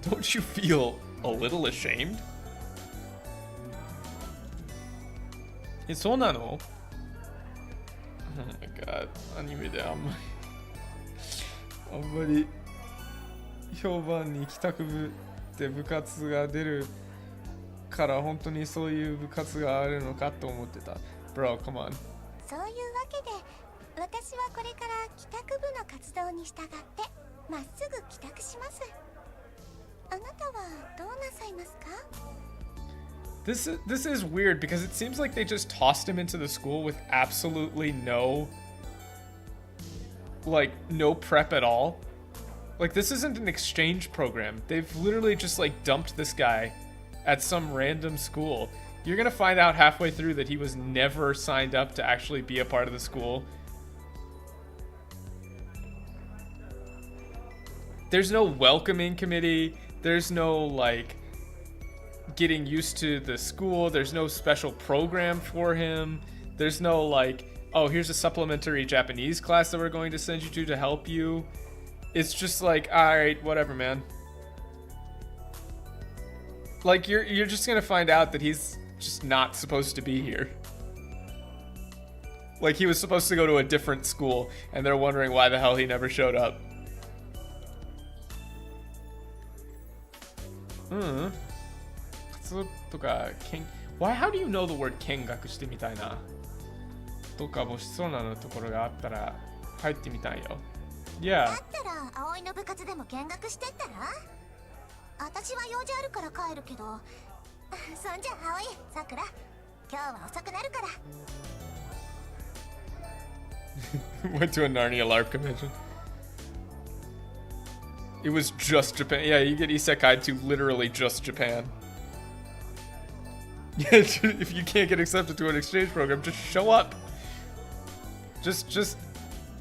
Speaker 1: Don't you feel a little ashamed? そうなの? Oh my god, アニメであんまり評判に帰宅部って部活が出るから本当にそういう部活があるのかと思ってた。Bro, come on.
Speaker 2: そういうわけで、私はこれから帰宅部の活動に従ってまっすぐ帰宅します。あなたはどうなさいますか?
Speaker 1: This is weird because it seems like they just tossed him into the school with absolutely no prep at all. Like, this isn't an exchange program. They've literally just dumped this guy at some random school. You're gonna find out halfway through that he was never signed up to actually be a part of the school. There's no welcoming committee. There's no getting used to the school. There's no special program for him. There's no oh, here's a supplementary Japanese class that we're going to send you to help you. It's just alright, whatever, man. You're just gonna find out that he's just not supposed to be here. He was supposed to go to a different school, and they're wondering why the hell he never showed up. How do you know the word 見学してみたいなとかもしそうなところがあったら入ってみたいよ。Yeah.
Speaker 2: だったら葵の部活でも見学してったら？私は用事あるから帰るけど。そんじゃ葵、さくら、今日は遅くなるから。
Speaker 1: Went to a Narnia LARP convention. It was just Japan. Yeah, you get isekai to literally just Japan. If you can't get accepted to an exchange program, just show up. Just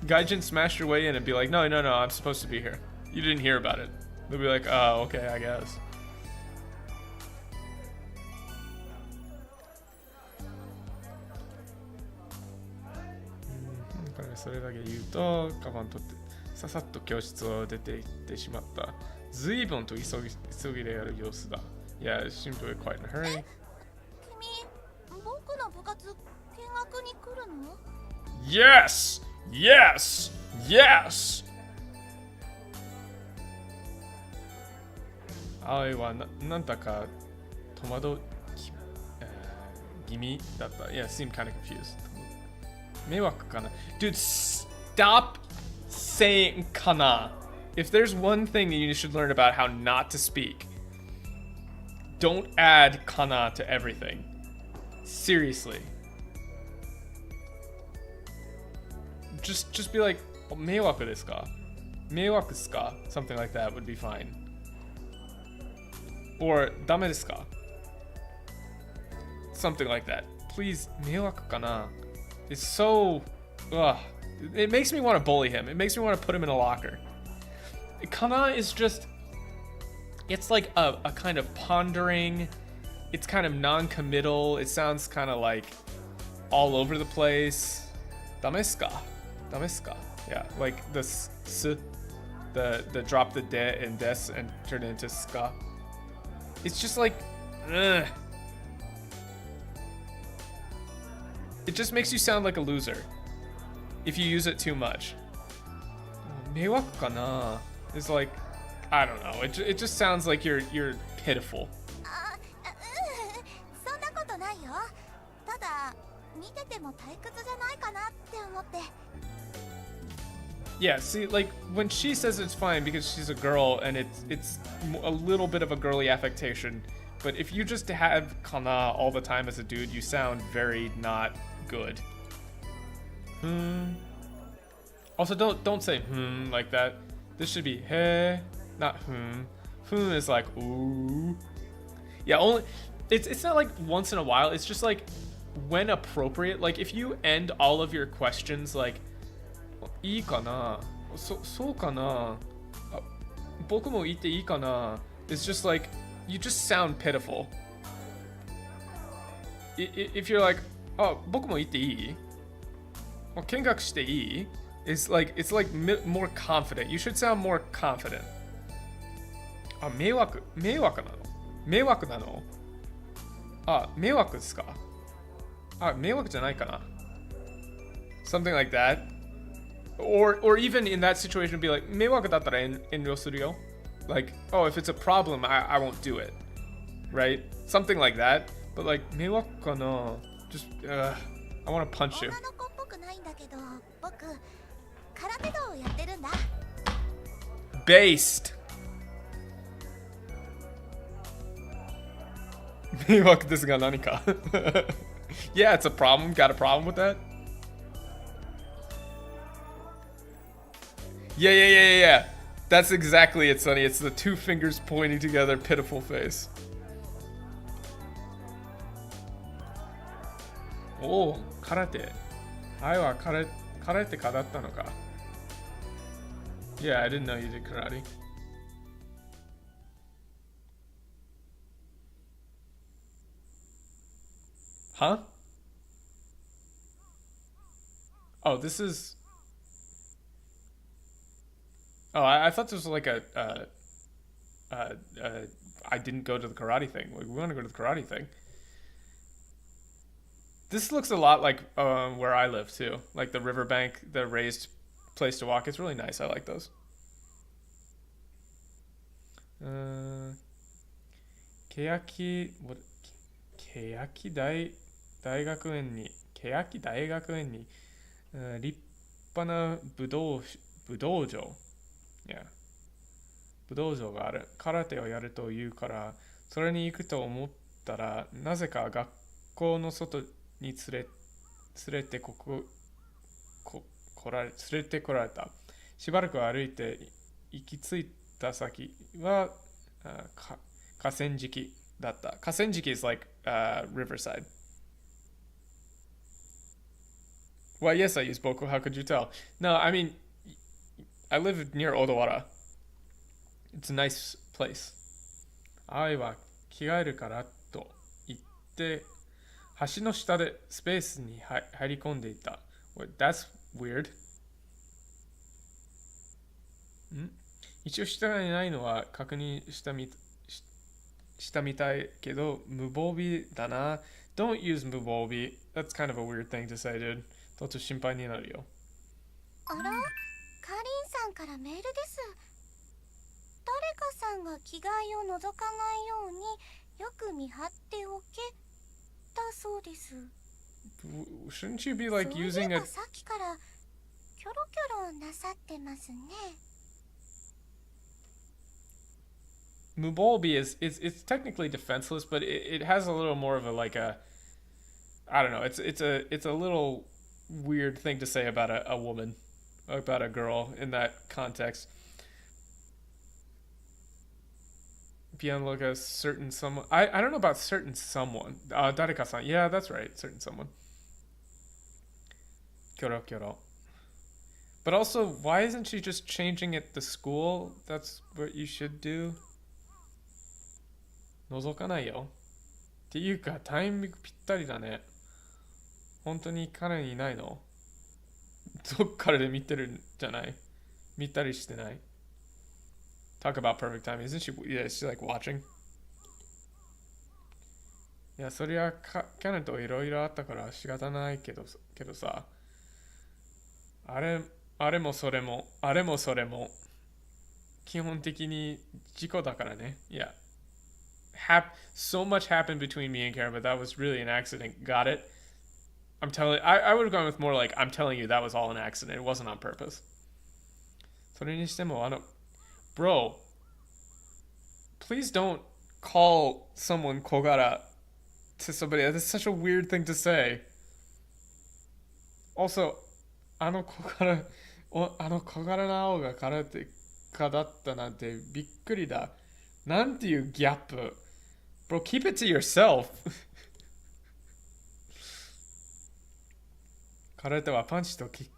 Speaker 1: Gaijin smash your way in and be like, no, I'm supposed to be here. You didn't hear about it. They'll be like, oh, okay, I guess. Mm-hmm. それだけ言うと、カバン取ってささっと教室を出て行ってしまった。随分と急ぎでやる様子だ。Yeah, it seemed to be quite in a hurry.
Speaker 2: 君、僕の部活見学に来るの?
Speaker 1: Yes! Yes! Yes! 葵はなんだか戸惑気味だった。Yeah, seemed kind of confused. 迷惑かな Dude, stop saying kana. If there's one thing that you should learn about how not to speak, don't add kana to everything. Seriously. Just be like, 迷惑ですか? 迷惑ですか? Something like that would be fine. Or ダメですか? Something like that. Please, 迷惑かな? It's so... Ugh. It makes me want to bully him. It makes me want to put him in a locker. Kana is just... It's like a kind of pondering. It's kind of non-committal. It sounds kind of like all over the place. ダメですか? ダメですか? Yeah, like the the drop the de and des and turn it into ska. It's just like... Ugh. It just makes you sound like a loser if you use it too much. 迷惑かな? It's like, I don't know. It just sounds like you're pitiful.
Speaker 2: そんなことないよ。ただ見てても退屈じゃないかなって思って。
Speaker 1: Yeah, see, like when she says it's fine because she's a girl and it's a little bit of a girly affectation, but if you just have kana all the time as a dude, you sound very not good. Also, don't say like that. This should be he, not is like ooh. Yeah, only it's not like once in a while. It's just like when appropriate. Like if you end all of your questions like いいかな? そうかな? 僕も言っていいかな? It's just like you just sound pitiful. If you're like, oh, 僕も言っていい? 見学していい? It's like more confident. You should sound more confident. 迷惑なの? 迷惑ですか? 迷惑じゃないかな? Something like that. Or even in that situation be like 迷惑だったら遠慮するよ. Like, oh, if it's a problem, I won't do it. Right? Something like that. But like 迷惑かな? Just I want to punch you.
Speaker 2: 女の子っぽくないんだけど、僕空手道をやってるんだ。
Speaker 1: Based. 迷惑ですが何か? Yeah, it's a problem. Got a problem with that? Yeah. That's exactly it, Sonny. It's the two fingers pointing together, pitiful face. Oh, karate. Karate ka datta no ka. Yeah, I didn't know you did karate. Huh? Oh, this is... Oh, I thought this was like I didn't go to the karate thing. Like, we want to go to the karate thing. This looks a lot like where I live too. Like the riverbank, the raised place to walk. It's really nice. I like those. 立派な武道場。Yeah. 武道場がある。空手をやるというから、それに行くと思ったら、なぜか学校の外に連れてこられた。しばらく歩いて行き着いた先は河川敷だった。河川敷 is like riverside. Well, yes, I use Boku. How could you tell? No, I mean, I live near Odawara. It's a nice place. 愛は着替えるからと言って橋の下でスペースに入り込んでいた。Well, that's weird. 一応下にないのは確認したみたいけど無防備だな。Don't use 無防備. That's kind of a weird thing to say, dude. ちょっと心配になるよ。
Speaker 2: あら、カリンさんからメールです。誰かささんが着替えを覗かないようによく見張っておけだそうです。
Speaker 1: Shouldn't you be
Speaker 2: そうい
Speaker 1: like
Speaker 2: え
Speaker 1: using
Speaker 2: ば
Speaker 1: a
Speaker 2: さっきからキョロキョロなさってますね。
Speaker 1: Mubolbi it's technically defenseless, but it has a little more of a like a I don't know. It's a little weird thing to say about a woman, about a girl in that context. Beyond like a certain someone. I don't know about certain someone. Dareka-san. Yeah, that's right. Certain someone. Kyoro kyoro. But also, why isn't she just changing it to school? That's what you should do. 覗かないよ。っていうか、タイミングぴったりだね。本当に彼にいないの？どっからで見てるんじゃない？見たりしてない？ Talk about perfect timing. Isn't she? Yeah, she's like watching. いや、そりゃキャネといろいろあったから仕方ないけどさ。あれもそれも、あれもそれも、基本的に事故だからね。いや。So much happened between me and Karen, but that was really an accident. Got it? I would have gone with more like, I'm telling you that was all an accident. It wasn't on purpose. それにしても、Bro, please don't call someone Kogara to somebody. That's such a weird thing to say. Also, あの小柄な青が空手家だったなんてびっくりだ。なんていうギャップ。Bro, keep it to yourself. 空手はパンチとキッ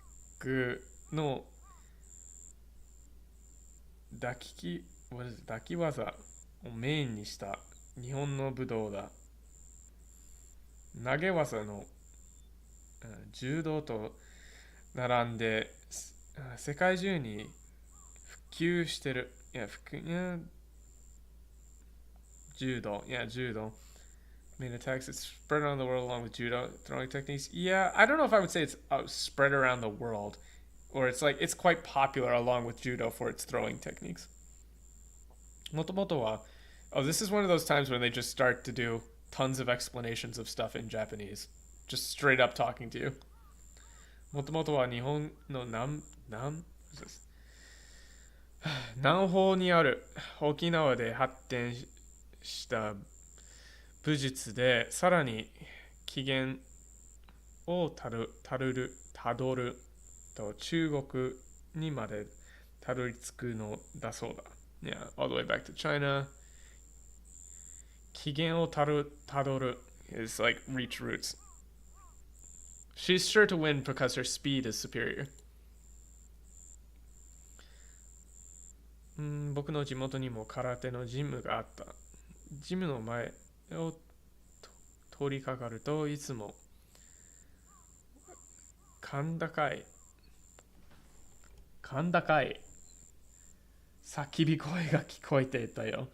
Speaker 1: クの抱き技をメインにした日本の武道だ。投げ技の柔道と並んで世界中に普及してる。いや、柔道。Main attacks, it's spread around the world along with judo throwing techniques. Yeah, I don't know if I would say it's spread around the world, or it's like it's quite popular along with judo for its throwing techniques. Motomoto wa, this is one of those times when they just start to do tons of explanations of stuff in Japanese, just straight up talking to you. Motomoto wa Nihon no南方にある沖縄で発展した武術でさらに起源をたどると中国にまでたどり着くのだそうだ。Yeah, all the way back to China. 起源をたどる is like reach roots. She's sure to win because her speed is superior. 僕の地元にも空手のジムがあった。ジムの前を通りかかるといつも甲高い叫び声が聞こえていたよ。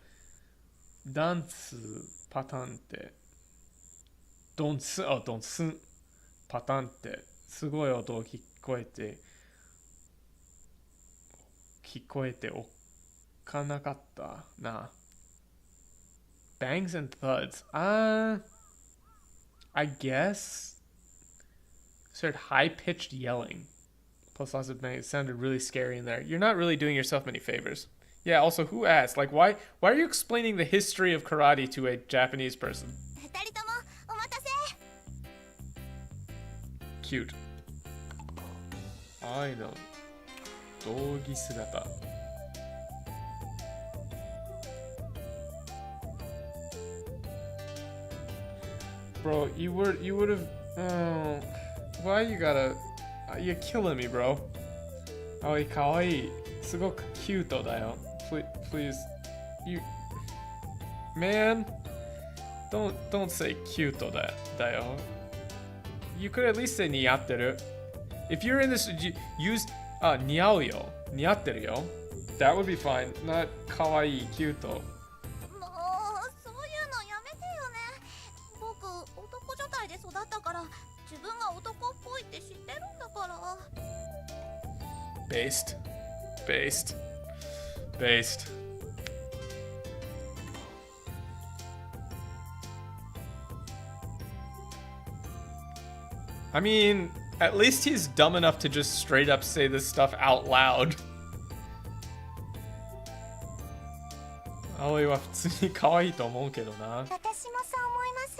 Speaker 1: ダンスパターンってドンスパターンってすごい音を聞こえておかなかったな。Bangs and thuds. I guess. Sort of high-pitched yelling. Plus lots of bangs. It sounded really scary in there. You're not really doing yourself many favors. Yeah, also, who asked? Like, why are you explaining the history of karate to a Japanese person? Cute. I know. 道着姿。Bro, you would have. Oh, why you gotta? You're killing me, bro. 青い可愛いすごくキュートだよ。Please, you, man, don't say キュートだよ。You could at least say 似合ってる。If you're in this, use 似合うよ。似合ってるよ。That would be fine. Not 可愛いキュート。Based. I mean, at least he's dumb enough to just straight up say this stuff out loud. 葵は普通に可愛いと思うけどな。
Speaker 2: 私もそう思います。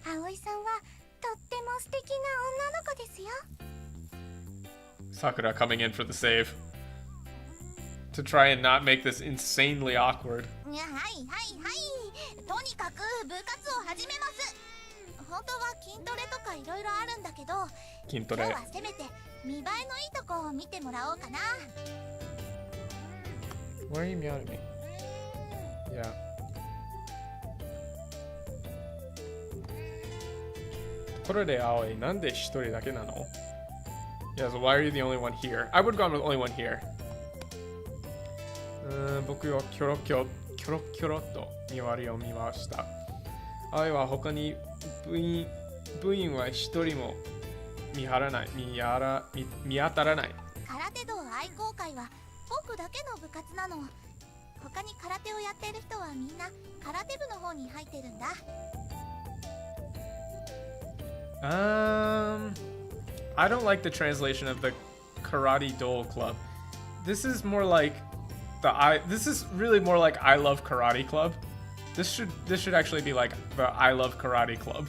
Speaker 2: 葵さんはとっても素敵な女の子ですよ。
Speaker 1: Sakura coming in for the save. To try and not make this insanely awkward.
Speaker 2: はいはいはい。とにかく部活を始めます。本当は筋トレとかいろいろあるんだけど、
Speaker 1: 筋トレ。
Speaker 2: 今日はせめて見栄えのいいとこを見てもらおうかな。
Speaker 1: Why are you meowing at me? Yeah. ところで葵、なんで一人だけなの? Yeah, so why are you the only one here? I would have gone with only one here. 僕はキョロキョロと見割りを見ました。葵は他に部員は一人も見当たらない。
Speaker 2: 空手道愛好会は僕だけの部活なの。他に空手をやってる人はみんな空手部の方に入ってるんだ。
Speaker 1: I don't like the translation of the Karate Do Club. This is more like this is really more like I Love Karate Club. This should actually be like the I Love Karate Club.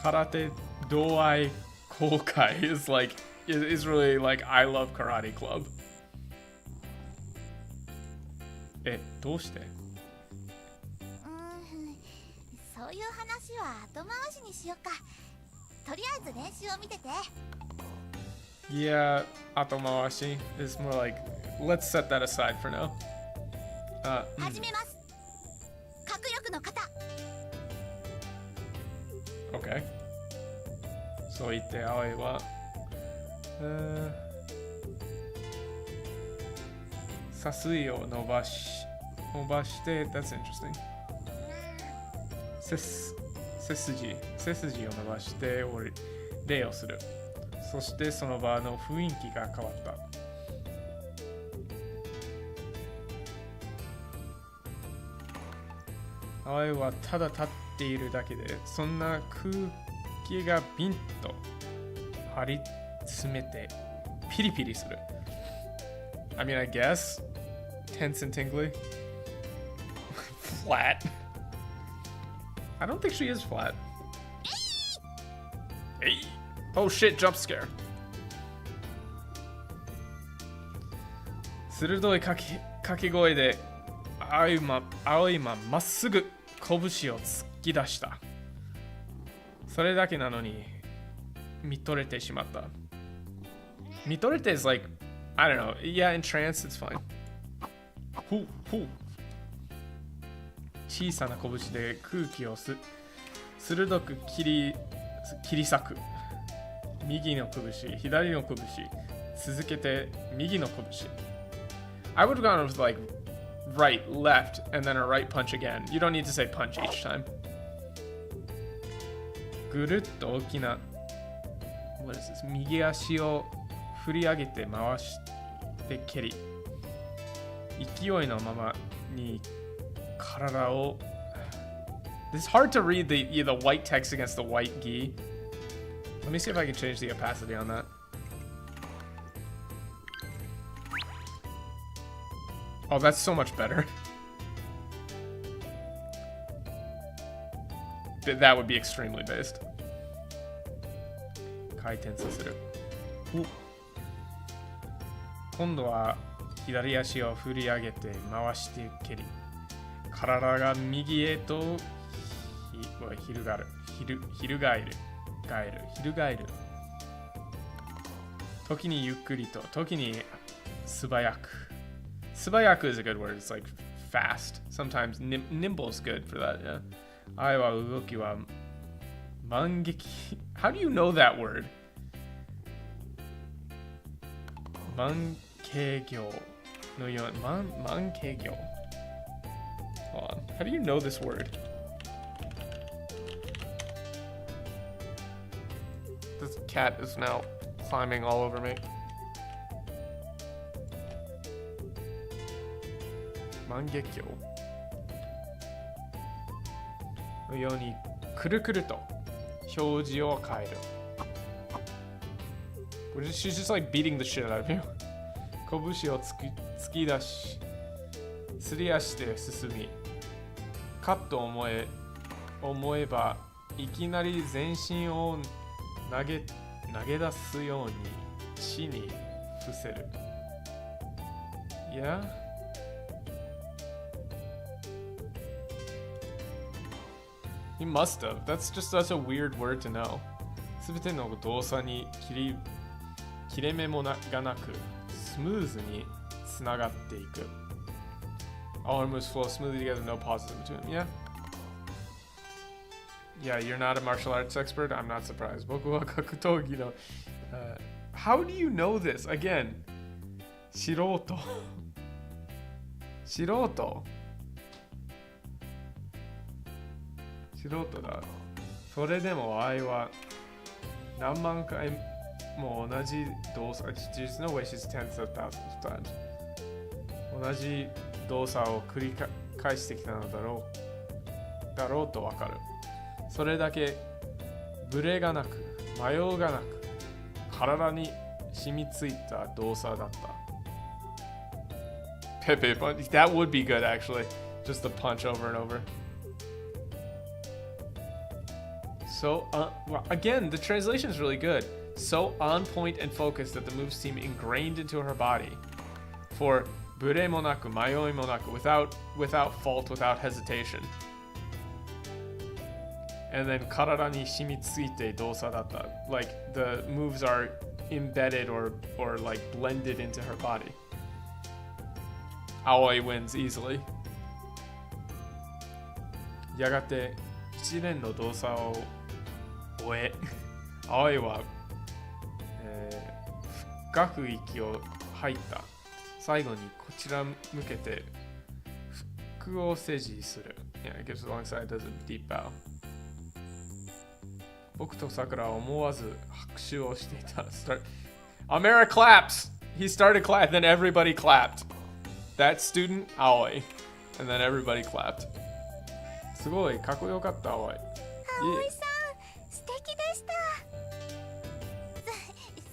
Speaker 1: Karate Doai Kokai is really like I Love Karate Club. どうして?
Speaker 2: そういう話は後回しにしようか。とりあえず練習を見てて。
Speaker 1: Yeah, 後回し is more like let's set that aside for now.
Speaker 2: 始めます。握力の型。
Speaker 1: Okay. そう言って葵はさすいを伸ばして That's interesting. 背筋を伸ばして礼をする。そしてその場の雰囲気が変わった。葵はただ立っているだけでそんな空気がビンと張り詰めてピリピリする。I mean, I guess tense and tingly. Flat. I don't think she is flat. Hey. Oh shit, jump scare. 鋭い掛け声で葵はまっすぐ拳を突き出した。それだけなのに見とれてしまった。見とれて is like, I don't know. Yeah, in trance it's fine. 小さな拳で空気を鋭く切り裂く。右の拳、左の拳、続けて右の拳。I would have gone with like right, left, and then a right punch again. You don't need to say punch each time. ぐるっと大きな What is this? 右足を振り上げて回して蹴り。勢いのままに体を It's hard to read the white text against the white gi. Let me see if I can change the opacity on that. Oh, that's so much better. That would be extremely based. 回転させる。今度は左足を振り上げて回して蹴り。体が右へと翻る。時にゆっくりと、時に素早く。素早く is a good word. It's like fast. Sometimes nimble is good for that. Yeah. 愛は動きは満撃。How do you know that word? 満景行のように満景行。Hold on. How do you know this word? This cat is now climbing all over me. Mangekyo. のようにくるくると表示を変える。She's just like beating the shit out of you. 拳を突き出し、すり足で進み、かっと思えば、いきなり全身を投げ出すように地に伏せる。Yeah? He must have. That's just such a weird word to know. すべての動作に切れ目もがなく、スムーズにつながっていく。All our moves flow smoothly together, no pauses in between. Yeah? Yeah, you're not a martial arts expert? I'm not surprised. 僕は格闘技の、How do you know this? Again, 素人だ。それでも愛は何万回も同じ動作。There's no way she's tens of thousands of times. 同じ動作を繰り返してきたのだろうとわかる。それだけブレがなく、迷うがなく、体に染みついた動作だった。Pepe punch. That would be good, actually. Just a punch over and over. So, well, again, the translation is really good. So on point and focused that the moves seem ingrained into her body. For ブレもなく、迷いもなく, without fault, without hesitation. And then 体に染みついて動作だった. Like the moves are embedded or like blended into her body. Aoi wins easily. やがて一連の動作を終え、Aoi は、深く息を吐いた。最後にこちら向けて服を施持する。Yeah, it gives alongside, does a deep bow. 僕と桜は思わず拍手をしていた。Amara claps! He started clap, then everybody clapped. That student, Aoi. And then everybody clapped. すごい、かっこよかった、Aoi.
Speaker 2: 葵さん、素敵でした。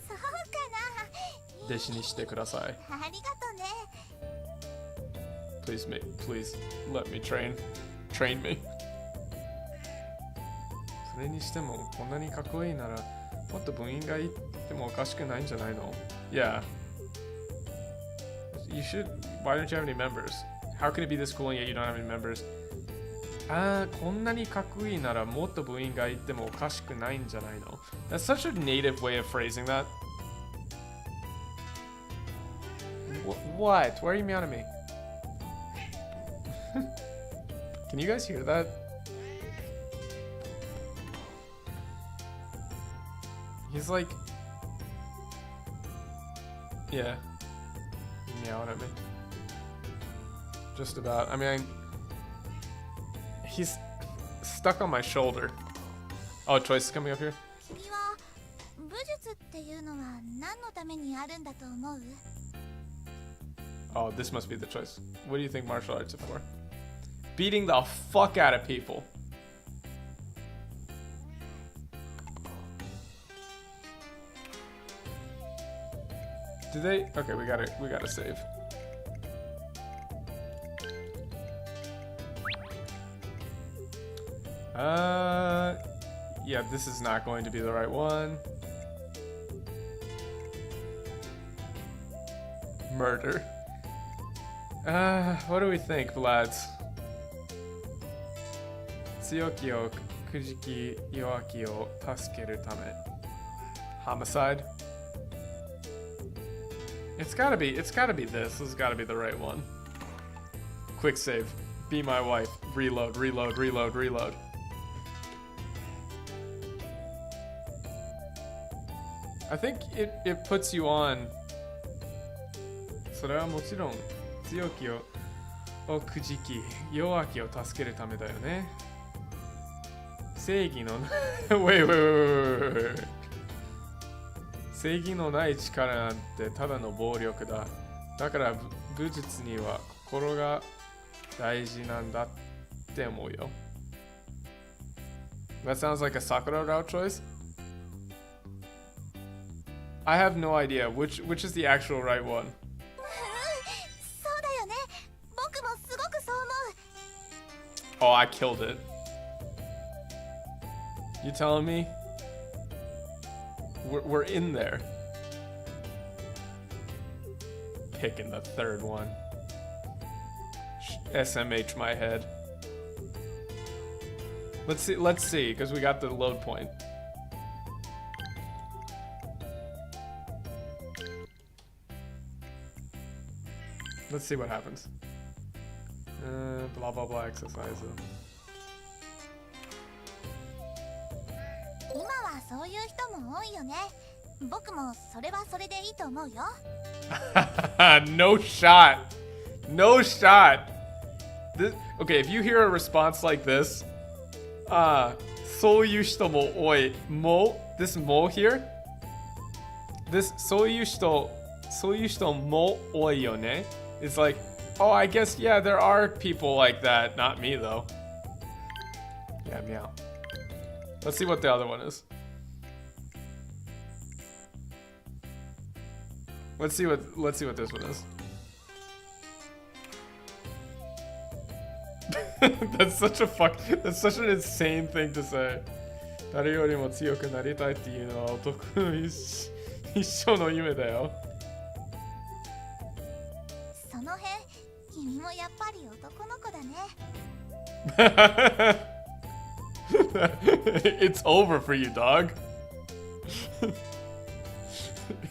Speaker 2: そうかな。
Speaker 1: 弟子にしてください。
Speaker 2: ありがとね。
Speaker 1: Please let me train me. それにしてもこんなにかっこいいならもっと部員がいてもおかしくないんじゃないの? Yeah. You should. Why don't you have any members? How can it be this cool and yet you don't have any members? こんなにかっこいいならもっと部員がいてもおかしくないんじゃないの? That's such a native way of phrasing that. What? Why are you meowing at me? Can you guys hear that? He's like, yeah, meowing at me. Just about. I mean, he's stuck on my shoulder. Oh, Choice is coming up here.
Speaker 2: 君は武術っていうのは何のためにあるんだと思う?
Speaker 1: Oh, this must be the choice. What do you think martial arts are for? Beating the fuck out of people. Do they? Okay, we gotta save. Yeah, this is not going to be the right one. Murder. What do we think, lads? 強きをくじき弱きを助けるため. Homicide. It's gotta be this. This has gotta be the right one. Quick save. Be my wife. Reload. I think it puts you on. それはもちろん強きをくじき弱きを助けるためだよね。正義のwait. 正義のない力なんてただの暴力だ。だから武術には心が大事なんだって思うよ。That sounds like a Sakura route choice. I have no idea which is the actual right one.
Speaker 2: そうだよね。僕もすごくそう思う。
Speaker 1: Oh, I killed it. You telling me? We're in there. Picking the third one. SMH my head. Let's see, because we got the load point. Let's see what happens. Blah blah blah exercise.
Speaker 2: 今はそういう人も多いよね。僕もそれはそれでいいと思うよ。
Speaker 1: No shot. No shot. Okay, if you hear a response like this, そういう人も多い。This mo here? This そういう人も多いよね? It's like, oh, I guess, yeah, there are people like that. Not me, though. Yeah, meow. Let's see what the other one is. Let's see what this one is. That's such an insane thing to say. 誰よりも強くなりたいっていうのは男の一生の夢だよ。
Speaker 2: その辺、君もやっぱり男の子だね。
Speaker 1: It's over for you, dog.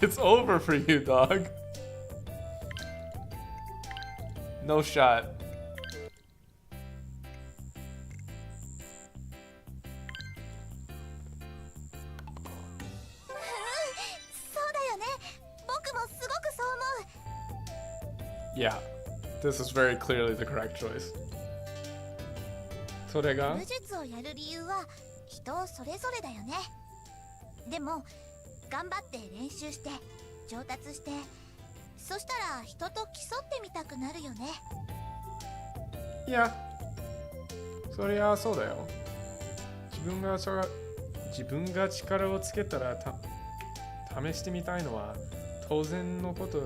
Speaker 1: It's over for you, dog. No shot. Yeah, this is very clearly the correct choice. それが
Speaker 2: 武術をやる理由は人それぞれだよね。でも頑張って練習して上達して、そしたら人と競ってみたくなるよね。
Speaker 1: いや、そりゃそうだよ。自分が力をつけたら試してみたいのは当然のこと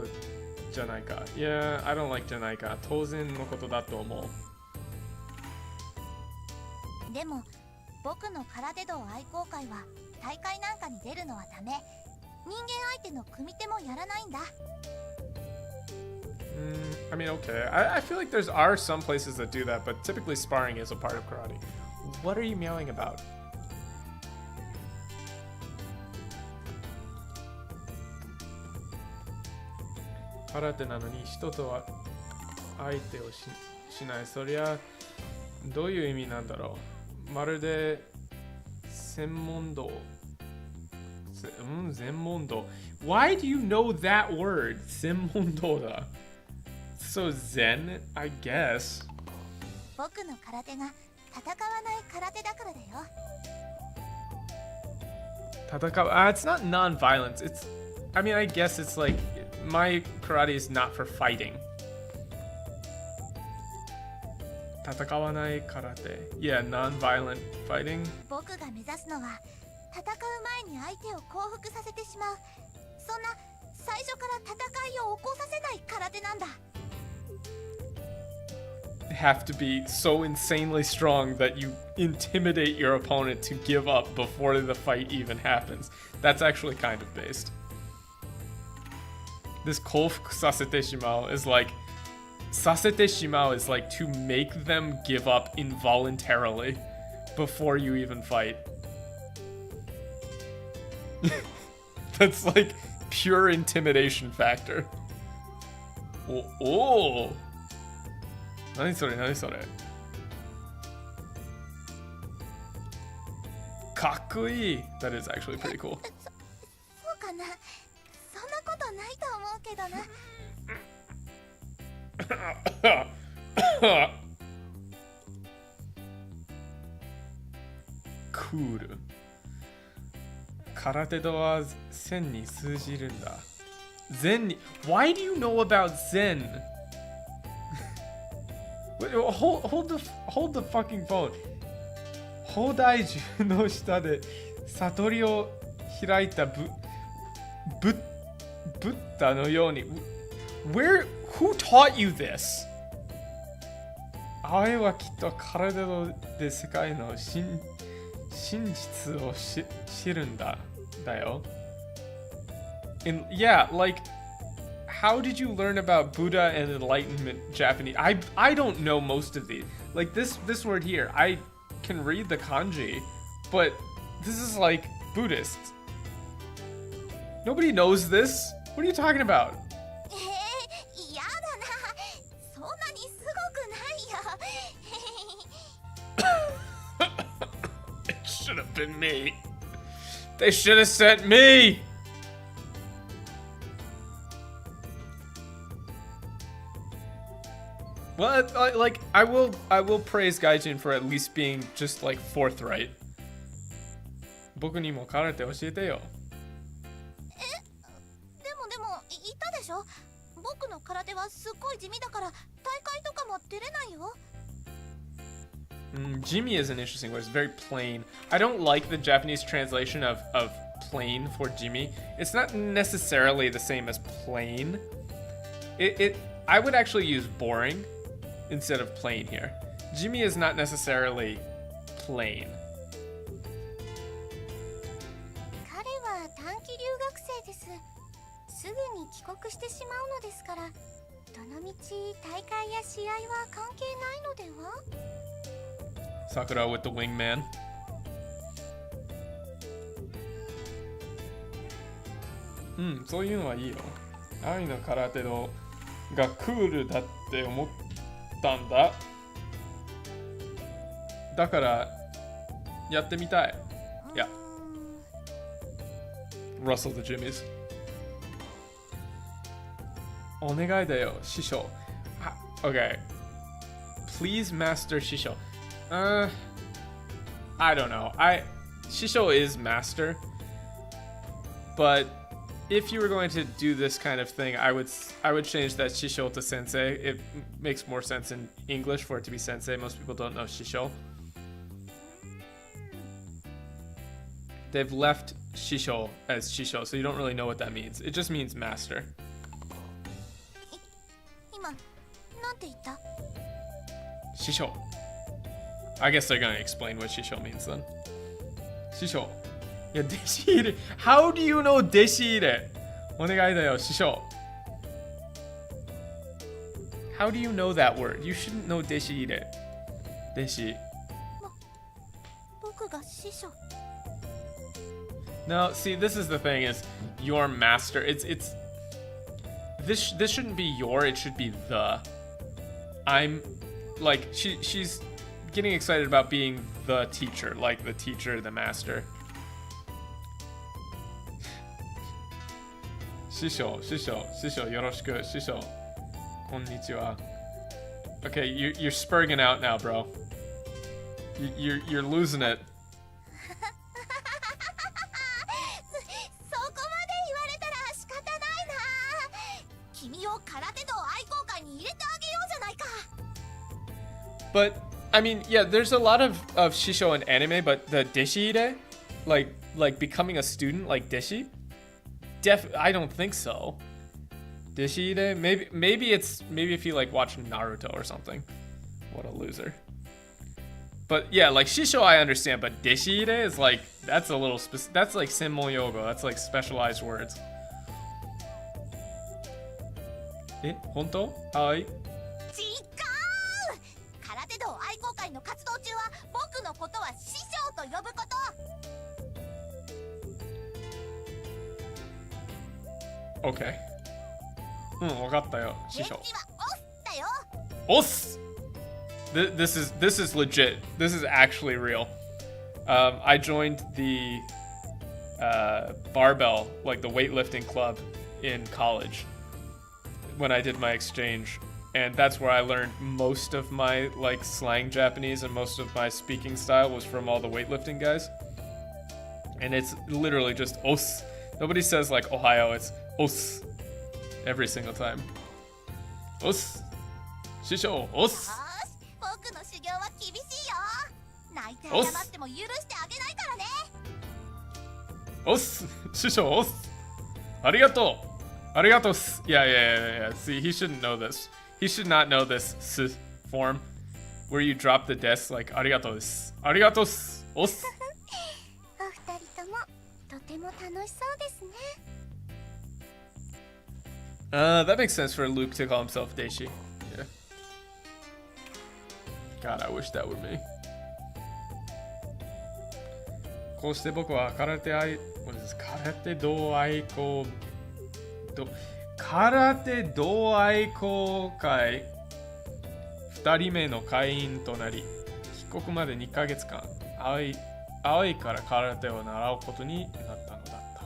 Speaker 1: じゃないか。Yeah, I don't like じゃないか。当然のことだと思う。
Speaker 2: でも僕の空手道愛好会は大会なんかに出るのはダメ。人間相手の組手もやらないんだ。
Speaker 1: I mean, okay. I feel like are some places that do that, but typically sparring is a part of karate. What are you meowing about? Karate なのに人とは相手をしない。そりゃどういう意味なんだろう。まるで専門道。専門道。Why do you know that word? 専門道だ。So Zen, I guess.
Speaker 2: 僕の空手が戦わない空手だからだよ。
Speaker 1: It's not non-violence. I mean, I guess it's like my karate is not for fighting. 戦わない空手。Yeah, non-violent fighting.
Speaker 2: 僕が目指すのは戦う前に相手を降伏させてしまう。そんな最初から戦いを起こさせない空手なんだ。
Speaker 1: Have to be so insanely strong that you intimidate your opponent to give up before the fight even happens. That's actually kind of based. This kofuku sasete shimau is like sasete shimau is like to make them give up involuntarily before you even fight. That's like pure intimidation factor. Oh. 何それ何それかっこいい That is actually pretty cool.
Speaker 2: そうかな。そんなことないと思うけどな。
Speaker 1: クール。空手道は禅に通じるんだ。禅に Why do you know about Zen? Hold the fucking phone. 広大樹の下で悟りを開いたブッダのように。Who taught you this? 愛はきっと体で世界の真実を知るんだよ。And yeah, like, how did you learn about Buddha and Enlightenment Japanese? I don't know most of these. Like this word here, I can read the kanji, but this is like Buddhist. Nobody knows this. What are you talking about?
Speaker 2: やだな。そんなにすごくないよ。
Speaker 1: It should have been me. They should have sent me. Well, like I will praise Gaijin for at least being just like forthright. 僕にも空手教えてよ。
Speaker 2: でも言ったでしょ。僕の空手はすっごい地味だから大会とかも出れないよ。
Speaker 1: Jimmy is an interesting word. It's very plain. I don't like the Japanese translation of plain for Jimmy. It's not necessarily the same as plain. I would actually use boring instead of plain here. Jimmy is not necessarily plain.
Speaker 2: 彼は短期留学生です。すぐに帰国してしまうのですから、どのみち大会や試合は関係ないのでは？
Speaker 1: Sakura with the wingman. Hmm, そういうのはいいよ。愛の空手道がクールだって思ったんだ。だからやってみたい。Yeah. Russell the Jimmies. お願いだよ、師匠。Okay. Please master 師匠。I don't know. Shisho is master, but if you were going to do this kind of thing, I would change that Shisho to sensei. It makes more sense in English for it to be sensei. Most people don't know Shisho. They've left Shisho as Shisho, so you don't really know what that means. It just means master.
Speaker 2: 今なんて言った？
Speaker 1: Shisho. I guess they're gonna explain what Shisho means then. Shisho. Yeah, Deshiire. How do you know Deshiire? Onegai da yo, Shisho. How do you know that word? You shouldn't know Deshiire. Deshi.
Speaker 2: 僕が師匠。
Speaker 1: No, see, this is the thing: is your master. This shouldn't be your. It should be the. I'm, like she's getting excited about being the teacher, like the teacher, the master. Shisho, yoroshiku, Shisho. Konnichiwa. Okay, you're spurging out now, bro. You're losing it.
Speaker 2: そこまで言われたら仕方ないな。君を空手道愛好会に入れてあげようじゃないか。
Speaker 1: But I mean, yeah, there's a lot of Shisho in anime, but the Deshiire, like becoming a student like Deshi, I don't think so. Deshiire, maybe if you like watch Naruto or something. What a loser. But yeah, like Shisho I understand, but Deshiire is like, that's a little that's like Senmon Yogo, that's like specialized words. Honto? Hi.
Speaker 2: 空手道愛好会の活動中は僕のことは師匠と呼ぶこと。
Speaker 1: Okay. わかったよ、師匠。
Speaker 2: 返事はオスだよ。
Speaker 1: Os! This is legit. This is actually real. I joined the barbell, like the weightlifting club in college when I did my exchange. And that's where I learned most of my like slang Japanese, and most of my speaking style was from all the weightlifting guys. And it's literally just os. Nobody says like Ohio, it's os every single time. Os. Shisho, os.
Speaker 2: 僕の修行は厳しいよ。泣いて謝っても許してあげないからね。
Speaker 1: おっす師匠おっすありがとうありがとうっす yeah. See, he shouldn't know this. He should not know this form where you drop the desk like ありがとうですありがとうっすおっす
Speaker 2: お二人ともとても楽しそうですね。
Speaker 1: That makes sense for Luke to call himself Deishi. Yeah. God, I wish that were me. こうして僕は空手愛同愛好会2人目の会員となり帰国まで2ヶ月間青いから空手を習うことになったのだった。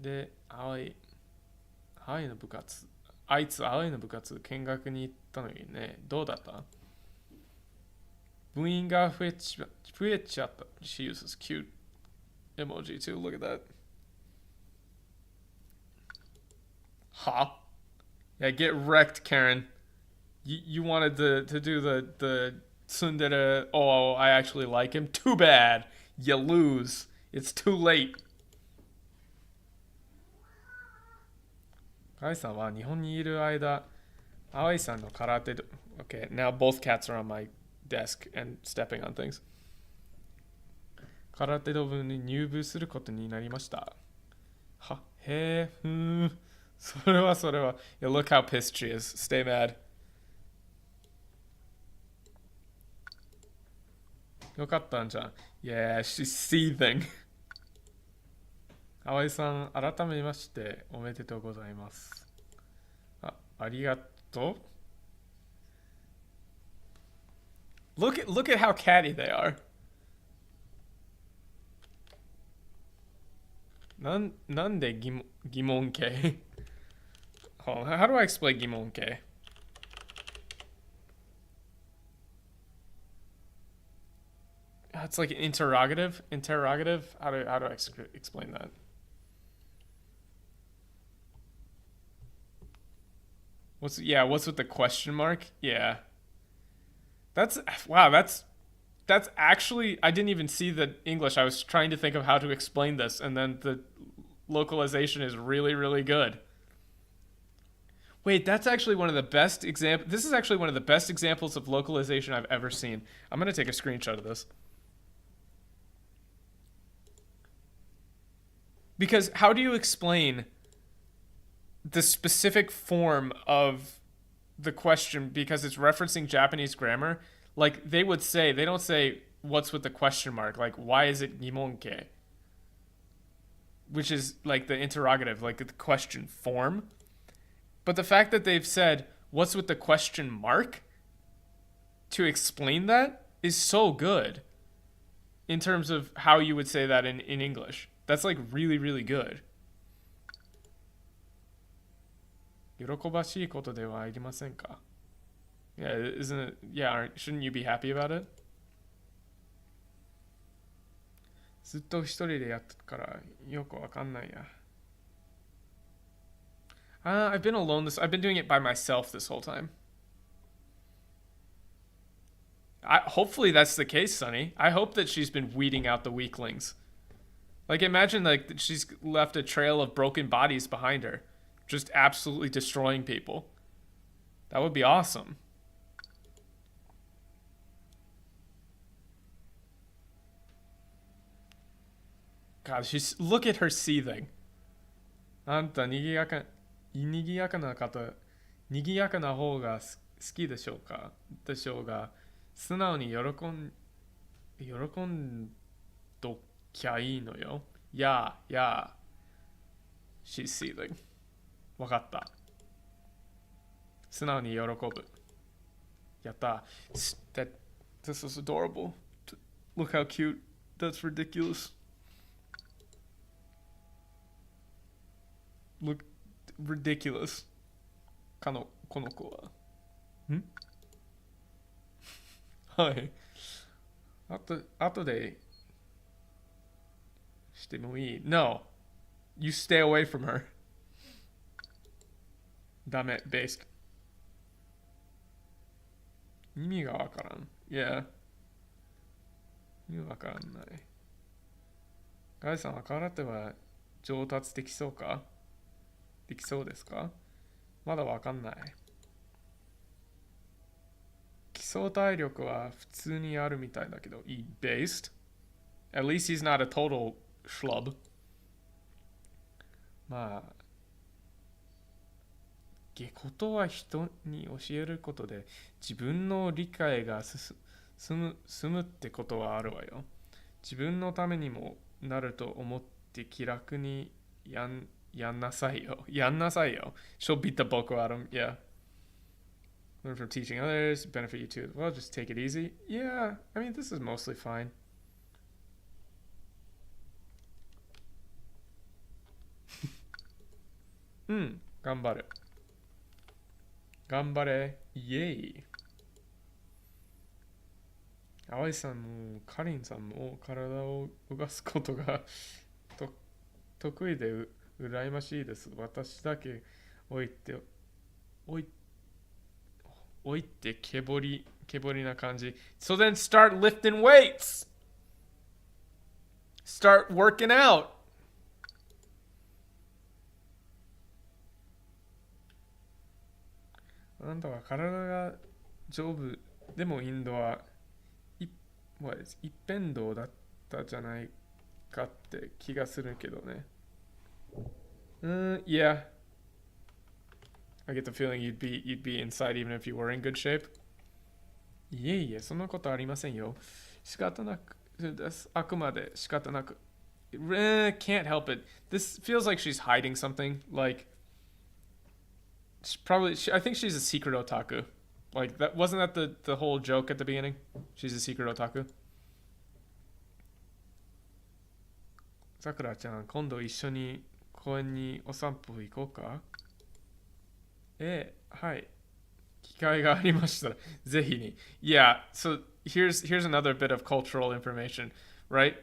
Speaker 1: で、青いの部活あいつ青いの部活見学に行ったのにね、どうだった？部員が増えちゃった。She uses cute emoji too. Look at that. Huh? Yeah, get wrecked, Karen. You wanted to do the tsundere. Oh, I actually like him. Too bad. You lose. It's too late. カイさんは日本にいる間、青井さんの空手道 Okay, now both cats are on my desk and stepping on things. 空手道部に入部することになりました。は、へえ、それは。Yeah, look how pissed she is. Stay mad. よかったんじゃん。Yeah, she's seething. 葵さん、改めましておめでとうございます。ありがとう。Look at how catty they are. なんで疑問形How do I explain 疑問形It's like an interrogative. How do I explain that? What's with the question mark? Yeah. That's actually, I didn't even see the English. I was trying to think of how to explain this, and then the localization is really, really good. Wait, that's actually one of the best examples. This is actually one of the best examples of localization I've ever seen. I'm going to take a screenshot of this. Because how do you explain the specific form of the question because it's referencing Japanese grammar? Like they don't say what's with the question mark, like why is it gimonke? Which is like the interrogative, like the question form. But the fact that they've said what's with the question mark to explain that is so good in terms of how you would say that in English. That's like really, really good. 喜ばしいことではありませんか? Yeah, isn't it? Yeah, shouldn't you be happy about it? ずっと一人でやってからよくわかんないや。I've been alone I've been doing it by myself this whole time. Hopefully that's the case, Sonny. I hope that she's been weeding out the weaklings. Like imagine like she's left a trail of broken bodies behind her, just absolutely destroying people. That would be awesome. God, look at her seething. あんた賑やかな方が好きでしょうが、素直に喜んどきゃいいのよ。Yeah. She's seething. わかった。素直に喜ぶ。やった。This is adorable. Look how cute. That's ridiculous. Look ridiculous. この子は。はい。後でしてもいい。No. You stay away from her. ダメ based 意味がわからん。Yeah 意味わからない。ガイさんは空手は上達できそうか？できそうですか？まだわかんない。基礎体力は普通にあるみたいだけど、いい based? At least he's not a total schlub. まあ、下ことは人に教えることで自分の理解が進むってことはあるわよ。自分のためにもなると思って気楽にやんなさいよ。やんなさいよ。She'll beat the book out of him. Yeah. Learn from teaching others, benefit you too. Well, just take it easy. Yeah, I mean, this is mostly fine. うん、頑張る。頑張れ。イエイ。淡井さんもカリンさんも体を動かすことが得意で羨ましいです。私だけ置いてけぼりな感じ。So then start lifting weights. Start working out. あなたは体が丈夫でもインドは一辺倒だったじゃないかって気がするけどね。Yeah. I get the feeling you'd be inside even if you were in good shape. いえいえ、そんなことありませんよ。仕方なくです。あくまで仕方なく。Can't help it. This feels like she's hiding something. Like, I think she's a secret otaku. Like, wasn't that the whole joke at the beginning? She's a secret otaku. さくらちゃん、今度一緒に公園にお散歩行こうか？はい。機会がありましたら、ぜひに。Yeah, so here's another bit of cultural information, right?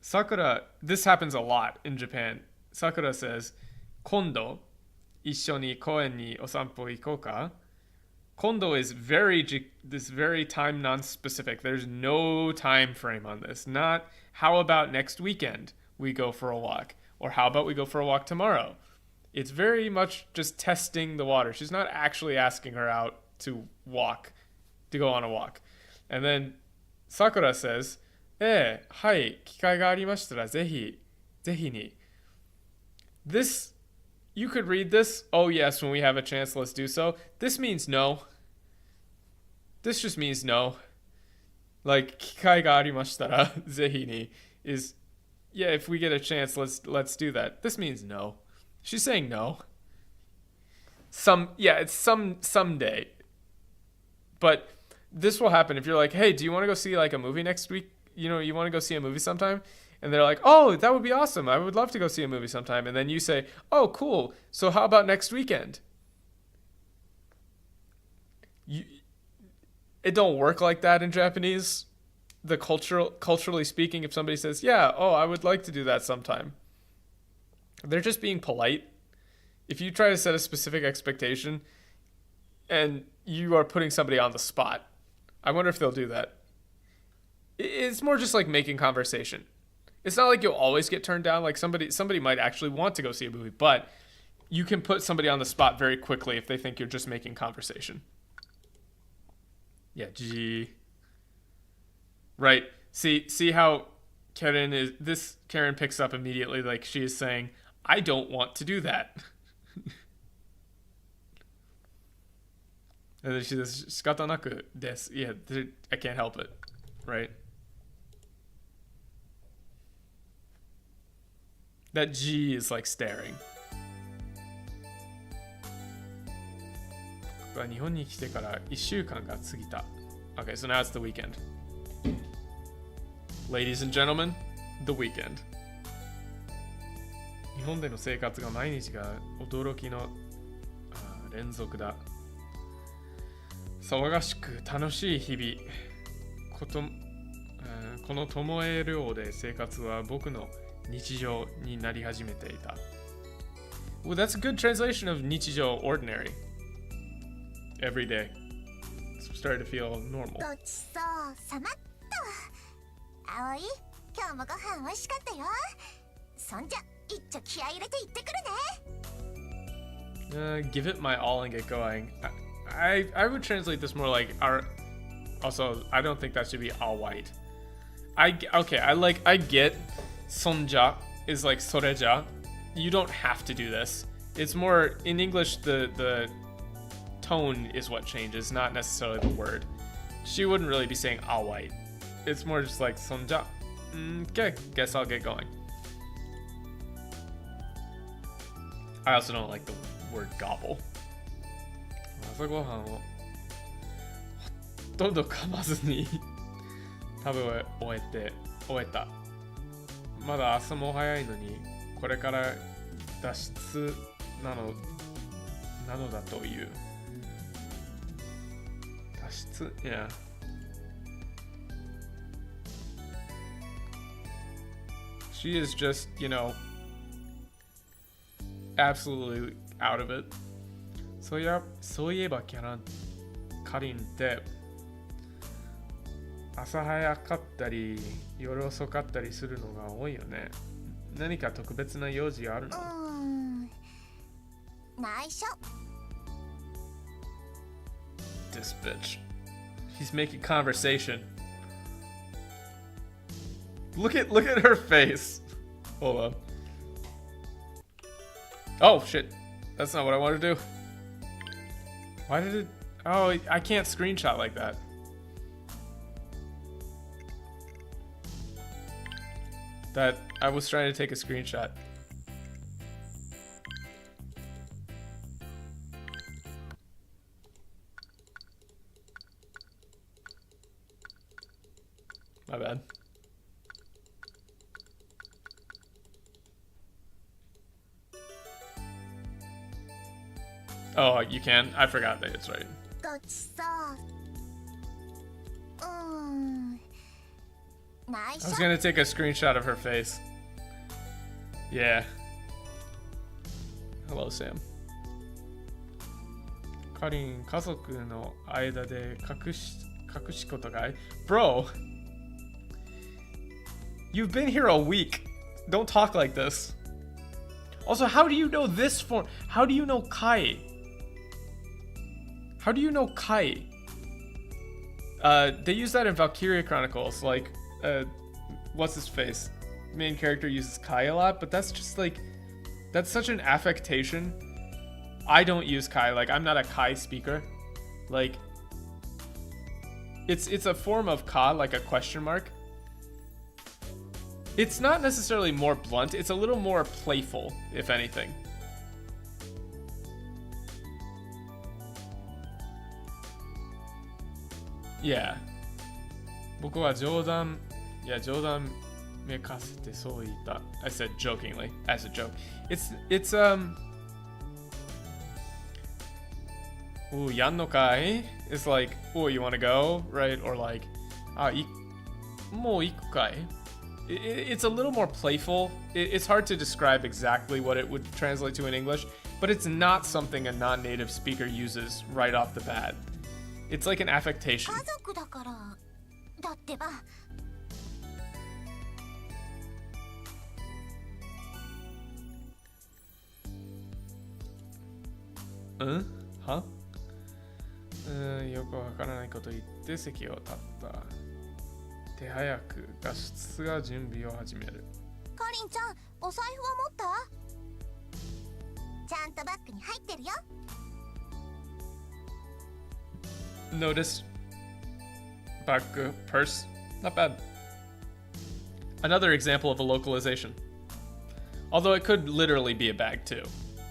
Speaker 1: Sakura, this happens a lot in Japan. Sakura says, 今度一緒に公園にお散歩行こうか？今度 is this very time non-specific. There's no time frame on this. Not how about next weekend we go for a walk, or how about we go for a walk tomorrow. It's very much just testing the water. She's not actually asking her out to go on a walk. And then Sakura says, はい、機会がありましたらぜひに。This, you could read this, oh yes, when we have a chance, let's do so. This means no. This just means no. Like, 機会がありましたらぜひに is, yeah, if we get a chance, let's do that. This means no. She's saying no. It's someday. But this will happen if you're like, hey, do you want to go see like a movie next week? You want to go see a movie sometime? And they're like, oh, that would be awesome. I would love to go see a movie sometime. And then you say, oh, cool. So how about next weekend? It don't work like that in Japanese. Culturally speaking, if somebody says, yeah, oh, I would like to do that sometime, they're just being polite. If you try to set a specific expectation and you are putting somebody on the spot, I wonder if they'll do that. It's more just like making conversation. It's not like you'll always get turned down. Like somebody might actually want to go see a movie, but you can put somebody on the spot very quickly if they think you're just making conversation. Yeah, G. Right. See how Karen picks up immediately, like she is saying, I don't want to do that. And then she says, 仕方なくです. Yeah, I can't help it. Right? That G is like staring. 僕は日本に来てから1週間が過ぎた. Okay, so now it's the weekend. Ladies and gentlemen, the weekend. 日本での生活が毎日が驚きの連続だ。騒がしく楽しい日々。この巴寮で生活は僕の日常になり始めていた。Well, that's a good translation of nichijou, ordinary. Every day. It's starting to feel normal.
Speaker 2: ごちそうさまっと。葵、今日もご飯美味しかったよ。そんじゃ、一丁気合い入れて行ってくるね。
Speaker 1: Give it my all and get going. I would translate this more like our. Also, I don't think that should be all white. I get sonja is like soreja. You don't have to do this. It's more in English the tone is what changes, not necessarily the word. She wouldn't really be saying all white. It's more just like sonja. Okay, guess I'll get going. I also don't like the word gobble. 朝ごはんをほとんど噛まずに食べ終えた。まだ朝も早いのにこれから脱出なのだという。脱出 Yeah. She is just, absolutely out of it. そういえばカリンって朝早かったり夜遅かったりするのが多いよね。何か特別な用事あるの？
Speaker 2: 内緒。
Speaker 1: This bitch. He's making conversation. Look at her face. Hold on. Oh shit. That's not what I wanted to do. Why did it... Oh, I can't screenshot like that. I was trying to take a screenshot. My bad. Oh, you can? I forgot that it's right.
Speaker 2: ごちそう。内
Speaker 1: I
Speaker 2: 緒。
Speaker 1: was gonna take a screenshot of her face. Yeah. Hello, Sam. カリン、家族の間で隠し事がい Bro! You've been here a week. Don't talk like this. Also, how do you know this form? How do you know Kai? How do you know Kai? They use that in Valkyria Chronicles. Like, what's his face? Main character uses Kai a lot, but that's just like, that's such an affectation. I don't use Kai. Like, I'm not a Kai speaker. Like, it's a form of Ka, like a question mark. It's not necessarily more blunt. It's a little more playful, if anything. Yeah. 僕は冗談めかせてそう言った。I said jokingly, as a joke. It's ooh, やんのかい? It's like, oh, you wanna go? Right? Or like, もう行くかい? It's a little more playful. It's hard to describe exactly what it would translate to in English, but it's not something a non-native speaker uses right off the bat. It's like an affectation.
Speaker 2: 家族だからだってば。
Speaker 1: は？よくわからないこと言って席を立った。手早く脱出が準備を始める。
Speaker 2: かりんちゃん、お財布は持った？ちゃんとバッグに入ってるよ。
Speaker 1: Notice. Bag, purse. Not bad. Another example of a localization. Although it could literally be a bag too.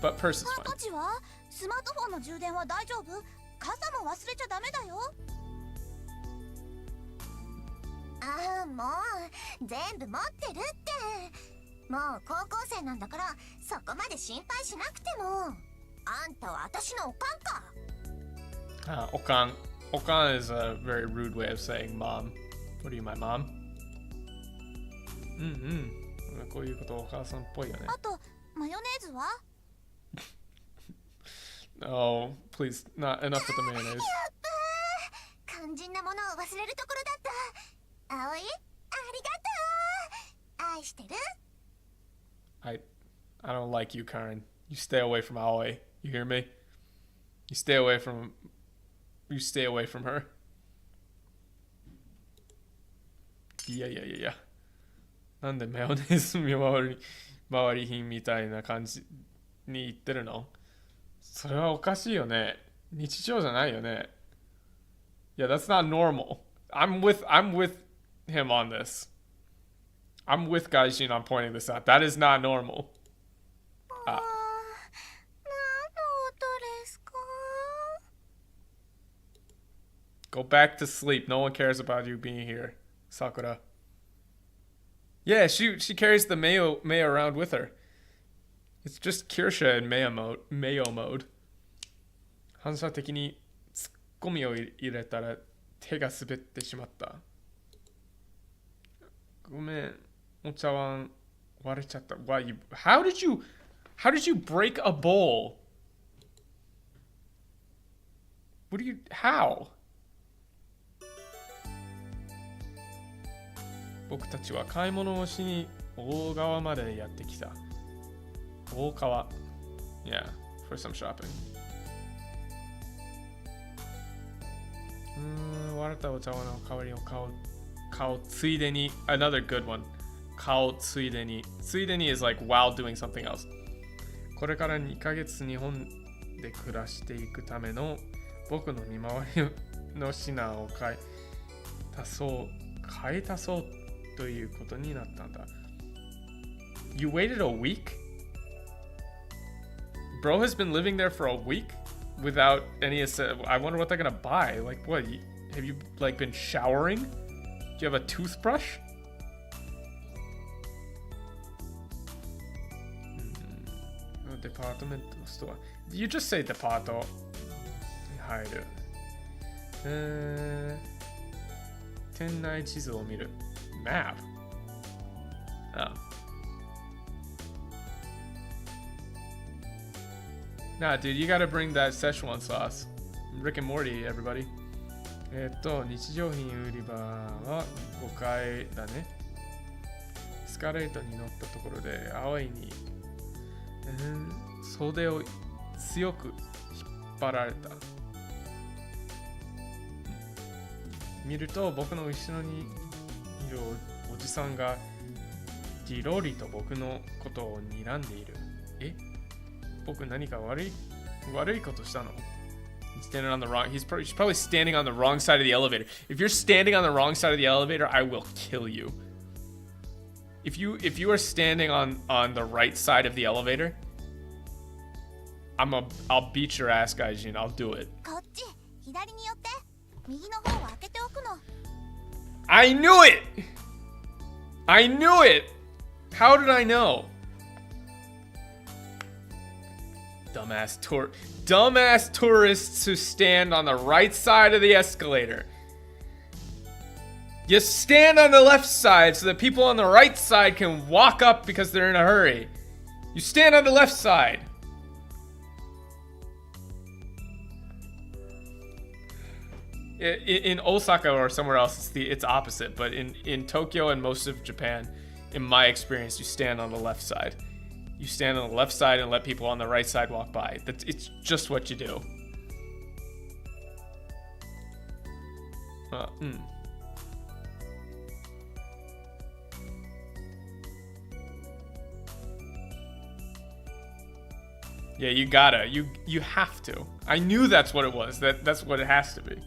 Speaker 1: But purse is fine.
Speaker 2: たちはスマートフォンの充電は大丈夫？傘も忘れちゃダメだよ。ああ、もう全部持ってるって。もう高校生なんだからそこまで心配しなくても。あんたは私のおかんか。
Speaker 1: Okan. Okan is a very rude way of saying mom. What are you, my mom? こういうことお母さんっぽいよね。
Speaker 2: あとマヨネーズは？
Speaker 1: Oh, please, not enough with the mayonnaise.
Speaker 2: 肝心なものを忘れるところだった。葵、ありがとう。愛してる。
Speaker 1: I don't like you, Karen. You stay away from Aoi. You hear me? You stay away from her. Yeah. なんでマヨネーズ周り品みたいな感じに言ってるの？それはおかしいよね。日常じゃないよね。Yeah, that's not normal. I'm with him on this. I'm with Gaijin on pointing this out. That is not normal.
Speaker 2: 何の音ですか？
Speaker 1: Go back to sleep. No one cares about you being here, Sakura. Yeah, she carries the mayo around with her. It's just Kirsha in mayo mode. 反射的にツッコミを入れたら手が滑ってしまった。ごめん、お茶碗割れちゃった。How did you break a bowl? How? 僕たちは買い物をしに大川までやってきた。大川。Yeah, for some shopping. 割れたお茶碗の代わりを買うついでに。Another good one. 買うついでに。ついでに is like while doing something else. これから2ヶ月日本で暮らしていくための僕の見回りの品を買い足そうということになったんだ。You waited a week? Bro has been living there for a week without any. I wonder what they're gonna buy. Like, what? Have you like been showering? Do you have a toothbrush? Department store. You just say departo. 入る。店内地図を見る。Map. Oh. Nah, dude, you gotta bring that Szechuan sauce. Rick and Morty, everybody. 日常品売り場は5階だね。エスカレーターに乗ったところで、葵に、袖を強く引っ張られた。見ると、僕の後ろにいるおじさんがジロリと僕のことを睨んでいる。僕何か悪いことしたの？ He's probably standing on the wrong side of the elevator. If you're standing on the wrong side of the elevator, I will kill you. If you are standing on the right side of the elevator, I'll beat your ass, Gaijin. I'll do it.
Speaker 2: こっち、左に寄って、右の方を開けておくの。
Speaker 1: I knew it! I knew it! How did I know? Dumbass tourists who stand on the right side of the escalator. You stand on the left side so that people on the right side can walk up because they're in a hurry. You stand on the left side. In Osaka or somewhere else, it's opposite. But in Tokyo and most of Japan, in my experience, you stand on the left side. You stand on the left side and let people on the right side walk by. It's just what you do. Yeah, you gotta. You have to. I knew that's what it was. That's what it has to be.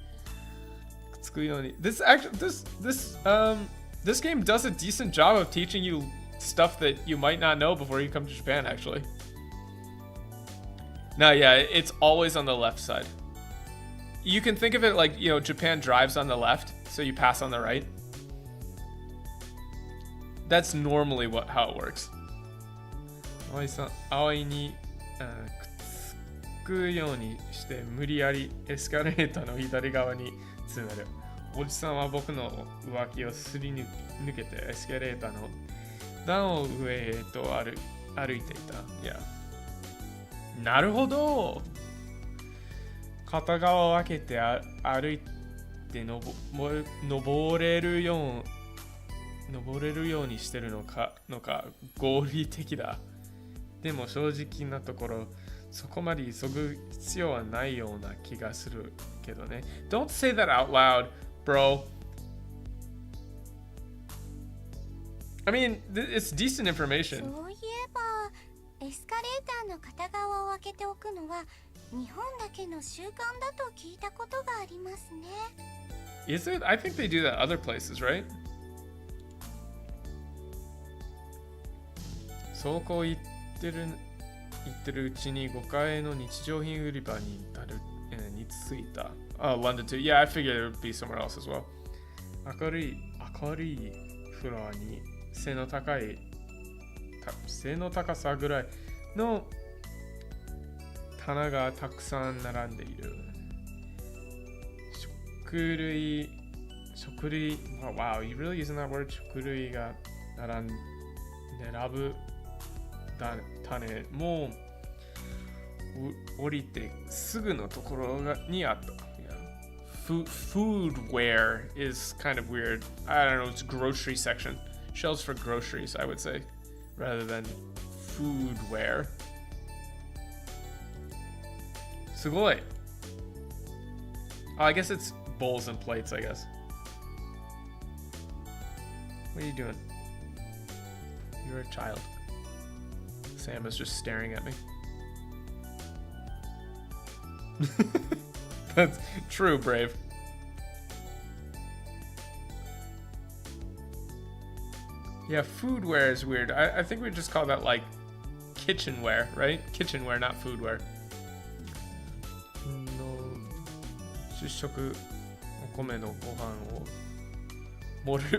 Speaker 1: This game does a decent job of teaching you stuff that you might not know before you come to Japan, actually. No, yeah, it's always on the left side. You can think of it like, Japan drives on the left, so you pass on the right. That's normally how it works. 葵にくっつくようにして無理やりエスカレーターの左側に詰める。おじさんは僕の浮気をすり抜けてエスカレーターの段を上へと歩いていた。いや。なるほど。片側を分けて歩いて登れるようにしてるのか合理的だ。でも正直なところそこまで急ぐ必要はないような気がするけどね。Don't say that out loud, bro. I mean, it's decent information.
Speaker 2: そういえばエスカレーターの片側を開けておくのは日本だけの習慣だと聞いたことがありますね。
Speaker 1: Is it? I think they do that other places, right? 走行行ってるうちに5階の日常品売り場にに着いた。Oh, London too. Yeah, I figured it would be somewhere else as well. 明るいフロアに背の高さぐらいの棚がたくさん並んでいる。食類、wow, you really using that word? 食類が並ぶ種も降りてすぐのところにあった。Foodware is kind of weird. I don't know, it's grocery section. Shelves for groceries, I would say, rather than foodware. すごい. I guess it's bowls and plates, I guess. What are you doing? You're a child. Sam is just staring at me. That's true, Brave. Yeah, foodware is weird. I think we just call that like kitchenware, right? Kitchenware, not foodware. 主食お米のご飯を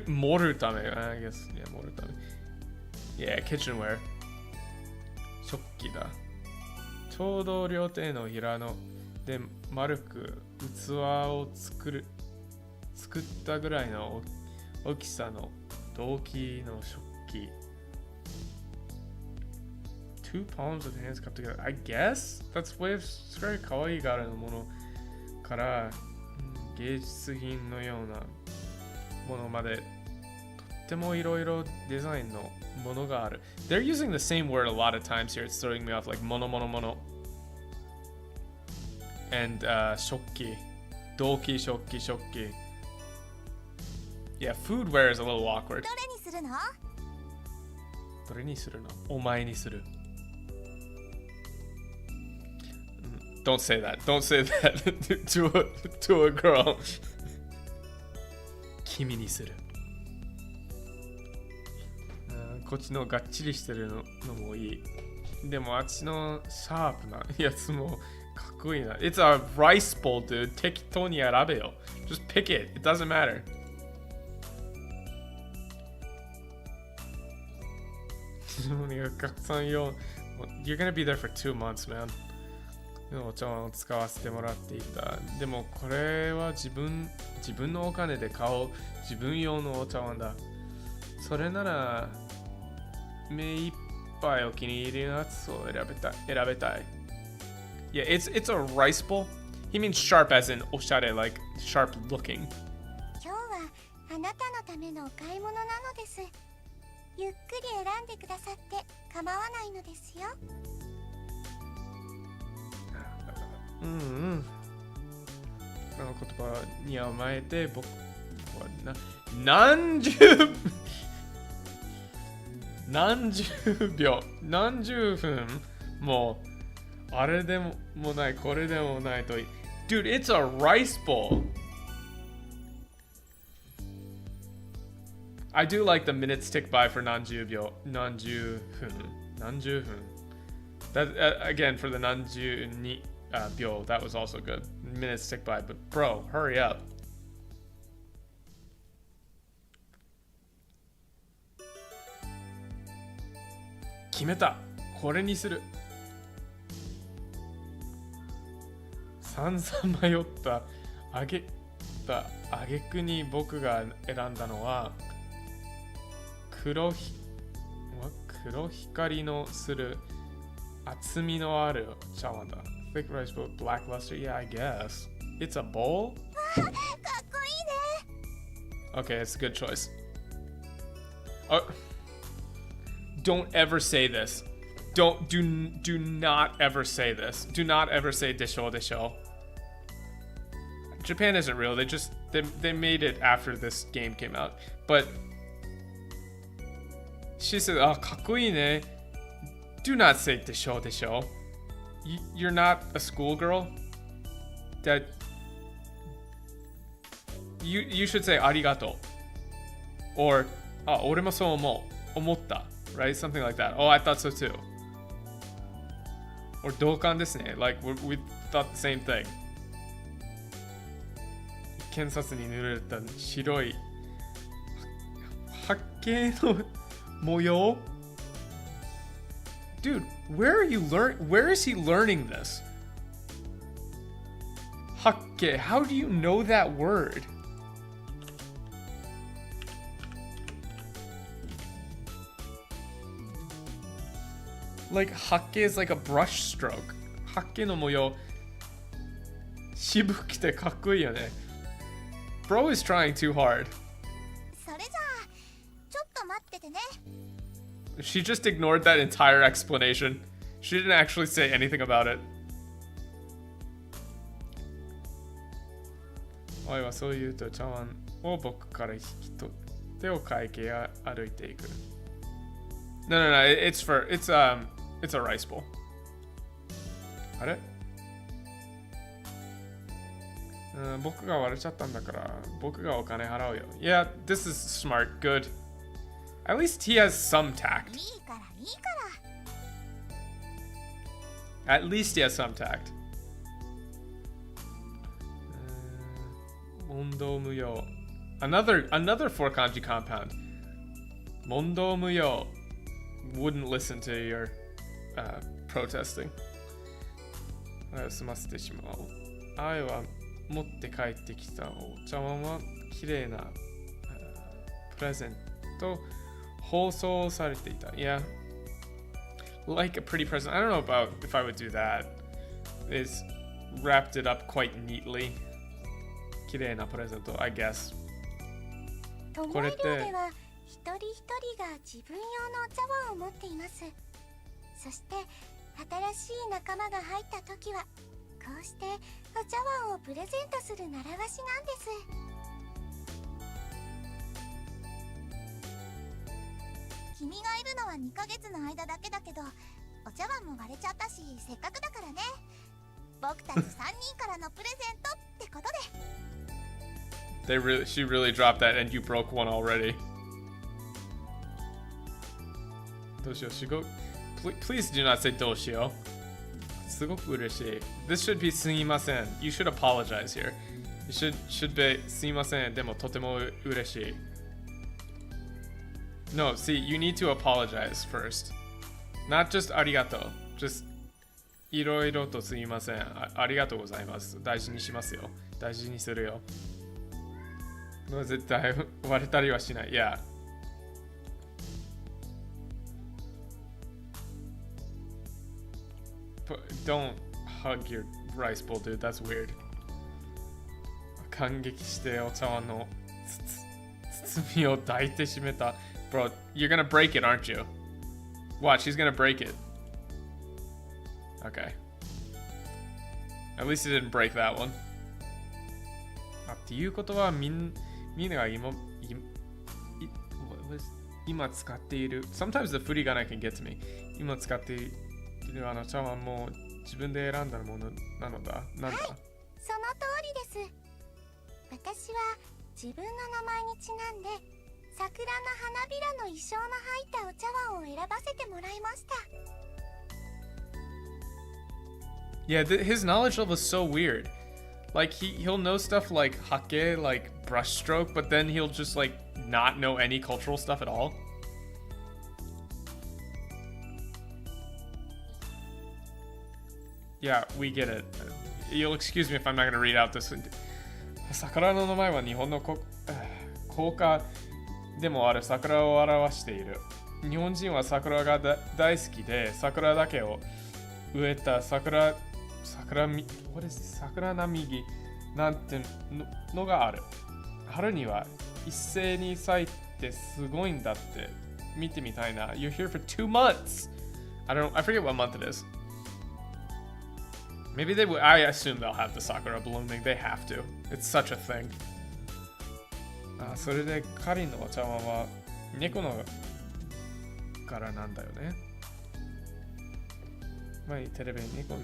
Speaker 1: 盛るため I guess, yeah, 盛るため Yeah, kitchenware 食器だちょうど両手のひらので丸く器を作ったぐらいの大きさの銅器の食器 Two palms of hands cupped together I guess that's way of すごい可愛い柄のものから芸術品のようなものまでとってもいろいろデザインのものがある They're using the same word a lot of times here It's throwing me off like もの and 食器銅器食器 Yeah, foodware is a little awkward
Speaker 2: どれにするの？
Speaker 1: どれにするの？お前にするDon't say that. Don't say that to a girl. 君にする。こっちのがっちりしてるのもいい。でもあっちのシャープなやつもかっこいいな。It's a rice bowl, dude. 適当に選べよ。Just pick it. It doesn't matter. You're gonna be there for 2 months, man. お茶碗を使わせてもらっていた。でもこれは自分のお金で買う自分用のお茶碗だ。それなら目いっぱいお気に入りのやつを選べたい。Yeah, it's a rice bowl. He means sharp as in おしゃれ like sharp looking.
Speaker 2: 今日はあなたのためのお買い物なのです。ゆっくり選んでくださって構わないのですよ。
Speaker 1: この言葉に甘えて僕は何十分もあれでもないこれでもないと Dude, it's a rice bowl. I do like the minutes tick by for 何十分 That again for the 何十に秒 that was also good. Minutes tick by, but bro, hurry up. 決めた。これにする。散々迷ったあげくに僕が選んだのは黒光のする厚みのある茶碗だ。Thick rice bowl, black luster. Yeah, I guess. It's a bowl?
Speaker 2: かっこいいね。
Speaker 1: Okay, it's a good choice. Oh, don't ever say this. Do not ever say this. Do not ever say desho. Japan isn't real. They made it after this game came out. But she said, "Oh, かっこいいね." Do not say desho. You're not a schoolgirl. That you should say arigato. Or あ、俺もそう思った right? Something like that. Oh, I thought so too. Or 同感ですね. Like we thought the same thing. 検察に塗られた白い八景の模様 Dude, where is he learning this? 八景, how do you know that word? Like 八景 is like a brush stroke. 八景の模様渋くてかっこいいよね. Bro is trying too hard.
Speaker 2: それじゃあちょっと待っててね。
Speaker 1: She just ignored that entire explanation. She didn't actually say anything about it. おいはそう言うと茶碗を僕から引き取ってお会計へ歩いていく。No, it's a rice bowl. あれ？僕が割れちゃったんだから僕がお金払うよ。Yeah, this is smart, good. At least he has some tact.
Speaker 2: いいからいいから。
Speaker 1: At least he has some tact. 問答無用 Another four kanji compound. 問答無用 wouldn't listen to your protesting. 済ませてしまおう。愛は持って帰ってきたお茶碗は綺麗なプレゼント包装されていた。Yeah. Like a pretty present. I don't know about if I would do that. It's wrapped it up quite neatly. 綺麗なプレゼント I guess.
Speaker 2: 友井寮では一人一人が自分用のお茶碗を持っています。そして新しい仲間が入った時はこうしてお茶碗をプレゼントする習わしなんです。君がいるのは2ヶ月の間だけだけどお茶碗も割れちゃったしせっかくだからね。僕たち3人からのプレゼントってことで。
Speaker 1: She really dropped that and you broke one already. どうしよう、Please do not say どうしよう。すごく嬉しい。This should be すみません。You should apologize here. You should be すみません。でもとても嬉しい。No, see, you need to apologize first. Not just ありがとう。Just いろいろとすみません。ありがとうございます。大事にしますよ。大事にするよ。絶対割れたりはしない。Yeah. But don't hug your rice bowl, dude. That's weird. 感激してお茶碗の包みを抱いてしめた。Bro, you're gonna break it, aren't you? Watch, he's gonna break it. Okay. At least he didn't break that one. っていうことはみんなが今使っている Sometimes the 振り仮名 can get to me 今使っているあの茶碗も自分で選んだものなのだ。なんだ、はい、
Speaker 2: その通りです。私は自分の名前にちなんで桜の花びらの意匠の入ったお茶碗を選ばせてもらいました。
Speaker 1: Yeah, his knowledge level is so weird. Like he'll know stuff like hake, like brushstroke, but then he'll just like not know any cultural stuff at all. Yeah, we get it. You'll excuse me if I'm not gonna read out this. 桜の名前は日本の効果でもある桜を表している。日本人は桜が大好きで、桜だけを植えた桜み、what is this? 桜並木なんてのがある。春には一斉に咲いてすごいんだって。見てみたいな。You're here for 2 months. I forget what month it is. Maybe I assume they'll have the sakura blooming. They have to. It's such a thing. あ、それでカリンのお茶碗は猫の柄なんだよね。前にテレビに猫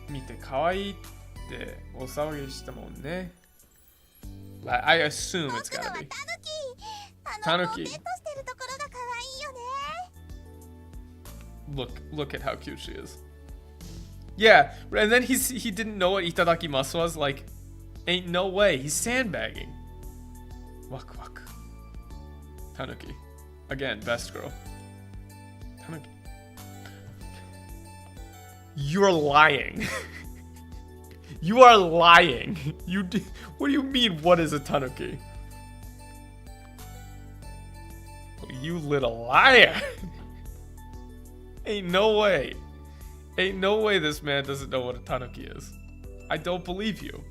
Speaker 1: 見て可愛いってお騒ぎしたもんね。I assume it's gotta be. タヌキ。Look at how cute she is. Yeah, and then he didn't know what itadakimasu was. Like, ain't no way. He's sandbagging. Waku waku. Tanuki. Again, best girl. Tanuki. You're lying. You are lying. What do you mean, what is a tanuki? You little liar. Ain't no way. Ain't no way this man doesn't know what a tanuki is. I don't believe you.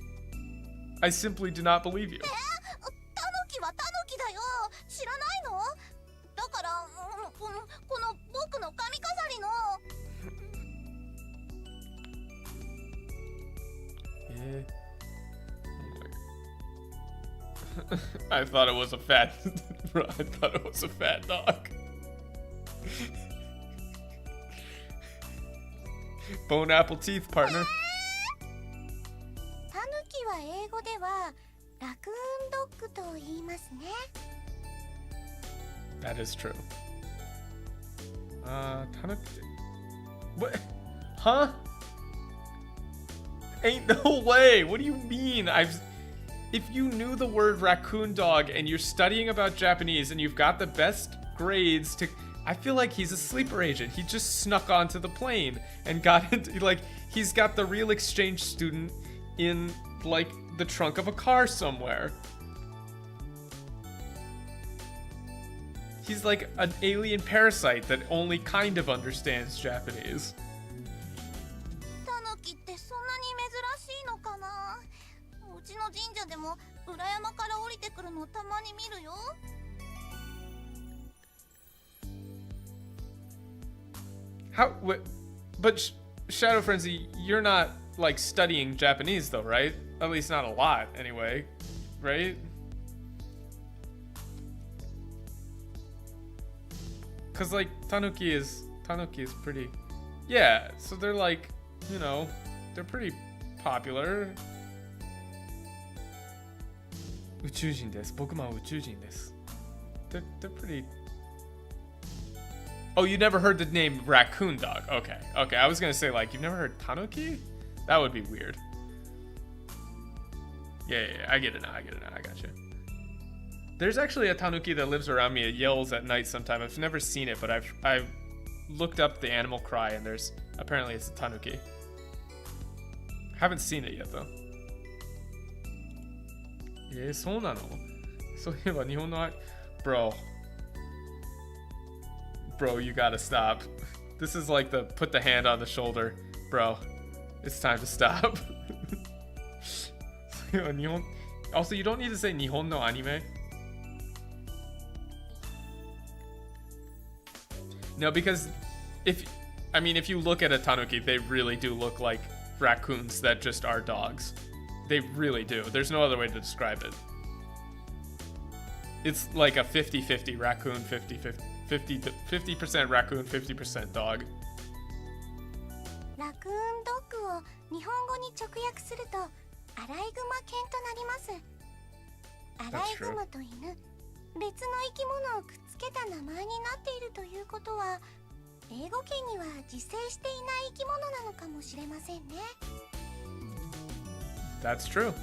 Speaker 1: I simply do not believe you.
Speaker 2: タヌキはタヌキだよ。知らないの？だからこの僕の髪飾りの。
Speaker 1: I thought it was a fat. I thought it was a fat dog. Bone apple teeth, partner.
Speaker 2: タヌキは英語ではラクーンドッグと言いますね。
Speaker 1: That is true. Tanuki. What? Huh? Ain't no way. What do you mean? If you knew the word raccoon dog and you're studying about Japanese and you've got the best grades to, I feel like he's a sleeper agent. He just snuck onto the plane and got into, like, he's got the real exchange student in, like, the trunk of a car somewhere. He's like an alien parasite that only kind of understands Japanese.
Speaker 2: タヌキってそんなに珍しいのかな。うちの神社でも裏山から降りてくるのたまに見るよ。
Speaker 1: But Shadow Frenzy, you're not like studying Japanese though, right? At least not a lot anyway, right? Cause like Tanuki is pretty, yeah. So they're like, you know, they're pretty popular. 宇宙人です。Boku-man宇宙人です。They're pretty. Oh, you never heard the name raccoon dog? Okay, I was gonna say like you've never heard tanuki? That would be weird. Yeah, I get it now. I got you. There's actually a tanuki that lives around me. It yells at night sometimes. I've never seen it, but I've looked up the animal cry, and there's apparently it's a tanuki. Haven't seen it yet though. そうなの？そういえば日本のBro, you gotta stop. This is like the put the hand on the shoulder. Bro, it's time to stop. Also, you don't need to say Nihon no anime. No, because if you look at a tanuki, they really do look like raccoons that just are dogs. They really do. There's no other way to describe it. It's like a 50-50 raccoon, 50% raccoon, 50% dog.
Speaker 2: ラクーンドッグを日本語に直訳するとアライグマ犬となります。アライグマと犬、別の生き物をくっつけた名前になっているということは、英語圏には自生していない生き物なのかもしれませんね。
Speaker 1: That's true.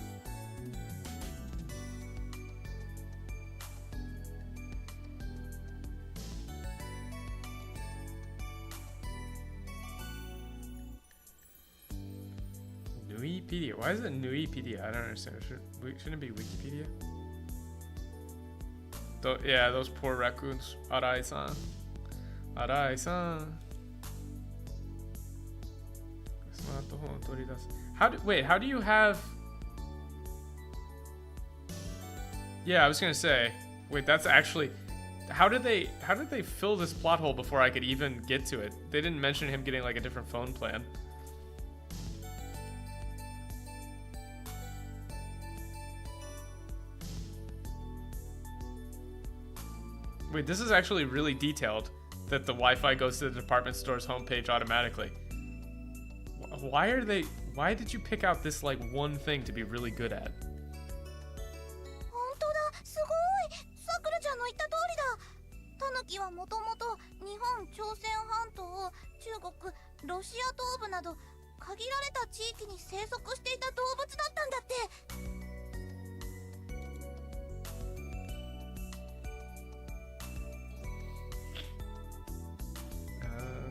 Speaker 1: Nuipedia. Why is it Nuipedia? I don't understand. Shouldn't it be Wikipedia? Yeah, those poor raccoons. Arai-san. Arai-san. How do you have... Yeah, I was gonna say, wait, that's actually... How did they fill this plot hole before I could even get to it? They didn't mention him getting like a different phone plan. Wait, this is actually really detailed, that the Wi-Fi goes to the department store's homepage automatically. Why did you pick out this like one thing to be really good at?
Speaker 2: 本当だ、すごい。さくらちゃんの言った通りだ。タヌキはもともと日本朝鮮半島、中国、ロシア東部など限られた地域に生息していた動物だったんだって。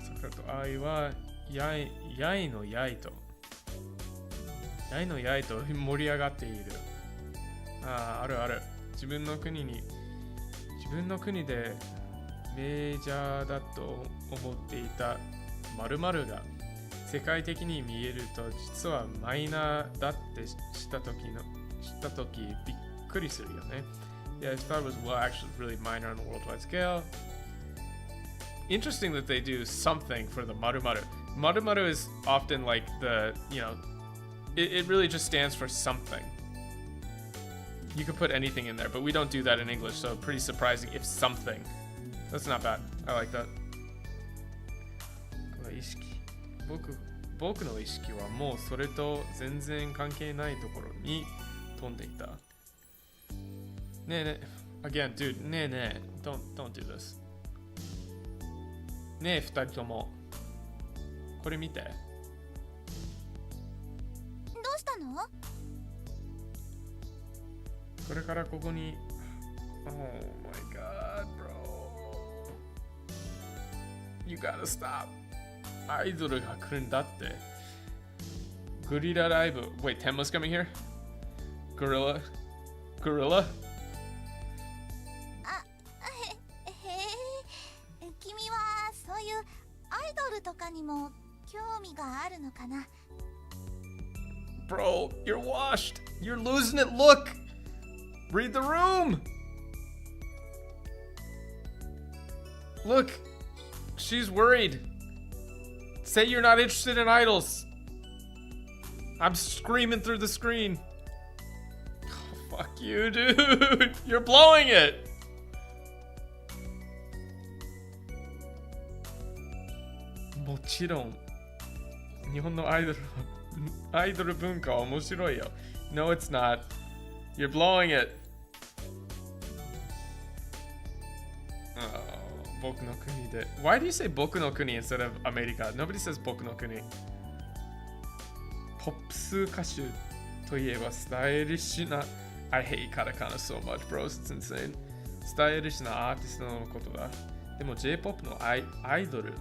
Speaker 1: 桜と愛はやいのやいと盛り上がっている。あるある。自分の国でメジャーだと思っていた〇〇が世界的に見えると実はマイナーだって知った時びっくりするよね。Yeah, I thought it was actually really minor on a worldwide scale. Interesting that they do something for the maru-maru. Maru-maru is often like the, it really just stands for something. You could put anything in there, but we don't do that in English, so pretty surprising if something. That's not bad. I like that. 僕の意識はもうそれと全然関係ないところに飛んでいた。ねえねえ、again, dude, ねえねえ、don't do this. ねえ、二人とも。これ見て。
Speaker 2: どうしたの？
Speaker 1: これからここに。Oh my god, bro. You gotta stop. アイドルが来るんだって。グリラライブ。Wait, Tenma's coming here? Gorilla?
Speaker 2: 君はそういうアイドルとかにも興味があるのかな？
Speaker 1: Bro, you're washed. You're losing it. Look. Read the room. Look. She's worried. Say you're not interested in idols. I'm screaming through the screen. Oh, fuck you, dude. You're blowing it. Mochiron. 日本のアイドル文化は面白いよ。No, it's not. You're blowing it. Oh, 僕の国で。Why do you say 僕の国 instead of America? Nobody says 僕の国。ポップス歌手といえばスタイリッシュな。I hate katakana so much, bro. It's insane. スタイリッシュなアーティストのことだ。でも J-POP のアイドル。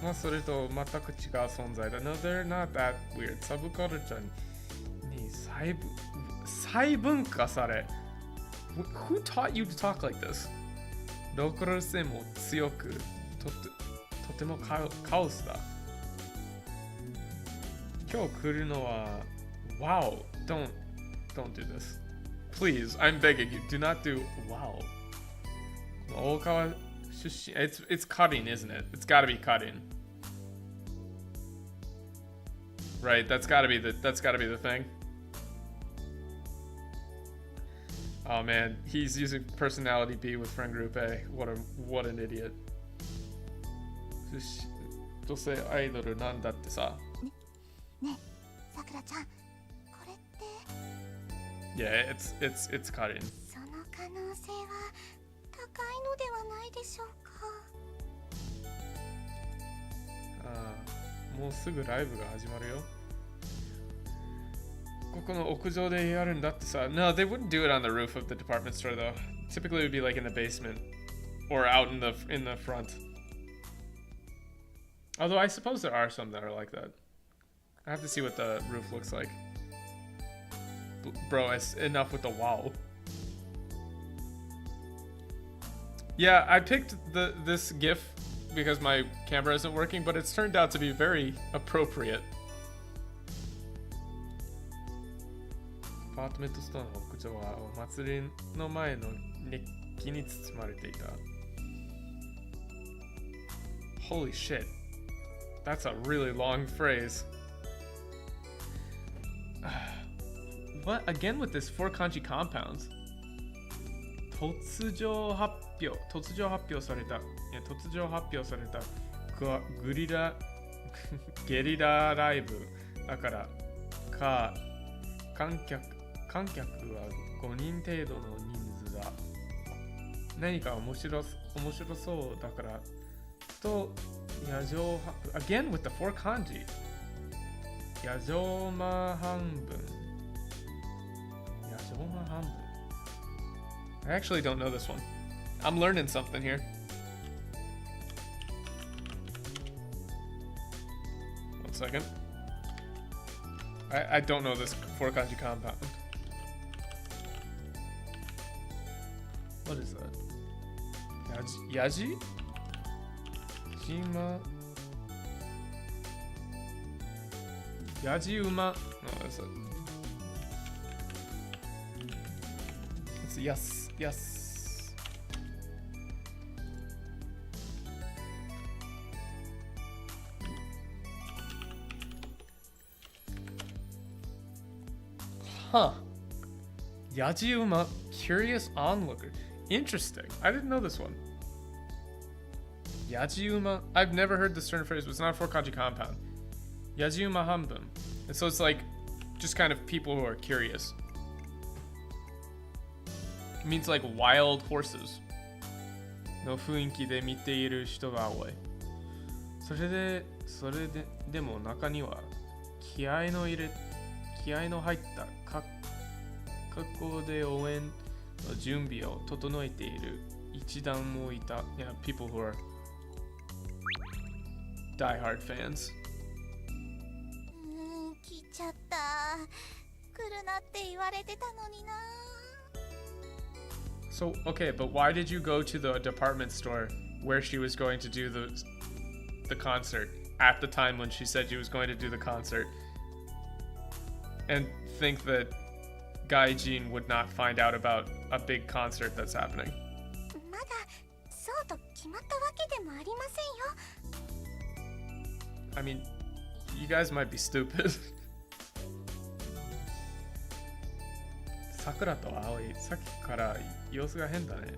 Speaker 1: まあそれと全く違う存在だ。No, they're not that weird. サブカルチャーに細分化され。Who taught you to talk like this? ローカル性も強く、とてもカオスだ。今日来るのは、Wow, don't do this. Please, I'm begging you, do not do wow. 大川出身 It's cutting, isn't it? It's gotta be cutting. Right, that's gotta be the thing. Oh man, he's using personality B with friend group A. What an idiot. 女性アイドルなんだってさ。
Speaker 2: ねえ、さくらちゃん、これって。
Speaker 1: Yeah, it's cutting.
Speaker 2: その可能性は高いのではないでしょうか。
Speaker 1: もうすぐライブが始まるよ。ここの屋上でやるんだってさ。No, they wouldn't do it on the roof of the department store though. Typically it would be like in the basement or out in the front. Although I suppose there are some that are like that. I have to see what the roof looks like. Bro, it's enough with the wow. Yeah, I picked this GIF because my camera isn't working, but it's turned out to be very appropriate. パートメントストアの屋上はお祭りの前の熱気に包まれていた。Holy shit. That's a really long phrase. What? Again with this four kanji compounds. 突如発表されたゲリラライブだから観客は5人程度の人数だ。何か面白そうだからと野上 again with the four kanji 野上間半分 I actually don't know this one. I'm learning something here. One second. I don't know this four kanji compound. What is that? Yaji? Shima? Yaji Uma? No, that's it. It's yes. Huh. Yajiuma, curious onlooker. Interesting. I didn't know this one. Yajiuma. I've never heard this certain phrase, but it's not a four kanji compound. Yajiuma hanbun. And so it's like just kind of people who are curious. It means like wild horses. の雰囲気で見ている人が多い。それでも中には気合の入った格好で応援の準備を整えている一団もいた。Yeah, people who are diehard fans.
Speaker 2: 来ちゃった。来るなって言われてたのにな。
Speaker 1: So, okay, but why did you go to the department store where she was going to do the concert at the time when she said she was going to do the concert and think that Gaijin would not find out about a big concert that's happening?
Speaker 2: まだそうと決まったわけでもありませんよ。
Speaker 1: I mean, you guys might be stupid. 桜と葵、さっきから様子が変だね。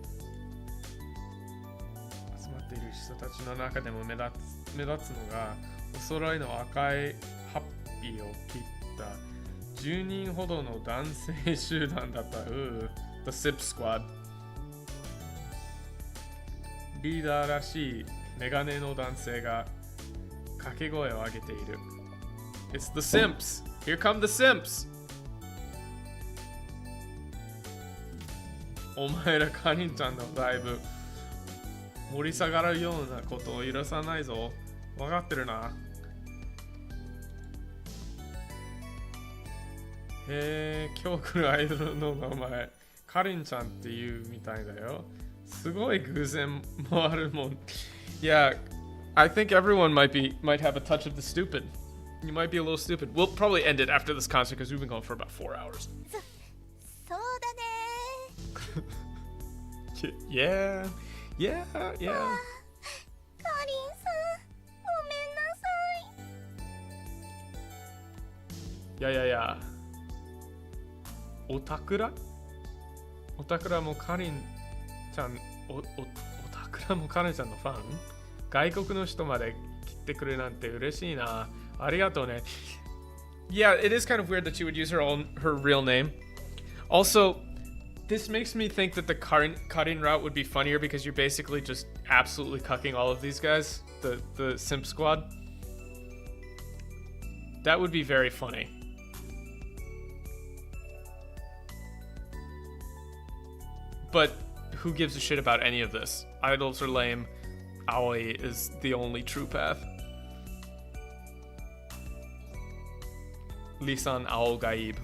Speaker 1: 集まっている人たちの中でも目立つのが、お揃いの赤いハッピーを切った10人ほどの男性集団だった。The Sip Squad。リーダーらしいメガネの男性が掛け声を上げている。It's the Simps! Here come the Simps! お前らカリンちゃんのライブ盛り下がるようなことを許さないぞ。分かってるな。へえ、今日来るアイドルの名前カリンちゃんっていうみたいだよ。すごい偶然もあるもん。Yeah, I think everyone might have a touch of the stupid. You might be a little stupid. We'll probably end it after this concert because we've been going for about 4 hours.
Speaker 2: そうだね。
Speaker 1: Yeah.
Speaker 2: カリンさん、ごめんなさい。
Speaker 1: や。オタクラもカリンちゃん、オタクラもカリンちゃんのファン？外国の人まで来てくれなんて嬉しいな。ありがとうね。Yeah, it is kind of weird that she would use her real name. Also, this makes me think that the cutting route would be funnier because you're basically just absolutely cucking all of these guys, the Simp Squad. That would be very funny. But who gives a shit about any of this? Idols are lame. Aoi is the only true path. Lisan Ao Gaib.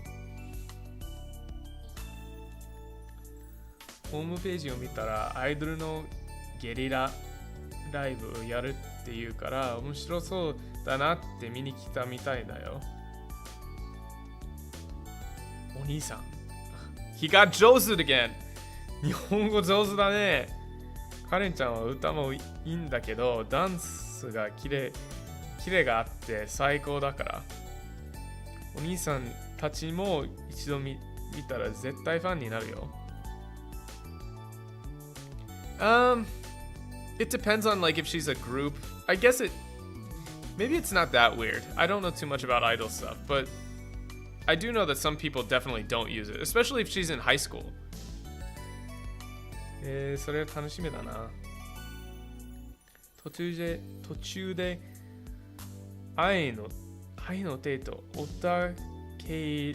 Speaker 1: ホームページを見たらアイドルのゲリラライブをやるっていうから面白そうだなって見に来たみたいだよ。お兄さん He got 上手 again 日本語上手だね。カレンちゃんは歌もいいんだけどダンスがキレがあって最高だから、お兄さんたちも一度見たら絶対ファンになるよ。It depends on like if she's a group. I guess maybe it's not that weird. I don't know too much about idol stuff, but I do know that some people definitely don't use it, especially if she's in high school. それは楽しみだな。途中で愛の手とおたけ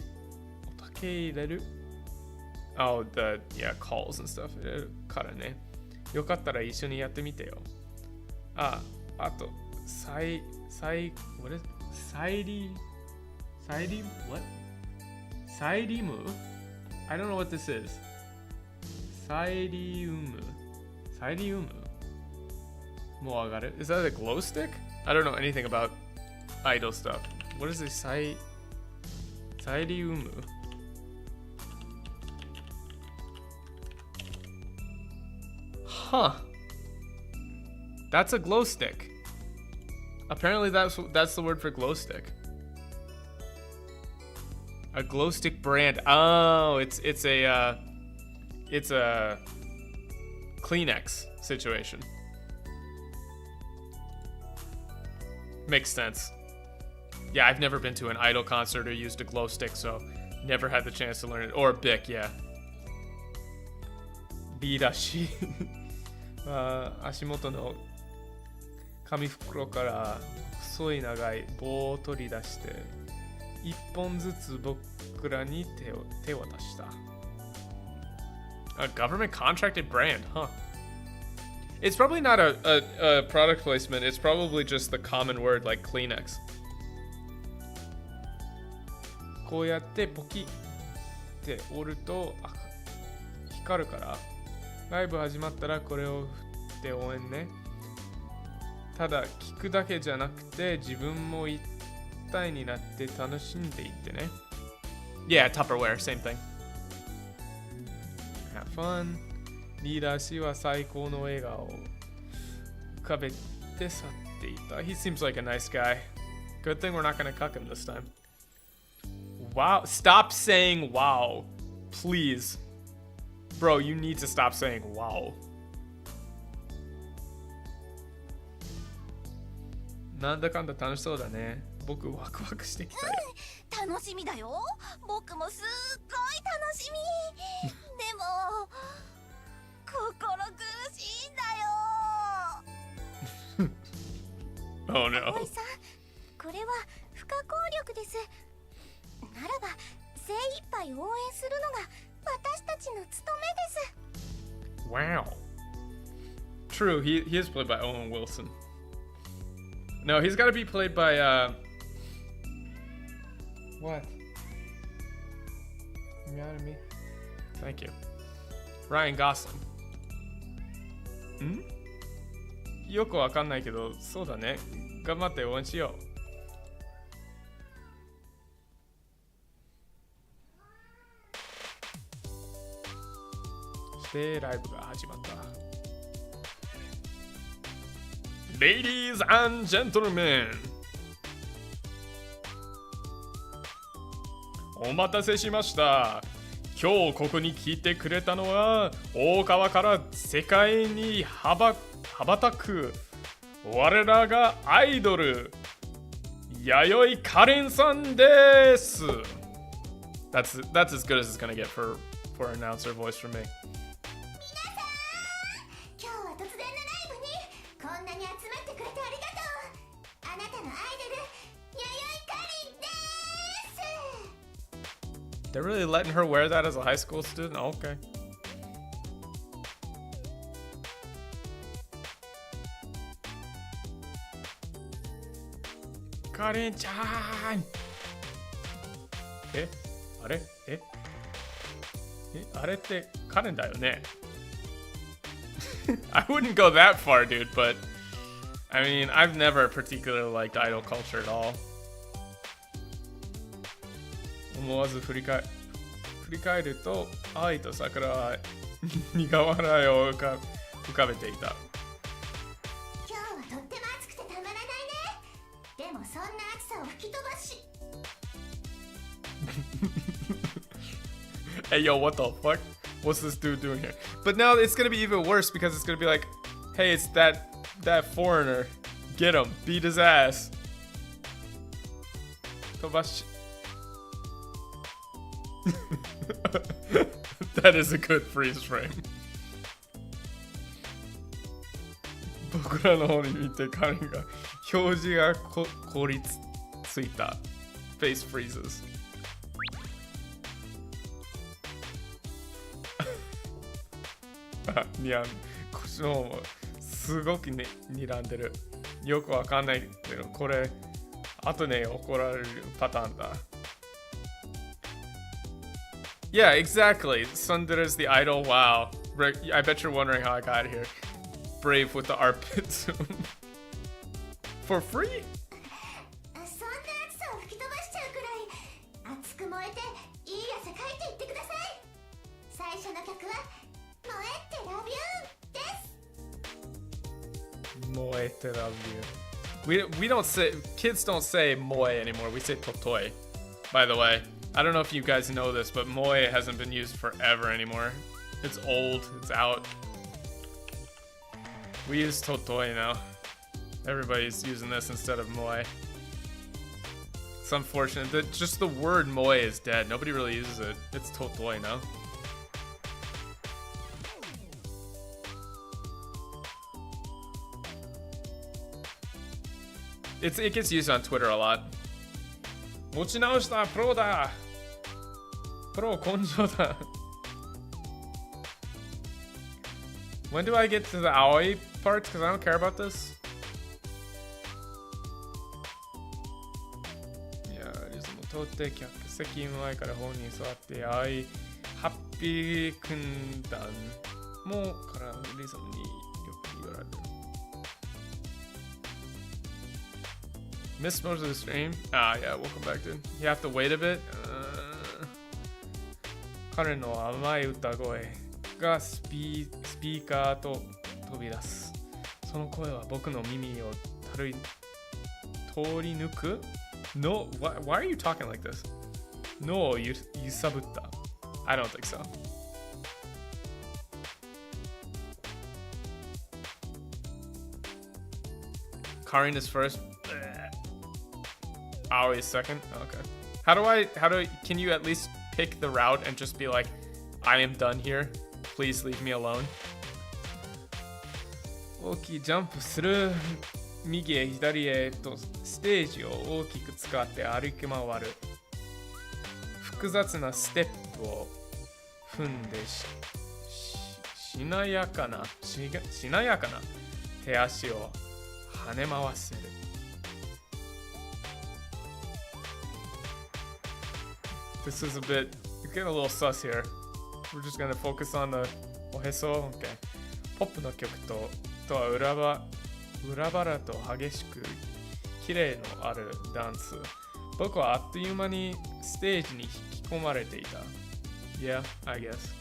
Speaker 1: 入れる Oh, calls and stuff 入れるからね。よかったら一緒にやってみてよ。あと、サイリム I don't know what this is. サイリウムもう上がる Is that a glow stick? I don't know anything about idol stuff. What is this? サイリウム Huh. That's a glow stick. Apparently that's the word for glow stick. A glow stick brand. Oh, it's a Kleenex situation. Makes sense. Yeah, I've never been to an idol concert or used a glow stick, so never had the chance to learn it. Or a Bic, yeah. B だし足元の紙袋から細い長い棒を取り出して一本ずつ僕らに手を渡した。A government contracted brand, huh? It's probably not a product placement. It's probably just the common word like Kleenex. こうやってポキって折ると光るからライブ始まったらこれを振って応援ね。ただ聞くだけじゃなくて自分も一体になって楽しんでいってね。Yeah, Tupperware, same thing. Have fun. リーダー氏は最高の笑顔を浮かべて去っていた。He seems like a nice guy. Good thing we're not gonna cuck him this time. Wow. Stop saying wow. Please. Bro, you need to stop saying wow. なんだかんだ楽しそうだね。僕ワクワクしてきたよ。
Speaker 2: 楽しみだよ。僕もすっごい楽しみ。でも心苦しいんだよ。
Speaker 1: Oh no.
Speaker 2: 葵さん、これは不可抗力です。ならば精一杯応援するのが私たちの務めです。
Speaker 1: Wow. True, he is played by Owen Wilson. No, he's got to be played by what? You mad at me? Thank you. Ryan Gosling. ん？よくわかんないけど、そうだね。頑張って応援しよう。そしてライブが始まった。Ladies and gentlemen, お待たせしました。今日ここに来てくれたのは大川から世界に羽ばたく我らがアイドル弥生カレンさんです。That's as good as it's gonna get for announcer voice from me.
Speaker 2: 今日は突然のライブにこんなに集まってくれてありがとう。あなたのアイドル弥生カレンです。
Speaker 1: They're really letting her wear that as a high school student? Okay. カレンちゃん。あれあれってカレンだよね。I wouldn't go that far, dude, but I mean, I've never particularly liked idol culture at all. 思わず振り返振り返ると愛と桜は苦笑いを浮かべていた。
Speaker 2: 今日はとっても暑くてたまらないね。でもそんな暑さを吹き飛ばし。
Speaker 1: Hey yo, what the fuck? What's this dude doing here? But now it's gonna be even worse because it's gonna be like, hey, it's that foreigner. Get him, beat his ass. Tobashi. That is a good freeze frame. 僕らの方に見て彼が表示が凍りついた face freezes. にゃん、腰の方もすごく、ね、睨んでる。よくわかんないけど、これ後で怒られるパターンだ。Yeah, exactly. Sundere's the idol. Wow. I bet you're wondering how I got here. Brave with the armpit zoom. For free?
Speaker 2: そんな暑さを吹き飛ばしちゃうくらい熱く燃えていい汗かいていってください。最初の曲は燃えてラビューです。
Speaker 1: 燃えてラビュー。We don't say, kids don't say moe anymore. We say totoi. By the way, I don't know if you guys know this, but moe hasn't been used forever anymore. It's old. It's out. We use totoi now. Everybody's using this instead of moe. It's unfortunate that just the word moe is dead. Nobody really uses it. It's totoi now. It gets used on Twitter a lot. 持ち直したプロだ。プロ根性だ。When do I get to the Aoi parts? Because I don't care about this. いや、リズム通って客席前から本に座ってAoiハッピー軍団もからリズムによく言われる。Missed most of the stream. Ah, yeah, welcome back, dude. You have to wait a bit. 彼の甘い歌声がスピーカーと飛び出す。その声は僕の耳を通り抜く No, why are you talking like this? No, you sabutta. I don't think so. Karin is first. Aoi is second. Okay. Can you at least pick the route and just be like, I am done here. Please leave me alone. 大きいジャンプする。右へ左へとステージを大きく使って歩き回る。複雑なステップを踏んでしなやかな手足を跳ね回せる。This is getting a little sus here. We're just gonna focus on the oheso. Okay. ポップの曲とは裏腹と激しく綺麗のあるダンス。僕はあっという間にステージに引き込まれていた。Yeah, I guess.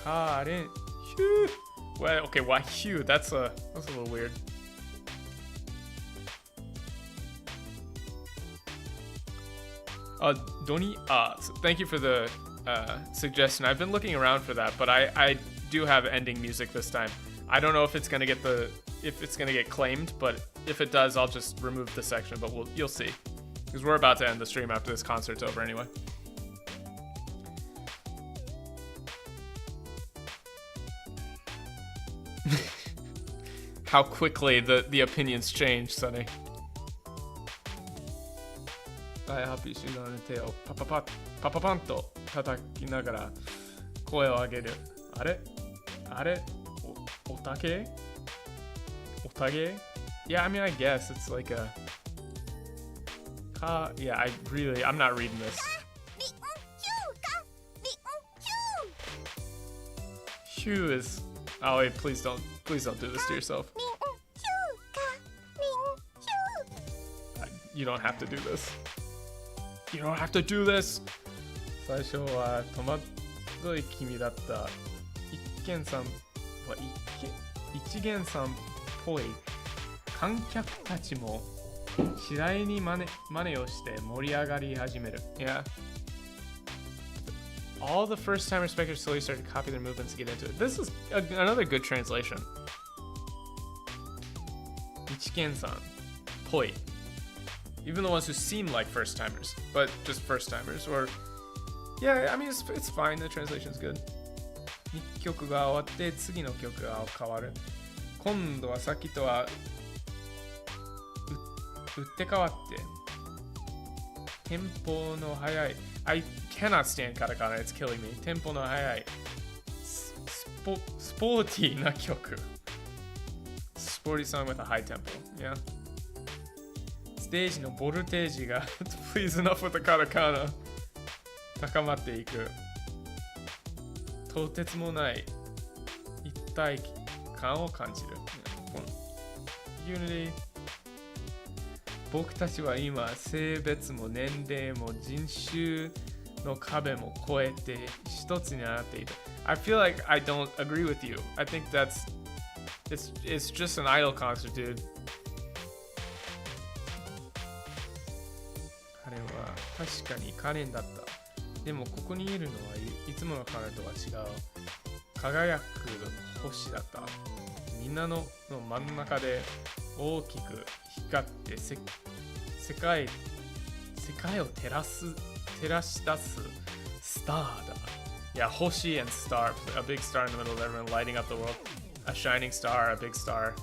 Speaker 1: Karen, Hugh. Well, okay, why Hugh? That's a little weird. Donnie, so thank you for the suggestion. I've been looking around for that, but I do have ending music this time. I don't know if it's gonna get claimed, but if it does, I'll just remove the section. But you'll see, because we're about to end the stream after this concert's over anyway. How quickly the opinions change, Sonny. 大ハッピー集団の手をパパパンと叩きながら声を上げる。あれおたげ Yeah, I mean, I guess it's like a... yeah, I'm not reading this. Hugh is... Oh, wait, please don't do this to yourself. You don't have to do this. You don't have to do this! 最初は戸惑い気味だった一見さんっぽい観客たちも次第に真似をして盛り上がり始める。Yeah. All the first-timer spectators slowly start to copy their movements to get into it. This is another good translation. 一見さんっぽい Even the ones who seem like first-timers, but just first-timers. Or, yeah, I mean, it's fine. The translation's good. 1曲が終わって次の曲が変わる。今度はさっきとは打って変わってテンポの速い I cannot stand カタカナ It's killing me テンポの速いスポーティーな曲 Sporty song with a high tempo Yeah ステージのボルテージがPlease enough with the カタカナ高まっていくとてつもない一体感を感じる Unity 僕たちは今性別も年齢も人種の壁も越えて一つになっている I feel like I don't agree with you I think it's just an idol concert dude 彼は確かに可憐だったでもここにいるのはいつもの彼とは違う輝く星だったみんなの真ん中で大きく光って世界を照らし出すスターだ Yeah, 星 and star A big star in the middle of everyone lighting up the world A shining star, a big star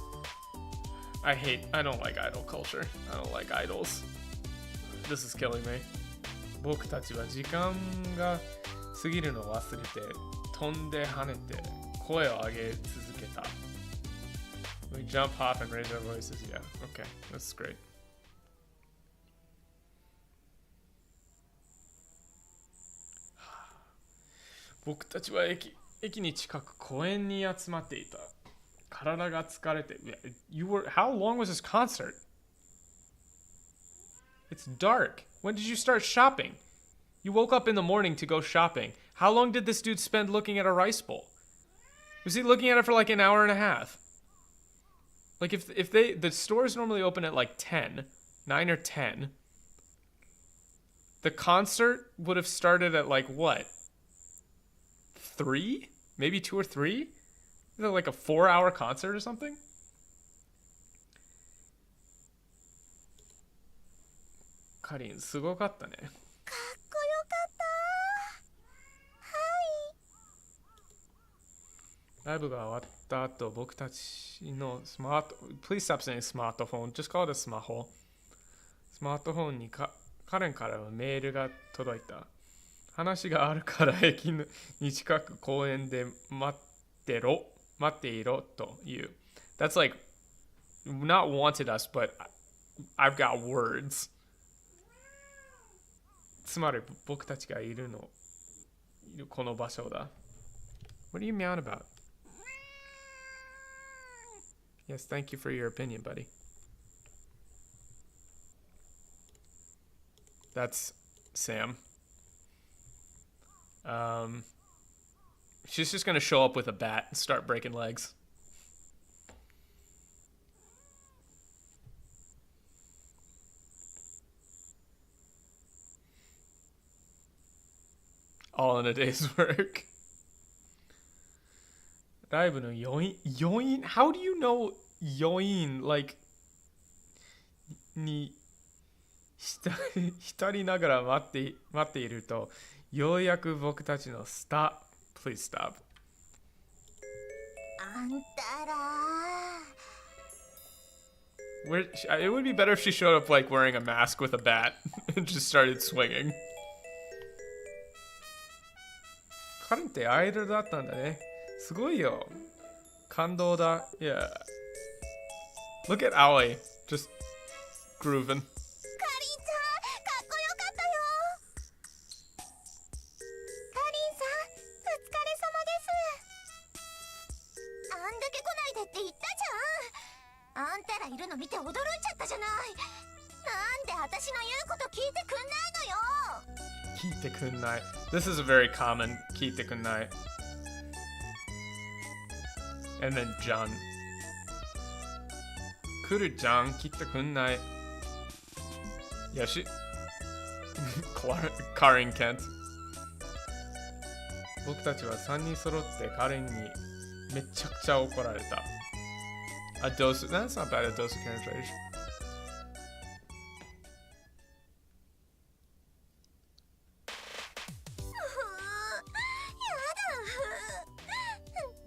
Speaker 1: I don't like idol culture I don't like idols This is killing me 僕たちは時間が過ぎるのを忘れて飛んで跳ねて声を上げ続けた We jump, hop, and raise our voices. Yeah, okay, that's great. 僕たちは駅に近く公園に集まっていた。体が疲れて。How long was this concert? It's dark. When did you start shopping? You woke up in the morning to go shopping. How long did this dude spend looking at a rice bowl? Was he looking at it for like an hour and a half? Like if the stores normally open at like 9 or 10. The concert would have started at like what? 3? Maybe 2 or 3? Is it like a 4-hour concert or something? Karin, すごかったね。
Speaker 2: かっこよかった。はい。
Speaker 1: ライブが終わった後、僕たちのPlease stop saying スマートフォン。Just call it a スマホ。スマートフォンにカレンからはメールが届いた。話があるから駅に近く公園で待っていろという。That's like not wanted us, but I've got words. つまり僕たちがいるこの場所だ。What are you meowing about? Yes, thank you for your opinion, buddy. That's Sam. She's just gonna show up with a bat and start breaking legs. All in a day's work. ライブの余韻 How do you know 余韻 Like に浸りながら待っているとようやく僕たちのPlease stop.
Speaker 2: あんたら
Speaker 1: It would be better if she showed up like wearing a mask with a bat and just started swinging. カレンってアイドルだったんだね。すごいよ。感動だ。Yeah. Look at Aoi. Just grooving.
Speaker 2: かりんちゃん、かっこよかったよ。かりんさん、お疲れ様です。あんだけ来ないでって言ったじゃん。あんたらいるの見て驚いちゃったじゃない。なんで私の言うこと聞いてくんないのよ。
Speaker 1: 聞いてくんない. This is a very common 聞いてくんない. And then John. 来るじゃん、聞いてくんない. Yeah, she... Karin Kent. 僕たちは3人揃ってカレンにめちゃくちゃ怒られた. A dose... That's not bad, a dose of Karen's rage.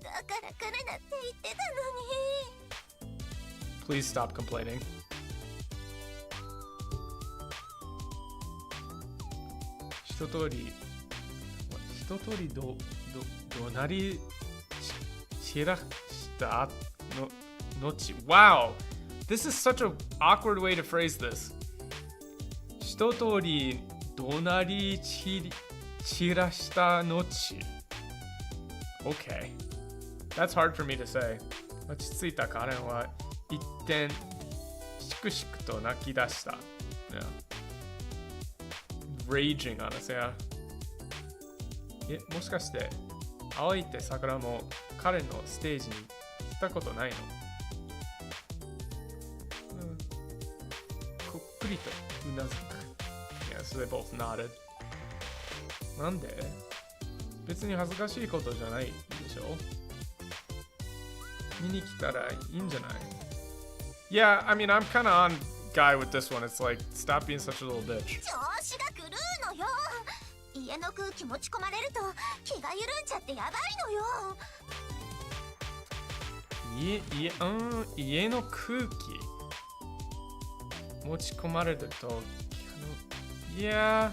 Speaker 2: だから来るなって言ってたのに。
Speaker 1: Please stop complaining. 一通りどなり散らしたのち Wow! This is such an awkward way to phrase this. 一通りどなり散らしたのち Okay. That's hard for me to say. 落ち着いたカレンは一転しくしくと泣き出した. Yeah. Raging on us, yeah. もしかして青いって桜も彼のステージに来たことないの？こっくりとうなずく。Yeah, so they both nodded. なんで？別に恥ずかしいことじゃないでしょ？見に来たらいいんじゃない？ Yeah, I mean, I'm kind of on guy with this one. It's like, stop being such a little bitch.
Speaker 2: 調子が狂うのよ。家の空気持ち込まれると気が緩んじゃってやばいのよ。
Speaker 1: 家の空気持ち込まれると Yeah,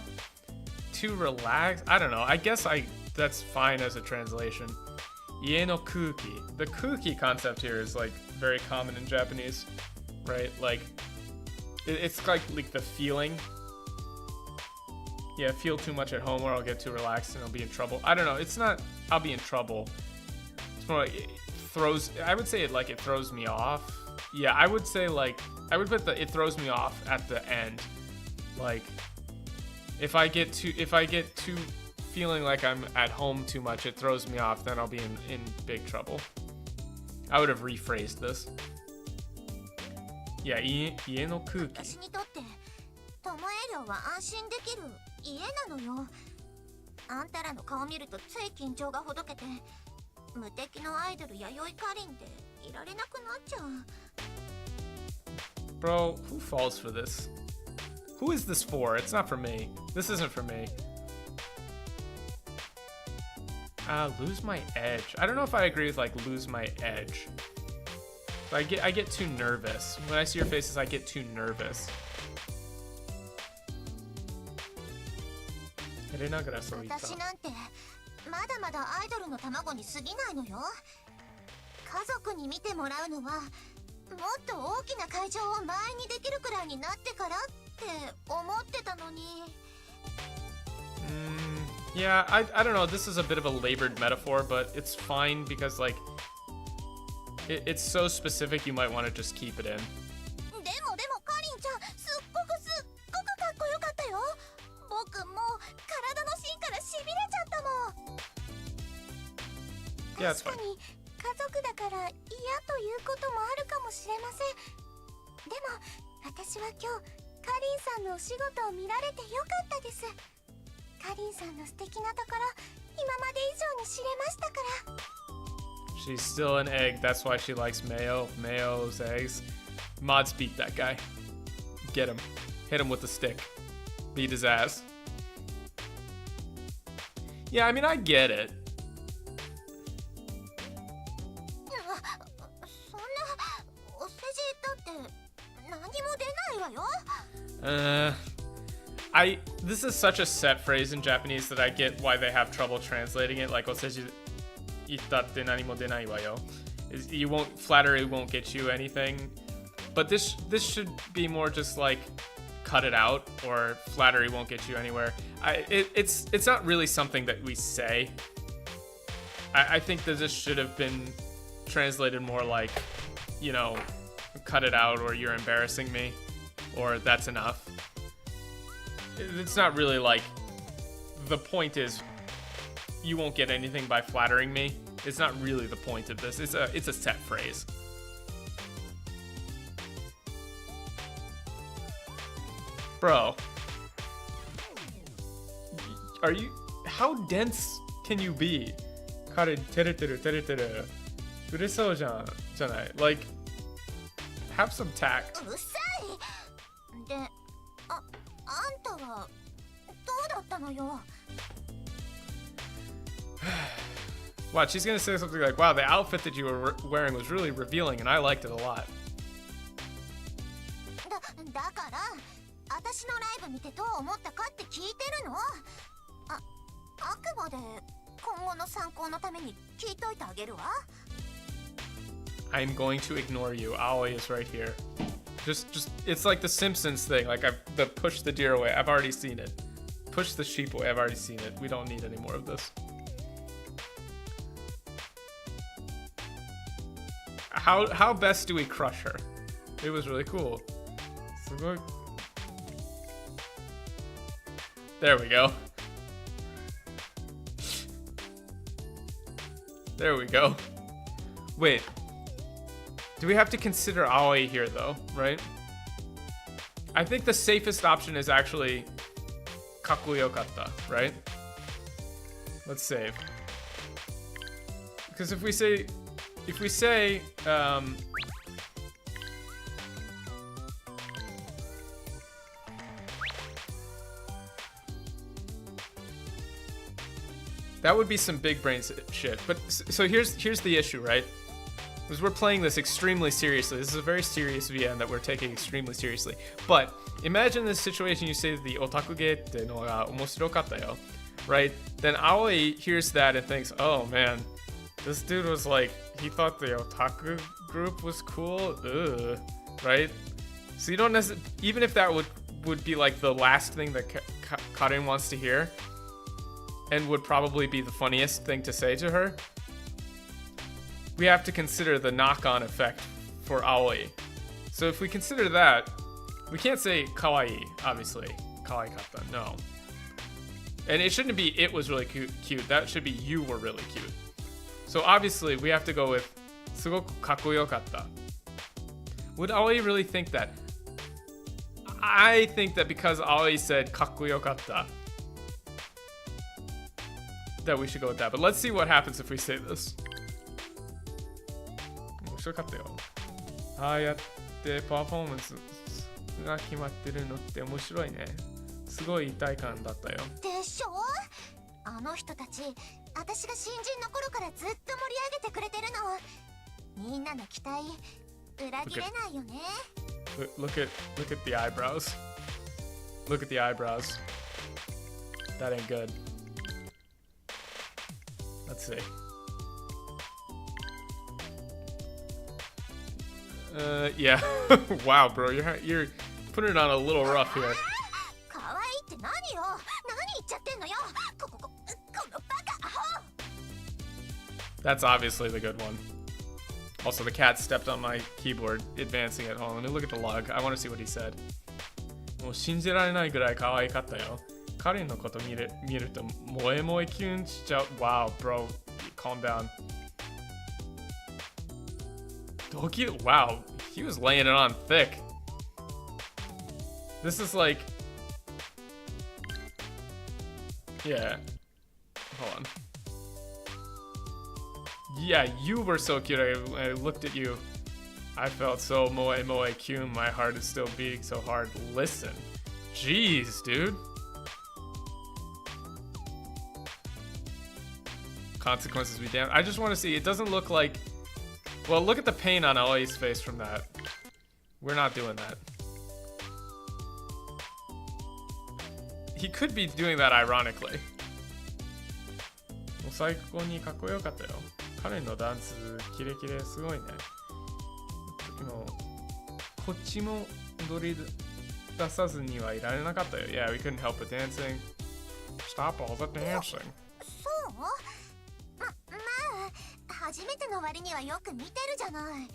Speaker 1: to relax. I don't know. I guess that's fine as a translation. 家の空気. The 空気 concept here is like very common in Japanese, right? Like it's like the feeling. Yeah, feel too much at home or I'll get too relaxed and I'll be in trouble. I don't know. It's not I'll be in trouble. It's more like it throws. I would say it throws me off. Yeah, I would say like I would put it throws me off at the end. Like if I get too feeling like I'm at home too much, it throws me off, then I'll be in big trouble. I would have rephrased this. Yeah, 家の空気.
Speaker 2: 私にとってトモエ寮は安心できる家なのよ。あんたらの顔見るとつい緊張がほどけて、無敵のアイドル弥生かりんでいられなくなっちゃう。
Speaker 1: Bro, who falls for this? Who is this for? It's not for me. This isn't for me. Lose my edge. I don't know if I agree with like lose my edge. I get too nervous. When I see your faces, I get too nervous.
Speaker 2: 私なんてまだまだアイドルの卵に過ぎないのよ。家族に見てもらうのはもっと大きな会場を前にできるくらいになってからって思ってたのに。
Speaker 1: Yeah, I don't know. This is a bit of a labored metaphor, but it's fine because like it's so specific. You might want to just keep it in.
Speaker 2: でもかりんちゃんすっごくかっこよかったよ。僕もう体の芯からしびれちゃったもん。
Speaker 1: Yeah,
Speaker 2: 確かに家族だから嫌ということもあるかもしれません。でも私は今日かりんさんのお仕事を見られてよかったです。かりんさんの素敵なところ今まで以上に知れましたから。
Speaker 1: She's still an egg. That's why she likes mayo. Mayo's eggs. Mods beat that guy. Get him. Hit him with the stick. Beat his ass. Yeah, I mean, I get it.
Speaker 2: そんなお世辞だって何も出ないわよ。
Speaker 1: This is such a set phrase in Japanese that I get why they have trouble translating it. Like, oseji itatte nanimo denai wa yo. Flattery won't get you anything. But this should be more just like cut it out, or flattery won't get you anywhere. It's not really something that we say. I think that this should have been translated more like, you know, cut it out, or you're embarrassing me, or that's enough. It's not really like, the point is you won't get anything by flattering me. It's not really the point of this. It's a set phrase. Bro. Are you, how dense can you be? Like, have some tact. Watch, she's gonna say something like, wow, the outfit that you were wearing was really revealing and I liked it a lot. I'm going to ignore you. Aoi is right here. Just, it's like the Simpsons thing. Like, the push the deer away. I've already seen it. Push the sheep away. I've already seen it. We don't need any more of this. How best do we crush her? It was really cool. There we go. There we go. Wait. Do we have to consider Aoi here though, right? I think the safest option is actually Kakkuyokatta, right? Let's save. Because if we say that would be some big brain shit. But so here's the issue, right? Because we're playing this extremely seriously. This is a very serious VN that we're taking extremely seriously. But imagine this situation, you say the otakuge tte no ga omoshirokata yo, right? Then Aoi hears that and thinks, oh man, this dude was like, he thought the otaku group was cool, ugh, right? So you don't necessarily, even if that would be like the last thing that Karin wants to hear, and would probably be the funniest thing to say to her, we have to consider the knock-on effect for Aoi. So if we consider that, we can't say kawaii, obviously. Kawaii-katta, no. And it shouldn't be it was really cute. That should be you were really cute. So obviously we have to go with sugoku kakkuyokatta. Would Aoi really think that? I think that because Aoi said kakkuyokatta, that we should go with that. But let's see what happens if we say this. 面白かったよ。ああやってパフォーマンスが決まってるのって面白いね。すごい一体感だったよ。でしょ？あの人たち、私が新人の頃からずっと盛り上げてくれてるの。みんなの期待裏切れないよね。Look at the eyebrows. Look at the eyebrows. That ain't good. Let's see. Yeah. Wow, bro, you're putting it on a little rough here. That's obviously the good one. Also, the cat stepped on my keyboard, advancing it. Hold on, let me look at the log. I want to see what he said. もう信じられないぐらい可愛かったよ。彼のこと見ると萌え萌えキュンしちゃう。Wow, bro, calm down. Wow, he was laying it on thick. This is like, yeah. Hold on. Yeah, you were so cute. I looked at you. I felt so moe moe kyun. My heart is still beating so hard. Listen. Jeez, dude. Consequences be damned. I just want to see. It doesn't look like... Well, look at the pain on Aoi's face from that. We're not doing that. He could be doing that ironically. 最高にかっこよかったよ。彼のダンスキレキレすごいね。こっちも踊り出さずにはいられなかったよ。Yeah, we couldn't help but dancing. Stop all the dancing. そう？まあ、初めての割にはよく見てるじゃない。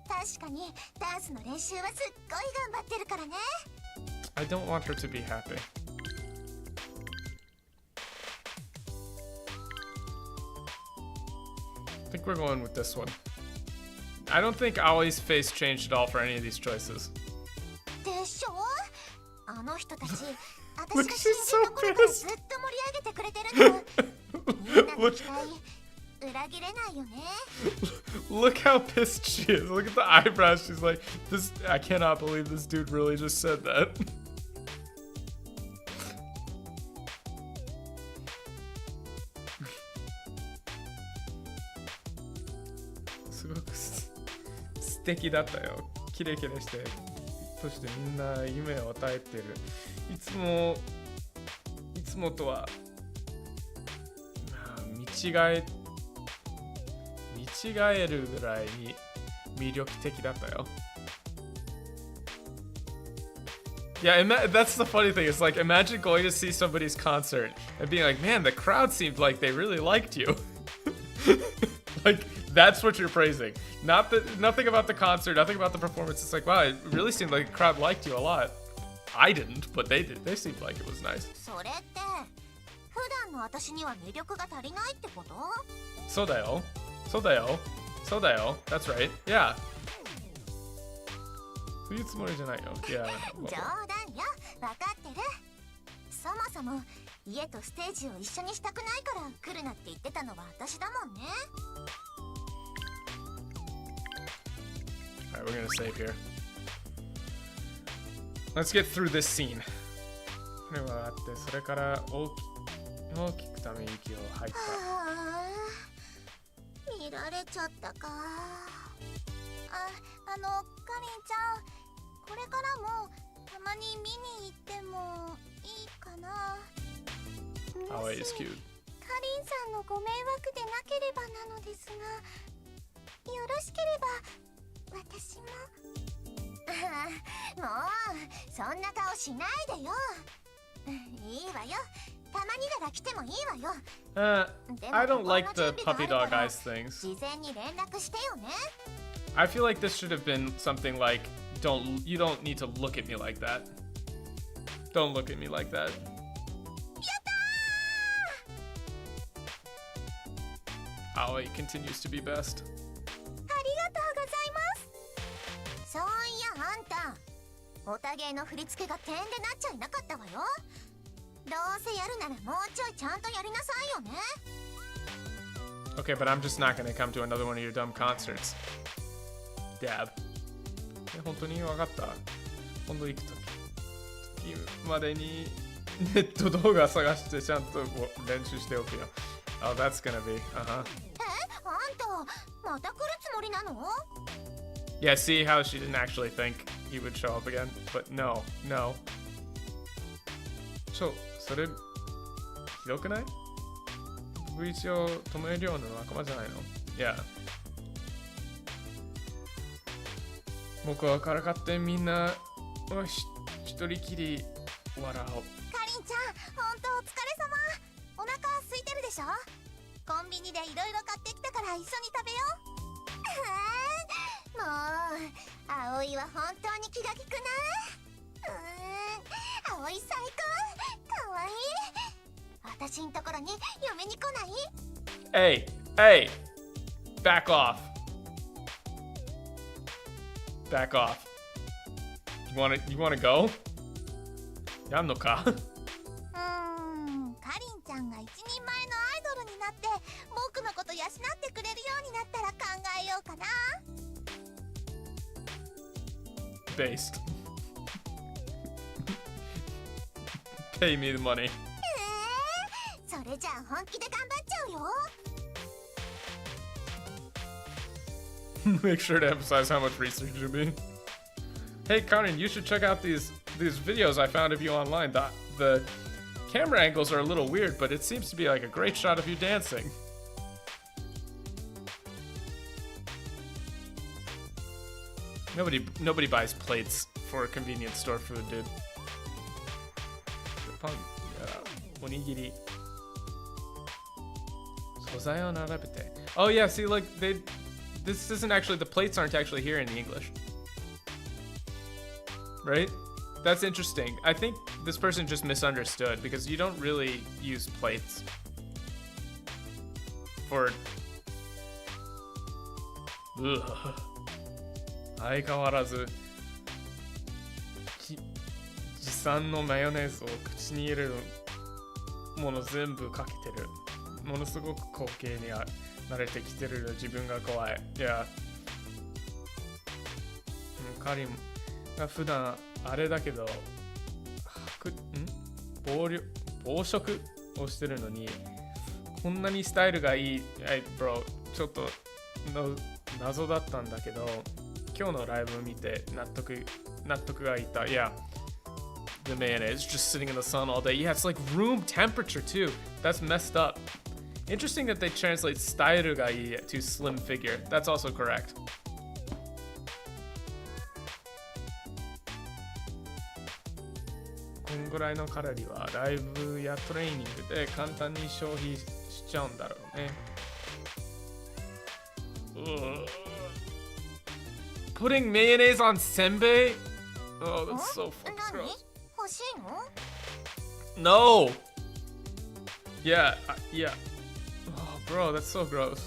Speaker 2: 確かにダンスの練習はすっごい頑張ってるからね。
Speaker 1: I don't want her to be happy. I think we're going with this one. I don't think Aoi's face changed at all for any of these choices.
Speaker 2: でしょ。あの人たち、
Speaker 1: Look,
Speaker 2: 私が
Speaker 1: she's
Speaker 2: 死ん
Speaker 1: so
Speaker 2: だところからずっ
Speaker 1: pissed.
Speaker 2: と盛り上げてくれてるの。みんなの期待裏切れないよね。
Speaker 1: Look how pissed she is. Look at the eyebrows. She's like, this. I cannot believe this dude really just said that. すごく素敵だったよ。キレキレして、そしてみんな夢を与えてる。いつもとは見違えるぐらいに魅力的だったよ。Yeah, that's the funny thing. It's like, imagine going to see somebody's concert and being like, man, the crowd seemed like they really liked you. Like, that's what you're praising. Nothing about the concert, nothing about the performance. It's like, wow, it really seemed like the crowd liked you a lot. I didn't, but they did. They seemed like it was nice.
Speaker 2: それって普段の私には魅力が足りないってこと？
Speaker 1: そうだよ。That's right. Yeah. そういうつもりじゃないよ。Yeah.
Speaker 2: 冗談よ、分かってる。そもそも家とステージを一緒にしたくないから来るなって言ってたのは私だもんね。
Speaker 1: Alright, we're gonna save here. Let's get through this scene. これはあって、それから大きくため息を吐いた。
Speaker 2: はあ、見られちゃったか。かりんちゃん、これからもたまに見に行ってもいいかな。も
Speaker 1: Aoi
Speaker 2: し
Speaker 1: is cute.
Speaker 2: かりんさんのご迷惑でなければなのですが、よろしければ私も。もうそんな顔しないでよ。いいわよ、たまになら来てもいいわよ。
Speaker 1: I don't like the puppy dog eyes things.
Speaker 2: 事前に連絡してよね。
Speaker 1: I feel like this should have been something like, you don't need to look at me like that. Don't look at me like that.
Speaker 2: やったー。
Speaker 1: Aoi continues to be best.
Speaker 2: ありがとうございます。そういやあんた、おたげの振り付けが点でなっちゃいなかったわよ。どうせやるならもうちょいちゃんとやりなさいよね。
Speaker 1: Okay, but I'm just not gonna come to another one of your dumb concerts. Dab. 本当に分かった。今度行くときまでにネット動画探してちゃんと練習しておくよ。Oh, that's gonna be. Uh-huh.
Speaker 2: あんた、また来るつもりなの？
Speaker 1: Yeah, see how she didn't actually think he would show up again? But no. それ、ひどくない？僕一応、トモエリョウの仲間じゃないの？ Yeah. 僕はからかってみんな一人きり笑おう。
Speaker 2: かりんちゃん、本当お疲れ様。お腹空いてるでしょ？コンビニでいろいろ買ってきたから一緒に食べよう。もう、葵は本当に気が利くな。葵最高、かわいい。私んところに嫁に来ない？
Speaker 1: Hey, back off. Back off. You wanna go? やんのか？
Speaker 2: かりんちゃんが一人前のアイドルになって僕のこと養ってくれるようになったら考えようかな。
Speaker 1: Based. Pay me the money.
Speaker 2: それじゃあ本気で頑張っちゃうよ。
Speaker 1: Make sure to emphasize how much research you're doing. Hey, Conan, you should check out these videos I found of you online. The camera angles are a little weird, but it seems to be like a great shot of you dancing. Nobody buys plates for convenience store food, dude. Onigiri. Oh yeah, see, like this isn't actually, the plates aren't actually here in the English. Right? That's interesting. I think this person just misunderstood because you don't really use plates for... Ugh. 相変わらず持参のマヨネーズを口に入れるもの全部かけてる。ものすごく光景に慣れてきてる自分が怖い。いや、彼が普段あれだけど、暴食をしてるのに、こんなにスタイルがいい、bro、ちょっと謎だったんだけど、今日のライブ見て納得がいった。Yeah, the mayonnaise just sitting in the sun all day. Yeah, it's like room temperature too. That's messed up. Interesting that they translate スタイルがいい to slim figure. That's also correct. こんぐらいのカロリーはライブやトレーニングで簡単に消費しちゃうんだろうね。Putting mayonnaise on senbei? Oh, that's so fucking gross.
Speaker 2: 欲しいの?
Speaker 1: No! Yeah, yeah. Oh, bro, that's so gross.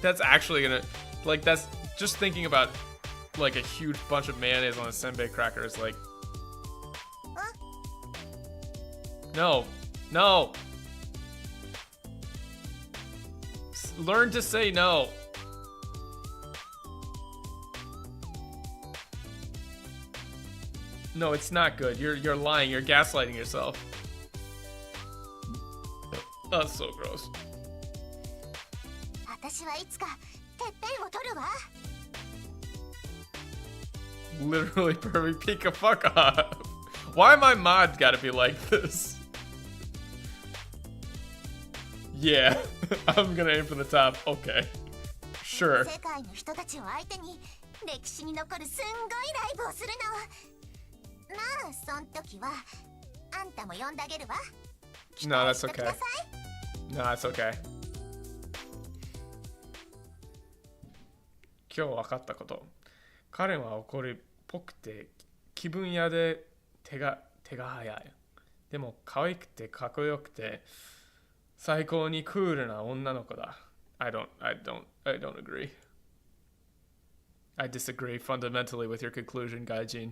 Speaker 1: That's actually gonna... Like, that's... Just thinking about, like, a huge bunch of mayonnaise on a senbei cracker is like... No. No! Learn to say no. No, it's not good. You're lying. You're gaslighting yourself. That's so gross.
Speaker 2: 私はいつかてっぺんを取るわ。
Speaker 1: Literally perfect. Pika, fuck off. Why my mod gotta be like this? Yeah, I'm gonna aim for the top. Okay. Sure.
Speaker 2: 世界の人たちを相手に歴史に残るすんごいライブをするの。まあ、そん時はあんたも呼んであげるわ。
Speaker 1: No, that's okay. No, that's okay. 今日分かったこと。彼は怒りっぽくて気分屋で手が早い。でも可愛くてかっこよくて最高にクールな女の子だ。I don't agree. I disagree fundamentally with your conclusion, Gaijin.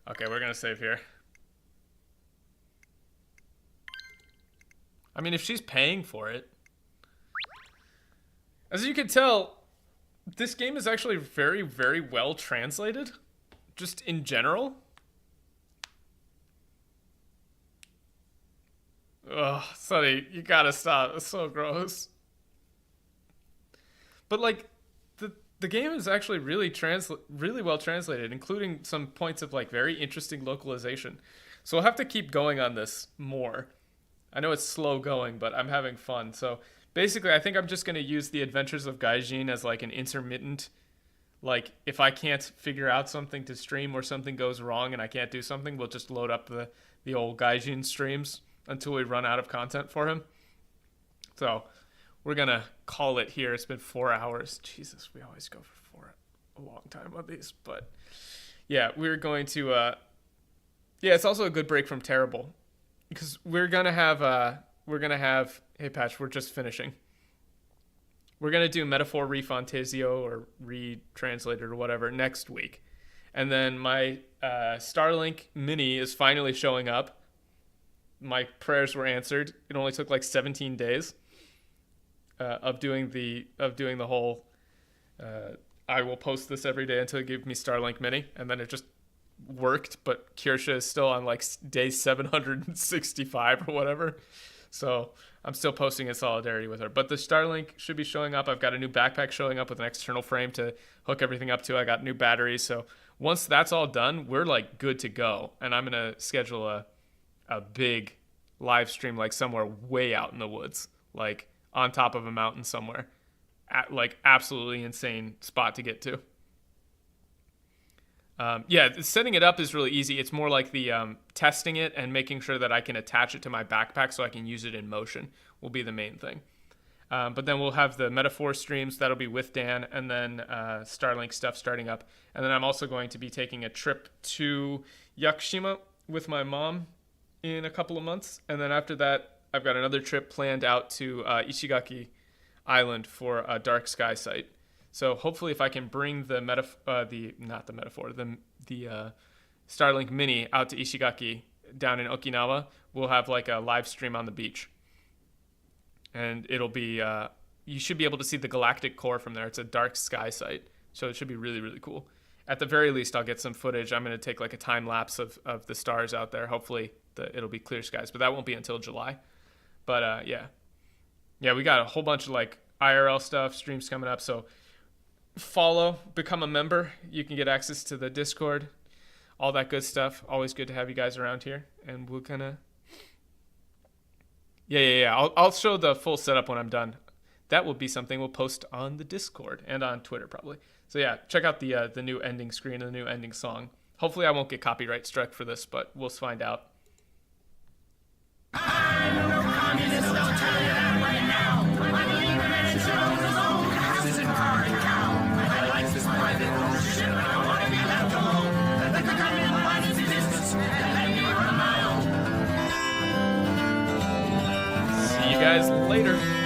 Speaker 1: Okay, we're gonna save here. I mean, if she's paying for it. As you can tell, this game is actually very, very well translated. Just in general. Ugh, Sonny, you gotta stop. It's so gross. But like, the game is actually really well translated, including some points of like very interesting localization. So we'll have to keep going on this more. I know it's slow going, but I'm having fun. So basically, I think I'm just gonna use the Adventures of Gaijin as like an intermittent. Like, if I can't figure out something to stream or something goes wrong and I can't do something, we'll just load up the old Gaijin streams until we run out of content for him. So we're gonna call it here. It's been 4 hours. Jesus, we always go for a long time on these. But yeah, we're going to yeah, it's also a good break from terrible. Because we're gonna have hey Patch, we're just finishing. We're gonna do Metaphor Refantasio or retranslated or whatever next week. And then my Starlink Mini is finally showing up. My prayers were answered. It only took like 17 days of doing the whole I will post this every day until you give me Starlink Mini, and then it just worked. But Kirsha is still on like day 765 or whatever, so I'm still posting in solidarity with her. But the Starlink should be showing up. I've got a new backpack showing up with an external frame to hook everything up to. I got new batteries, so once that's all done, we're like good to go. And I'm gonna schedule a big live stream like somewhere way out in the woods, like on top of a mountain somewhere, at like absolutely insane spot to get to. Yeah, setting it up is really easy. It's more like the testing it and making sure that I can attach it to my backpack so I can use it in motion will be the main thing. But then we'll have the Metaphor streams. That'll be with Dan, and then Starlink stuff starting up. And then I'm also going to be taking a trip to Yakushima with my mom in a couple of months. And then after that, I've got another trip planned out to Ishigaki Island for a dark sky site. So hopefully, if I can bring the Starlink Mini out to Ishigaki down in Okinawa, we'll have like a live stream on the beach, and it'll be you should be able to see the galactic core from there. It's a dark sky site, so it should be really, really cool. At the very least, I'll get some footage. I'm going to take like a time lapse of the stars out there. Hopefully, it'll be clear skies, but that won't be until July. But yeah, we got a whole bunch of like IRL stuff, streams coming up. So follow, become a member. You can get access to the Discord, all that good stuff. Always good to have you guys around here. And we'll kind of, I'll show the full setup when I'm done. That will be something we'll post on the Discord and on Twitter probably. So yeah, check out the new ending screen and the new ending song. Hopefully I won't get copyright struck for this, but we'll find out. See you guys later.